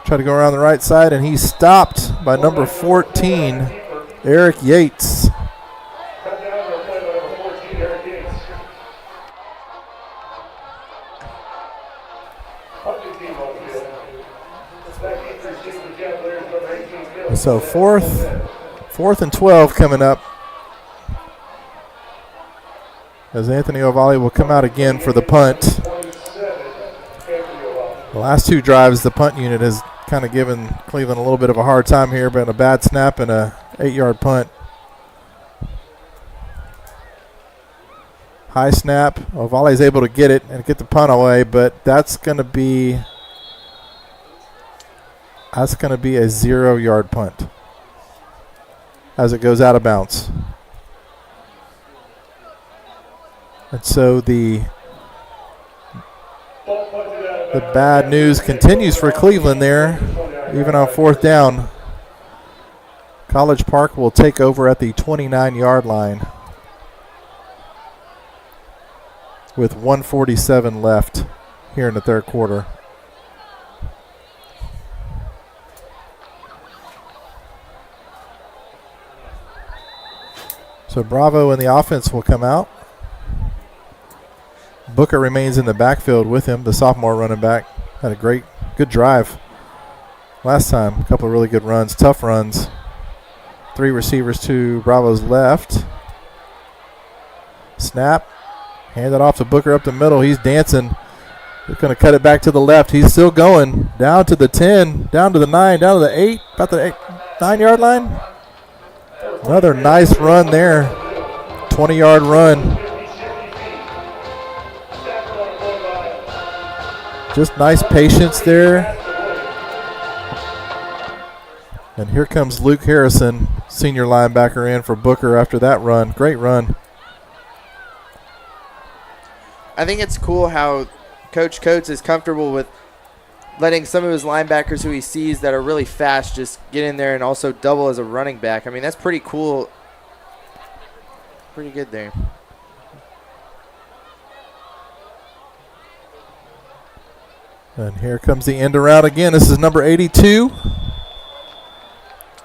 Try to go around the right side, and he's stopped by number 14, Eric Yates. So fourth and 12 coming up, as Anthony Ovalle will come out again for the punt. The last 2 drives, the punt unit has kind of given Cleveland a little bit of a hard time here, but a bad snap and a 8-yard punt. High snap. Ovalle's able to get it and get the punt away, but that's going to be a 0-yard punt as it goes out of bounds. And so the bad news continues for Cleveland there, even on 4th down. College Park will take over at the 29-yard line with 1:47 left here in the third quarter. So Bravo and the offense will come out. Booker remains in the backfield with him, the sophomore running back. Had a good drive last time. A couple of really good runs, tough runs. 3 receivers to Bravo's left. Snap. Hand it off to Booker up the middle. He's dancing. He's going to cut it back to the left. He's still going. Down to the 10, down to the 9, down to the 8, about the 9-yard line. Another nice run there. 20-yard run. Just nice patience there. And here comes Luke Harrison, senior linebacker, in for Booker after that run. Great run. I think it's cool how Coach Coates is comfortable with letting some of his linebackers who he sees that are really fast just get in there and also double as a running back. I mean, that's pretty cool. Pretty good there. And here comes the end around again. This is number 82.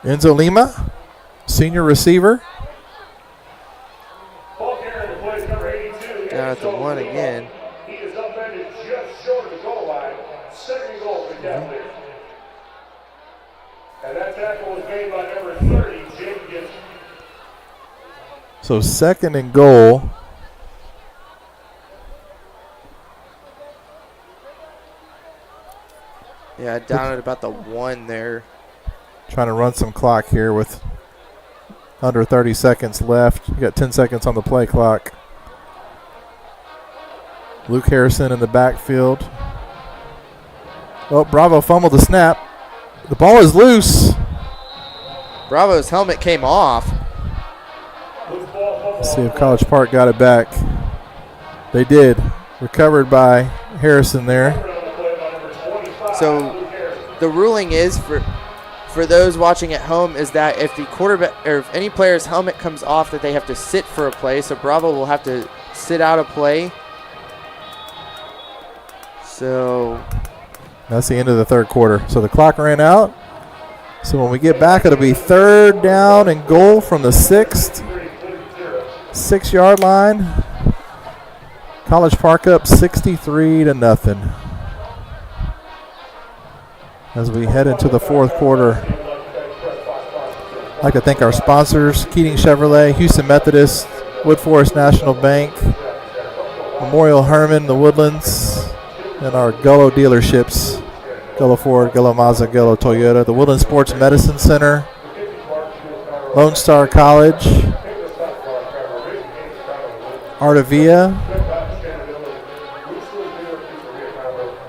Enzo Lima, senior receiver. Down at the 1 again. He is upended just short of the goal line. Second goal for Cavaliers. And that tackle was made by number 30, Jake Gibson. So second and goal. Yeah, down at about the 1 there. Trying to run some clock here with under 30 seconds left. You got 10 seconds on the play clock. Luke Harrison in the backfield. Oh, Bravo fumbled the snap. The ball is loose. Bravo's helmet came off. Let's see if College Park got it back. They did. Recovered by Harrison there. So the ruling is for those watching at home is that if the quarterback or if any player's helmet comes off, that they have to sit for a play. So Bravo will have to sit out a play. So that's the end of the third quarter. So the clock ran out. So when we get back, it'll be 3rd down and goal from the 6-yard line. College Park up 63-0. As we head into the fourth quarter, I'd like to thank our sponsors, Keating Chevrolet, Houston Methodist, Wood Forest National Bank, Memorial Herman, the Woodlands, and our Gullo dealerships, Gullo Ford, Gullo Mazda, Gullo Toyota, the Woodland Sports Medicine Center, Lone Star College, Artavia,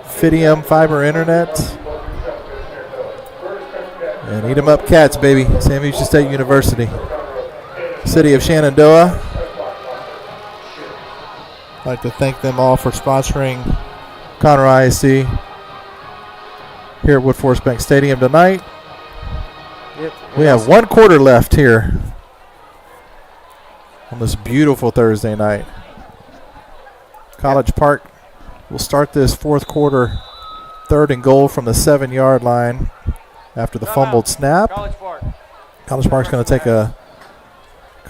Fidium Fiber Internet, and Eat 'em Up Cats, baby. Sam Houston State University. City of Shenandoah. I'd like to thank them all for sponsoring Conroe ISD here at Wood Forest Bank Stadium tonight. Yep. We have 1 quarter left here on this beautiful Thursday night. College Park will start this fourth quarter, 3rd and goal from the 7-yard line. After the fumbled snap, College Park's going to take going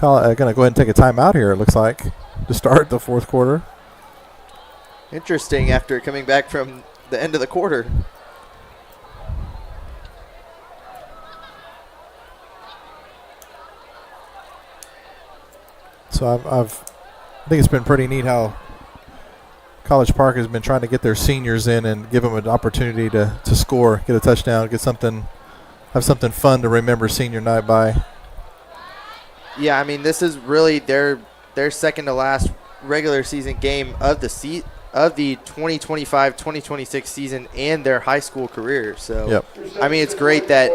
to go ahead and take a timeout here. It looks like to start the fourth quarter. Interesting after coming back from the end of the quarter. So I think it's been pretty neat how College Park has been trying to get their seniors in and give them an opportunity to score, get a touchdown, have something fun to remember senior night by. Yeah, I mean, this is really their second to last regular season game of the 2025-2026 season and their high school career. So, yep. I mean, it's great that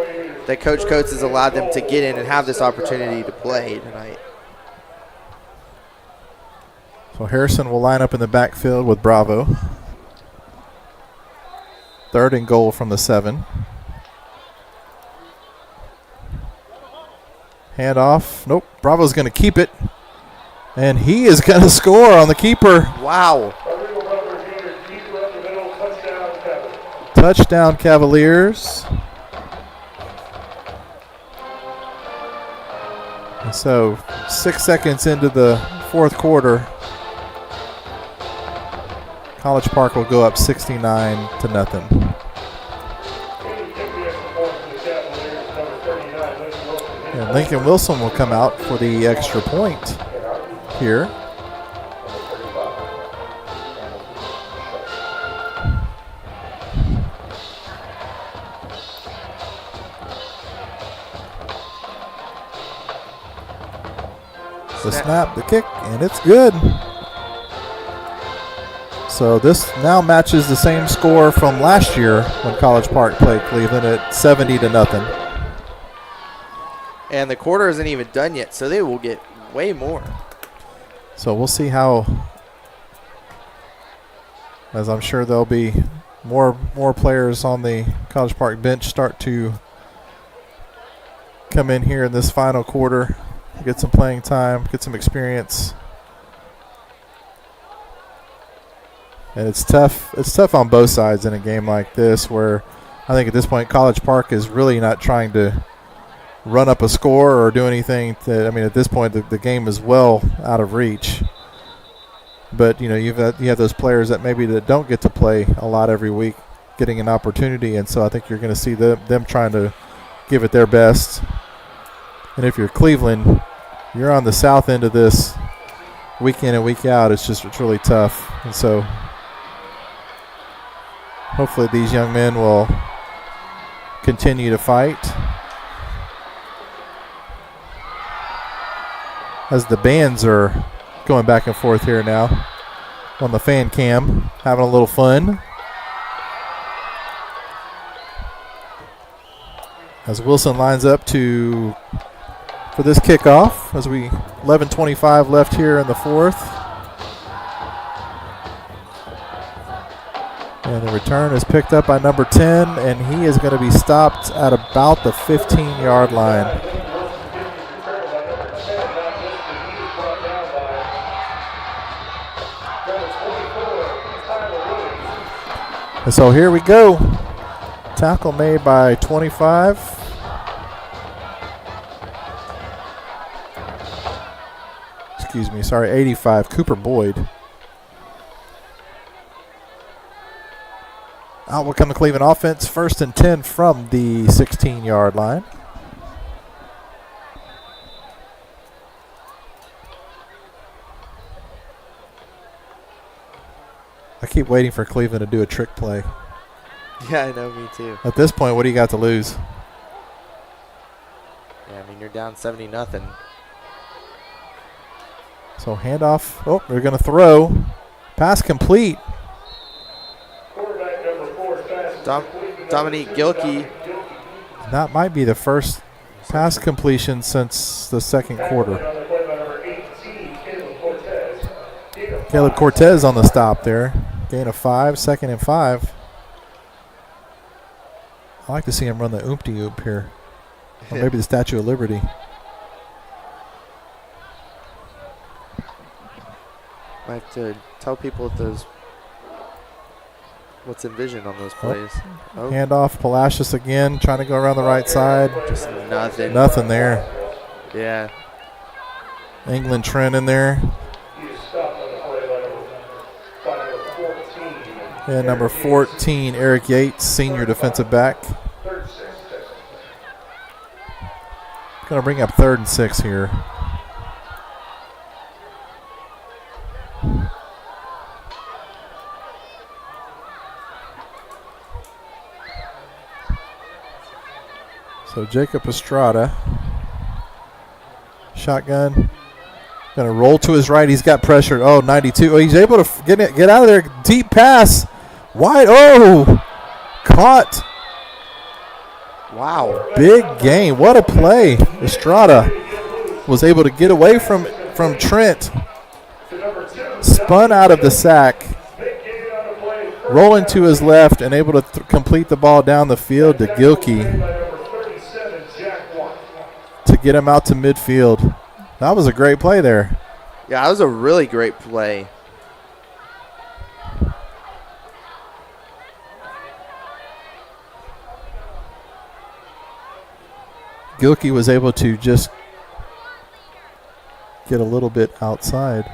Coach Coates has allowed them to get in and have this opportunity to play tonight. So Harrison will line up in the backfield with Bravo. 3rd and goal from the 7. Hand off. Nope. Bravo's going to keep it. And he is going to score on the keeper. Wow. Touchdown Cavaliers. So 6 seconds into the fourth quarter, College Park will go up 69-0. And Lincoln Wilson will come out for the extra point here. The snap, the kick, and it's good. So this now matches the same score from last year when College Park played Cleveland at 70-0. And the quarter isn't even done yet, so they will get way more. So we'll see how, as I'm sure there'll be more players on the College Park bench start to come in here in this final quarter, get some playing time, get some experience. And it's tough. It's tough on both sides in a game like this, where I think at this point College Park is really not trying to run up a score or do anything. At this point the game is well out of reach. But you have those players that maybe that don't get to play a lot every week, getting an opportunity, and so I think you're going to see them trying to give it their best. And if you're Cleveland, you're on the south end of this week in and week out. It's really tough, and so hopefully these young men will continue to fight. As the bands are going back and forth here now on the fan cam, having a little fun. As Wilson lines up for this kickoff, as 11:25 left here in the fourth. And the return is picked up by number 10, and he is going to be stopped at about the 15-yard line. And so here we go. Tackle made by 25. Excuse me, sorry, 85, Cooper Boyd. Out will come the Cleveland offense, 1st and 10 from the 16-yard line. I keep waiting for Cleveland to do a trick play. Yeah, I know, me too. At this point, what do you got to lose? Yeah, you're down 70-0. So handoff. Oh, they're going to throw. Pass complete. Dominique Gilkey. That might be the first pass completion since the second quarter. Caleb Cortez on the stop there. Gain of 5, 2nd and 5. I like to see him run the oopty-oop here. Or maybe the Statue of Liberty. I have to tell people what's envisioned on those plays. Oh. Handoff, Palacios again, trying to go around the right side. Just nothing. Nothing there. Yeah. England Trent in there. And number 14, Eric Yates, senior defensive back. Going to bring up 3rd and 6 here. So Jacob Estrada, shotgun, going to roll to his right. He's got pressure. Oh, 92. Oh, he's able to get out of there. Deep pass, wide. Oh, caught. Wow, big game. What a play. Estrada was able to get away from Trent. Spun out of the sack, rolling to his left, and able to complete the ball down the field to Gilkey to get him out to midfield. That was a great play there. Yeah, that was a really great play. Gilkey was able to just get a little bit outside.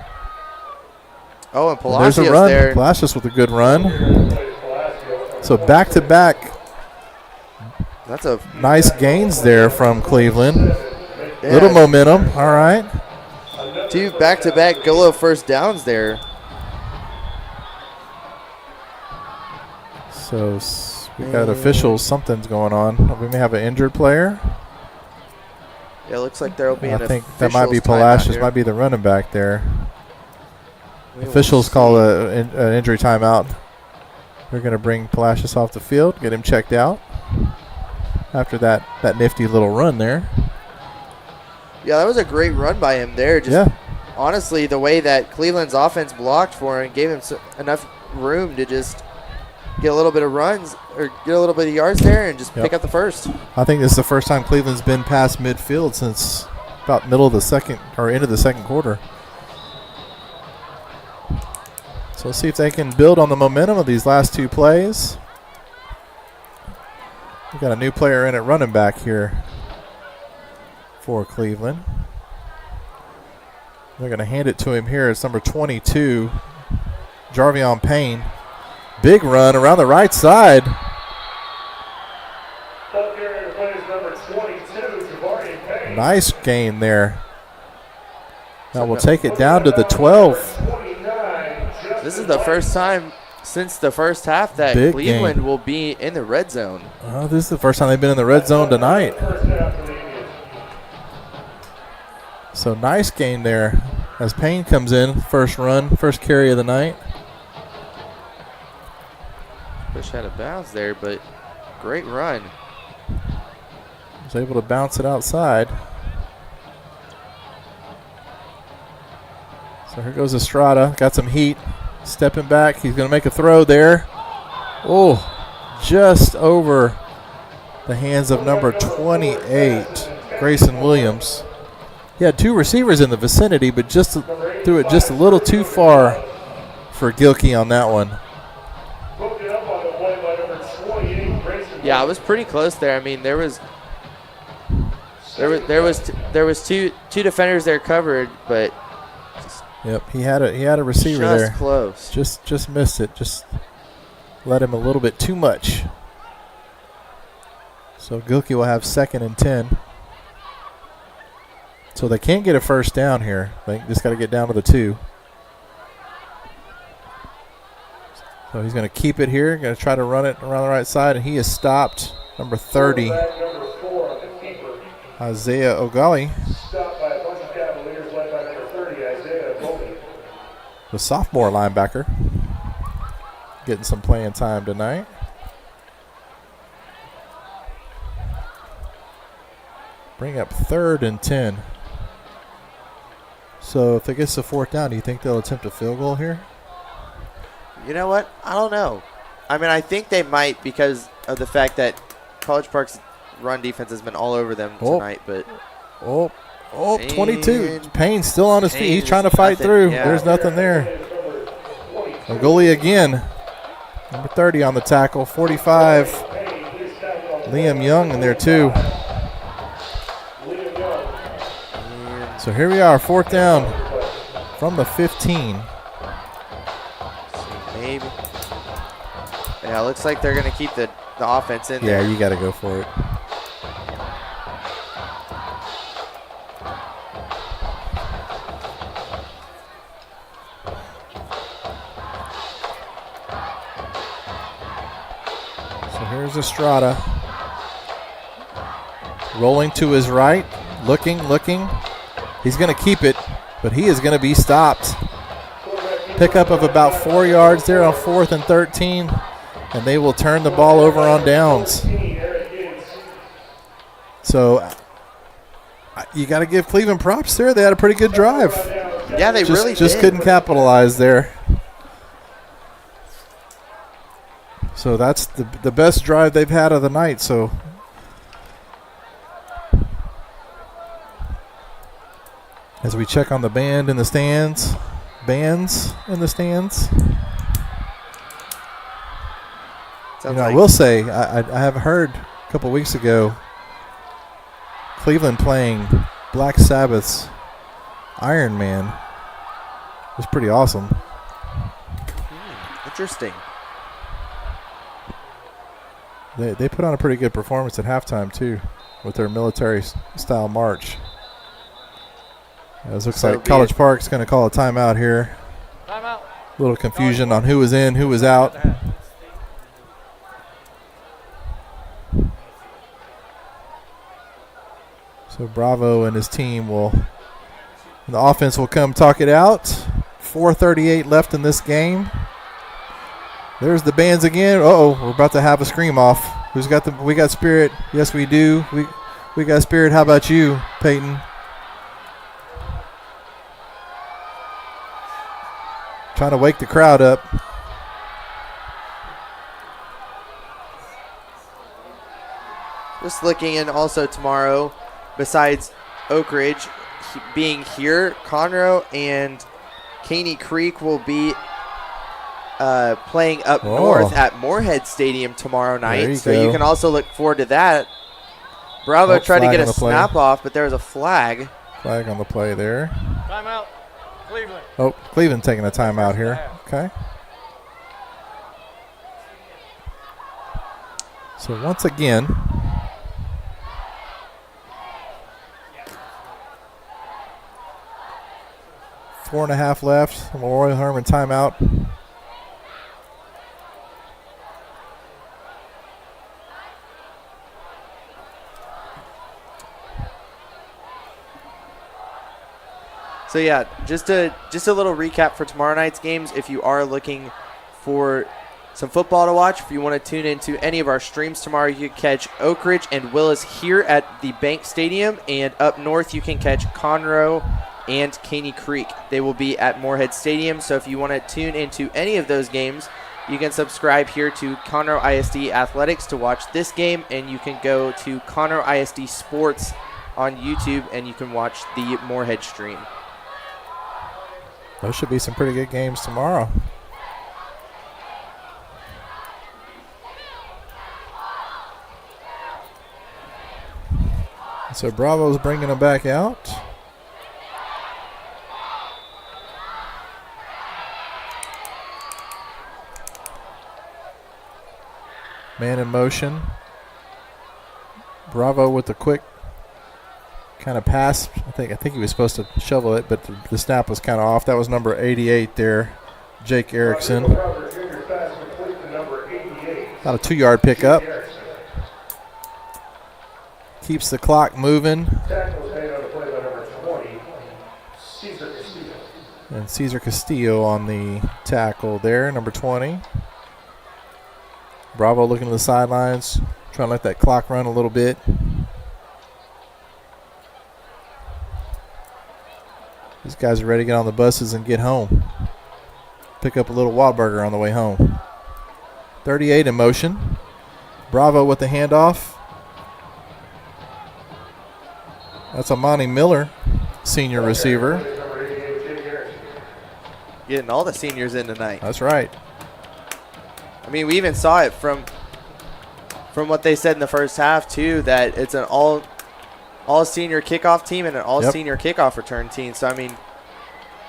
Oh, and There's a Palacios run. there. Palacios with a good run. So back-to-back. That's a nice gains there from Cleveland. Yeah. Little momentum. All right. 2 back-to-back Gullo first downs there. So we got officials. Something's going on. We may have an injured player. Yeah, it looks like there will be an I think that might be officials timeout Palacios. here. Might be the running back there. We will Officials see. call an injury timeout. They're going to bring Palacios off the field, get him checked out after that nifty little run there. Yeah, that was a great run by him there. Just honestly, the way that Cleveland's offense blocked for him gave him enough room to just get a little bit of runs or get a little bit of yards there and just pick up the first. I think this is the first time Cleveland's been past midfield since about middle of the second or into the second quarter. So let's see if they can build on the momentum of these last 2 plays. We've got a new player in at running back here for Cleveland. They're going to hand it to him here. It's number 22, Jarvion Payne. Big run around the right side. Nice gain there. Now we'll take it down to the 12. This is the first time since the first half that Big Cleveland game. will be in the red zone. Oh, this is the first time they've been in the red zone tonight. So nice gain there as Payne comes in. First run, first carry of the night. Push out of bounds there, but great run. Was able to bounce it outside. So here goes Estrada. Got some heat. Stepping back. He's going to make a throw there. Oh, just over the hands of number 28, Grayson Williams. He had 2 receivers in the vicinity, but just threw it just a little too far for Gilkey on that one. Yeah, it was pretty close there. I mean, there was two defenders there covered, but Yep, he had a receiver just there. Close. Just missed it. Just let him a little bit too much. So Gilkey will have 2nd and 10. So they can't get a first down here. They just got to get down to the 2. So he's going to keep it here. Going to try to run it around the right side, and he is stopped. Number 30, Isaiah Ogali. The sophomore linebacker getting some playing time tonight. Bring up 3rd and 10. So if it gets to 4th down, do you think they'll attempt a field goal here? You know what? I don't know. I mean, I think they might because of the fact that College Park's run defense has been all over them tonight. But 22. Payne's still on his feet. He's trying to fight through. Yeah. There's nothing there. Ogoli again. Number 30 on the tackle. 45. Liam Young in there too. So here we are, 4th down from the 15. Maybe. Yeah, it looks like they're going to keep the offense in there. Yeah, you got to go for it. So here's Estrada. Rolling to his right, looking. He's going to keep it, but he is going to be stopped. Pickup of about 4 yards there on 4th and 13, and they will turn the ball over on downs. So you got to give Cleveland props there. They had a pretty good drive. Yeah, they really just did. couldn't capitalize there. So that's the best drive they've had of the night. So as we check on the bands in the stands. I will say, I have heard a couple weeks ago Cleveland playing Black Sabbath's Iron Man. It was pretty awesome. Interesting. They put on a pretty good performance at halftime, too, with their military-style march. It looks like College Park's going to call a timeout here. Timeout. A little confusion on who was in, who was out. So Bravo and his team the offense will come talk it out. 4:38 left in this game. There's the bands again. Uh-oh, we're about to have a scream off. Who's got we got Spirit. Yes, we do. We got Spirit. How about you, Peyton? Trying to wake the crowd up. Just looking in also tomorrow, besides Oak Ridge being here, Conroe and Caney Creek will be playing up north at Moorhead Stadium tomorrow night. You can also look forward to that. Bravo tried to get a snap off, but there was a flag. Flag on the play there. Timeout, Cleveland. Oh, Cleveland taking a timeout here. Okay. So once again, four and a half left. Memorial Herman timeout. So yeah, just a little recap for tomorrow night's games. If you are looking for some football to watch, if you want to tune into any of our streams tomorrow, you can catch Oak Ridge and Willis here at the Bank Stadium, and up north you can catch Conroe and Caney Creek. They will be at Moorhead Stadium. So if you want to tune into any of those games, you can subscribe here to Conroe ISD Athletics to watch this game, and you can go to Conroe ISD Sports on YouTube and you can watch the Moorhead stream. Those should be some pretty good games tomorrow. So Bravo's bringing them back out. Man in motion. Bravo with the quick kind of pass. I think he was supposed to shovel it, but the snap was kind of off. That was number 88 there, Jake Erickson. About a 2-yard pickup. Keeps the clock moving. And Cesar Castillo on the tackle there, number 20. Bravo looking to the sidelines, trying to let that clock run a little bit. These guys are ready to get on the buses and get home. Pick up a little Whataburger on the way home. 38 in motion. Bravo with the handoff. That's Amani Miller, senior receiver. Getting all the seniors in tonight. That's right. I mean, we even saw it from what they said in the first half, too, that it's an all-senior kickoff team and an all-senior kickoff return team. So, I mean,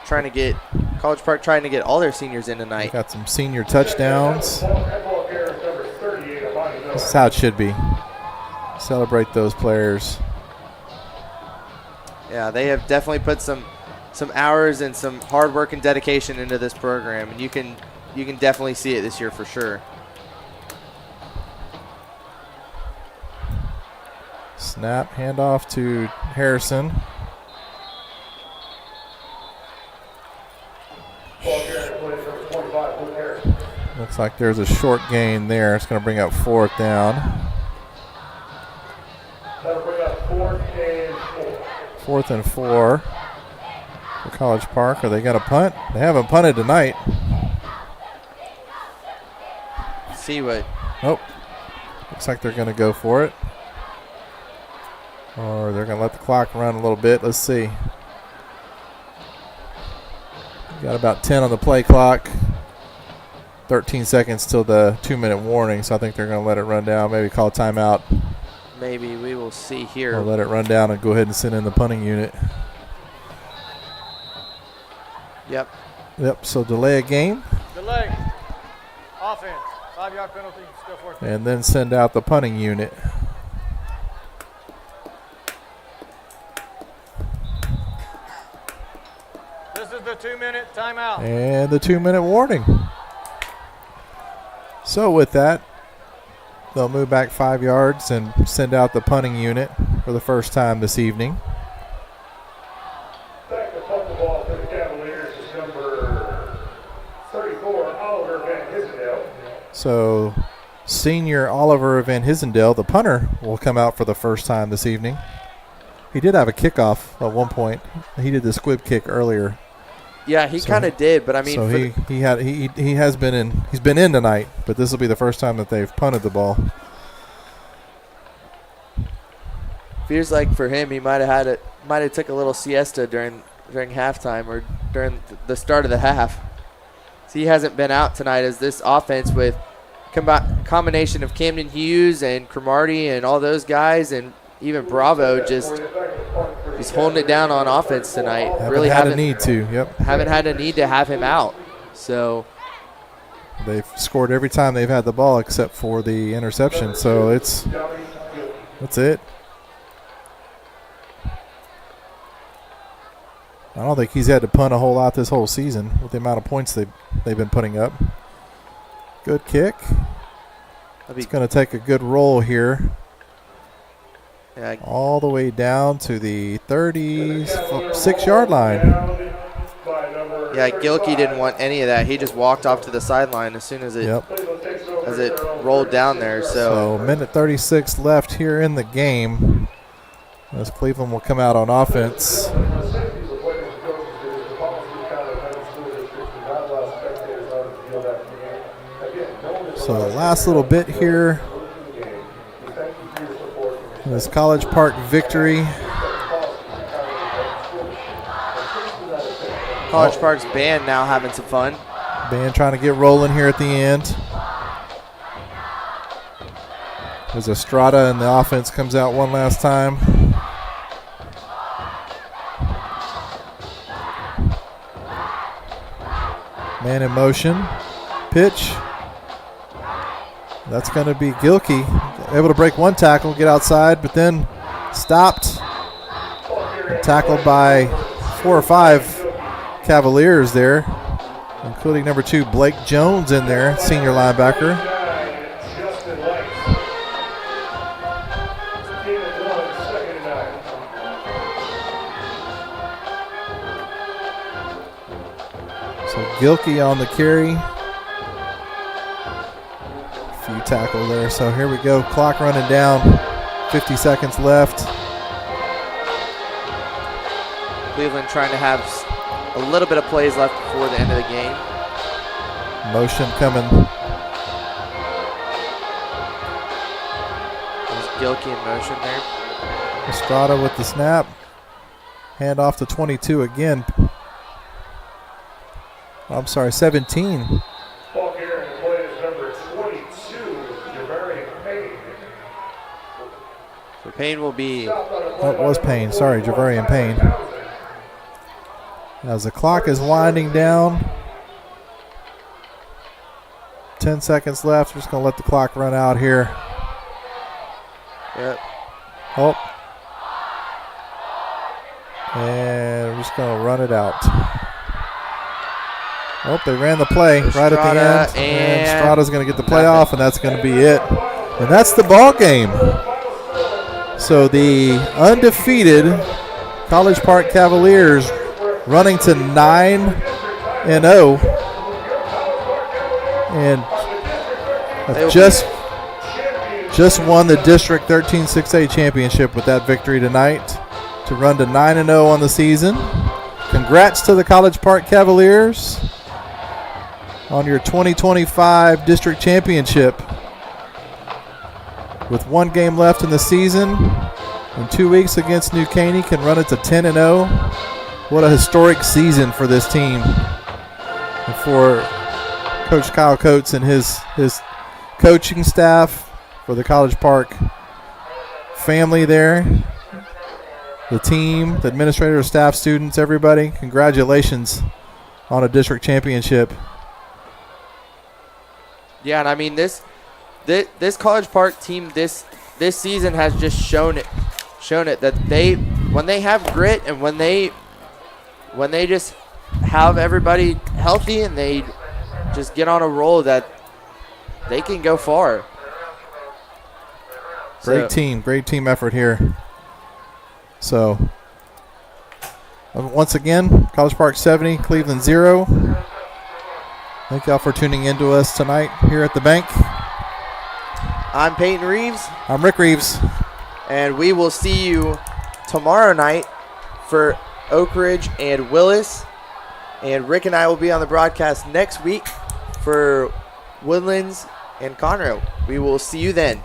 College Park trying to get all their seniors in tonight. Got some senior touchdowns. This is how it should be. Celebrate those players. Yeah, they have definitely put some hours and some hard work and dedication into this program, and you can definitely see it this year for sure. Snap, handoff to Harrison. Looks like there's a short gain there. It's going to bring up 4th down. That'll bring up 4th and 4. 4th and 4 for College Park. Are they going to punt? They haven't punted tonight. See what? Oh, looks like they're going to go for it. Or they're going to let the clock run a little bit. Let's see. Got about 10 on the play clock. 13 seconds till the 2-minute warning, so I think they're going to let it run down. Maybe call a timeout. Maybe we will see here. Or let it run down and go ahead and send in the punting unit. Yep. Yep, so delay a game. Delay. Offense. 5-yard penalty. Still fourth. And then send out the punting unit. This is the 2-minute timeout. And the 2-minute warning. So with that, they'll move back 5 yards and send out the punting unit for the first time this evening. Back to punt the ball for the Cavaliers is number 34, Oliver Van Hissendale. So senior Oliver Van Hissendale, the punter, will come out for the first time this evening. He did have a kickoff at one point. He did the squib kick earlier. Yeah, he kind of did, but I mean, so he's been in tonight, but this will be the first time that they've punted the ball. Feels like for him, he might have took a little siesta during halftime or during the start of the half. So he hasn't been out tonight as this offense with combination of Camden Hughes and Cromartie and all those guys and even Bravo just he's holding it down on offense tonight. Haven't had a need to. Yep. Haven't had a need to have him out. So they've scored every time they've had the ball except for the interception. So that's it. I don't think he's had to punt a whole lot this whole season with the amount of points they've been putting up. Good kick. It's going to take a good roll here. Yeah, all the way down to the 36-yard line. Yeah, Gilkey didn't want any of that. He just walked off to the sideline as soon as it rolled down there. So minute 36 left here in the game as Cleveland will come out on offense. So the last little bit here. This College Park victory. College Park's band now having some fun. Band trying to get rolling here at the end. As Estrada and the offense comes out one last time. Man in motion. Pitch. That's going to be Gilkey. Able to break one tackle, get outside, but then stopped. Tackled by 4 or 5 Cavaliers there, including number 2 Blake Jones in there, senior linebacker. So Gilkey on the carry. Few tackle there. So here we go. Clock running down. 50 seconds left. Cleveland trying to have a little bit of plays left before the end of the game. Motion coming. There's Gilkey in motion there. Estrada with the snap. Hand off to 22 again. I'm sorry, 17. Payne will be. Oh, it was Payne. Sorry, Javarian Payne. As the clock is winding down. 10 seconds left. We're just going to let the clock run out here. Yep. Oh. And we're just going to run it out. Oh, they ran the play right at the end. And Estrada's going to get the play off, and that's going to be it. And that's the ball game. So the undefeated College Park Cavaliers running to 9-0 and have just won the District 13-6A championship with that victory tonight to run to 9-0 on the season. Congrats to the College Park Cavaliers on your 2025 district championship. With 1 game left in the season, in 2 weeks against New Caney, can run it to 10-0. What a historic season for this team. And for Coach Kyle Coates and his coaching staff, for the College Park family there, the team, the administrator, staff, students, everybody. Congratulations on a district championship. Yeah, and I mean this College Park team this season has just shown it that when they have grit and when they just have everybody healthy and they just get on a roll, that they can go far. Great team effort here. So, once again, College Park 70, Cleveland 0. Thank y'all for tuning in to us tonight here at the bank. I'm Peyton Reeves. I'm Rick Reeves. And we will see you tomorrow night for Oak Ridge and Willis. And Rick and I will be on the broadcast next week for Woodlands and Conroe. We will see you then.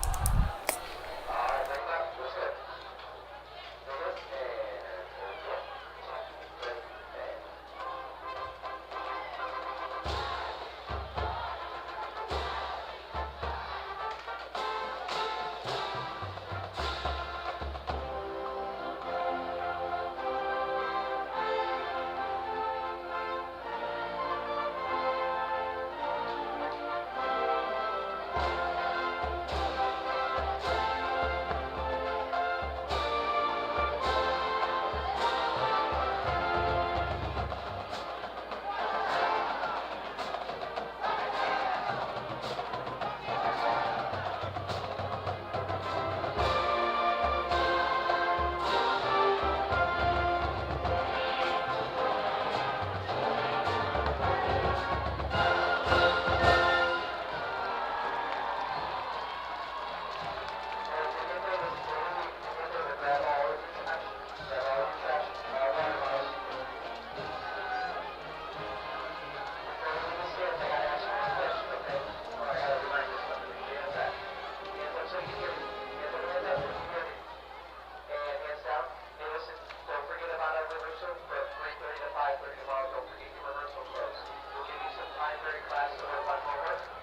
Don't forget your rehearsal clothes. We'll give you some primary class to work on homework.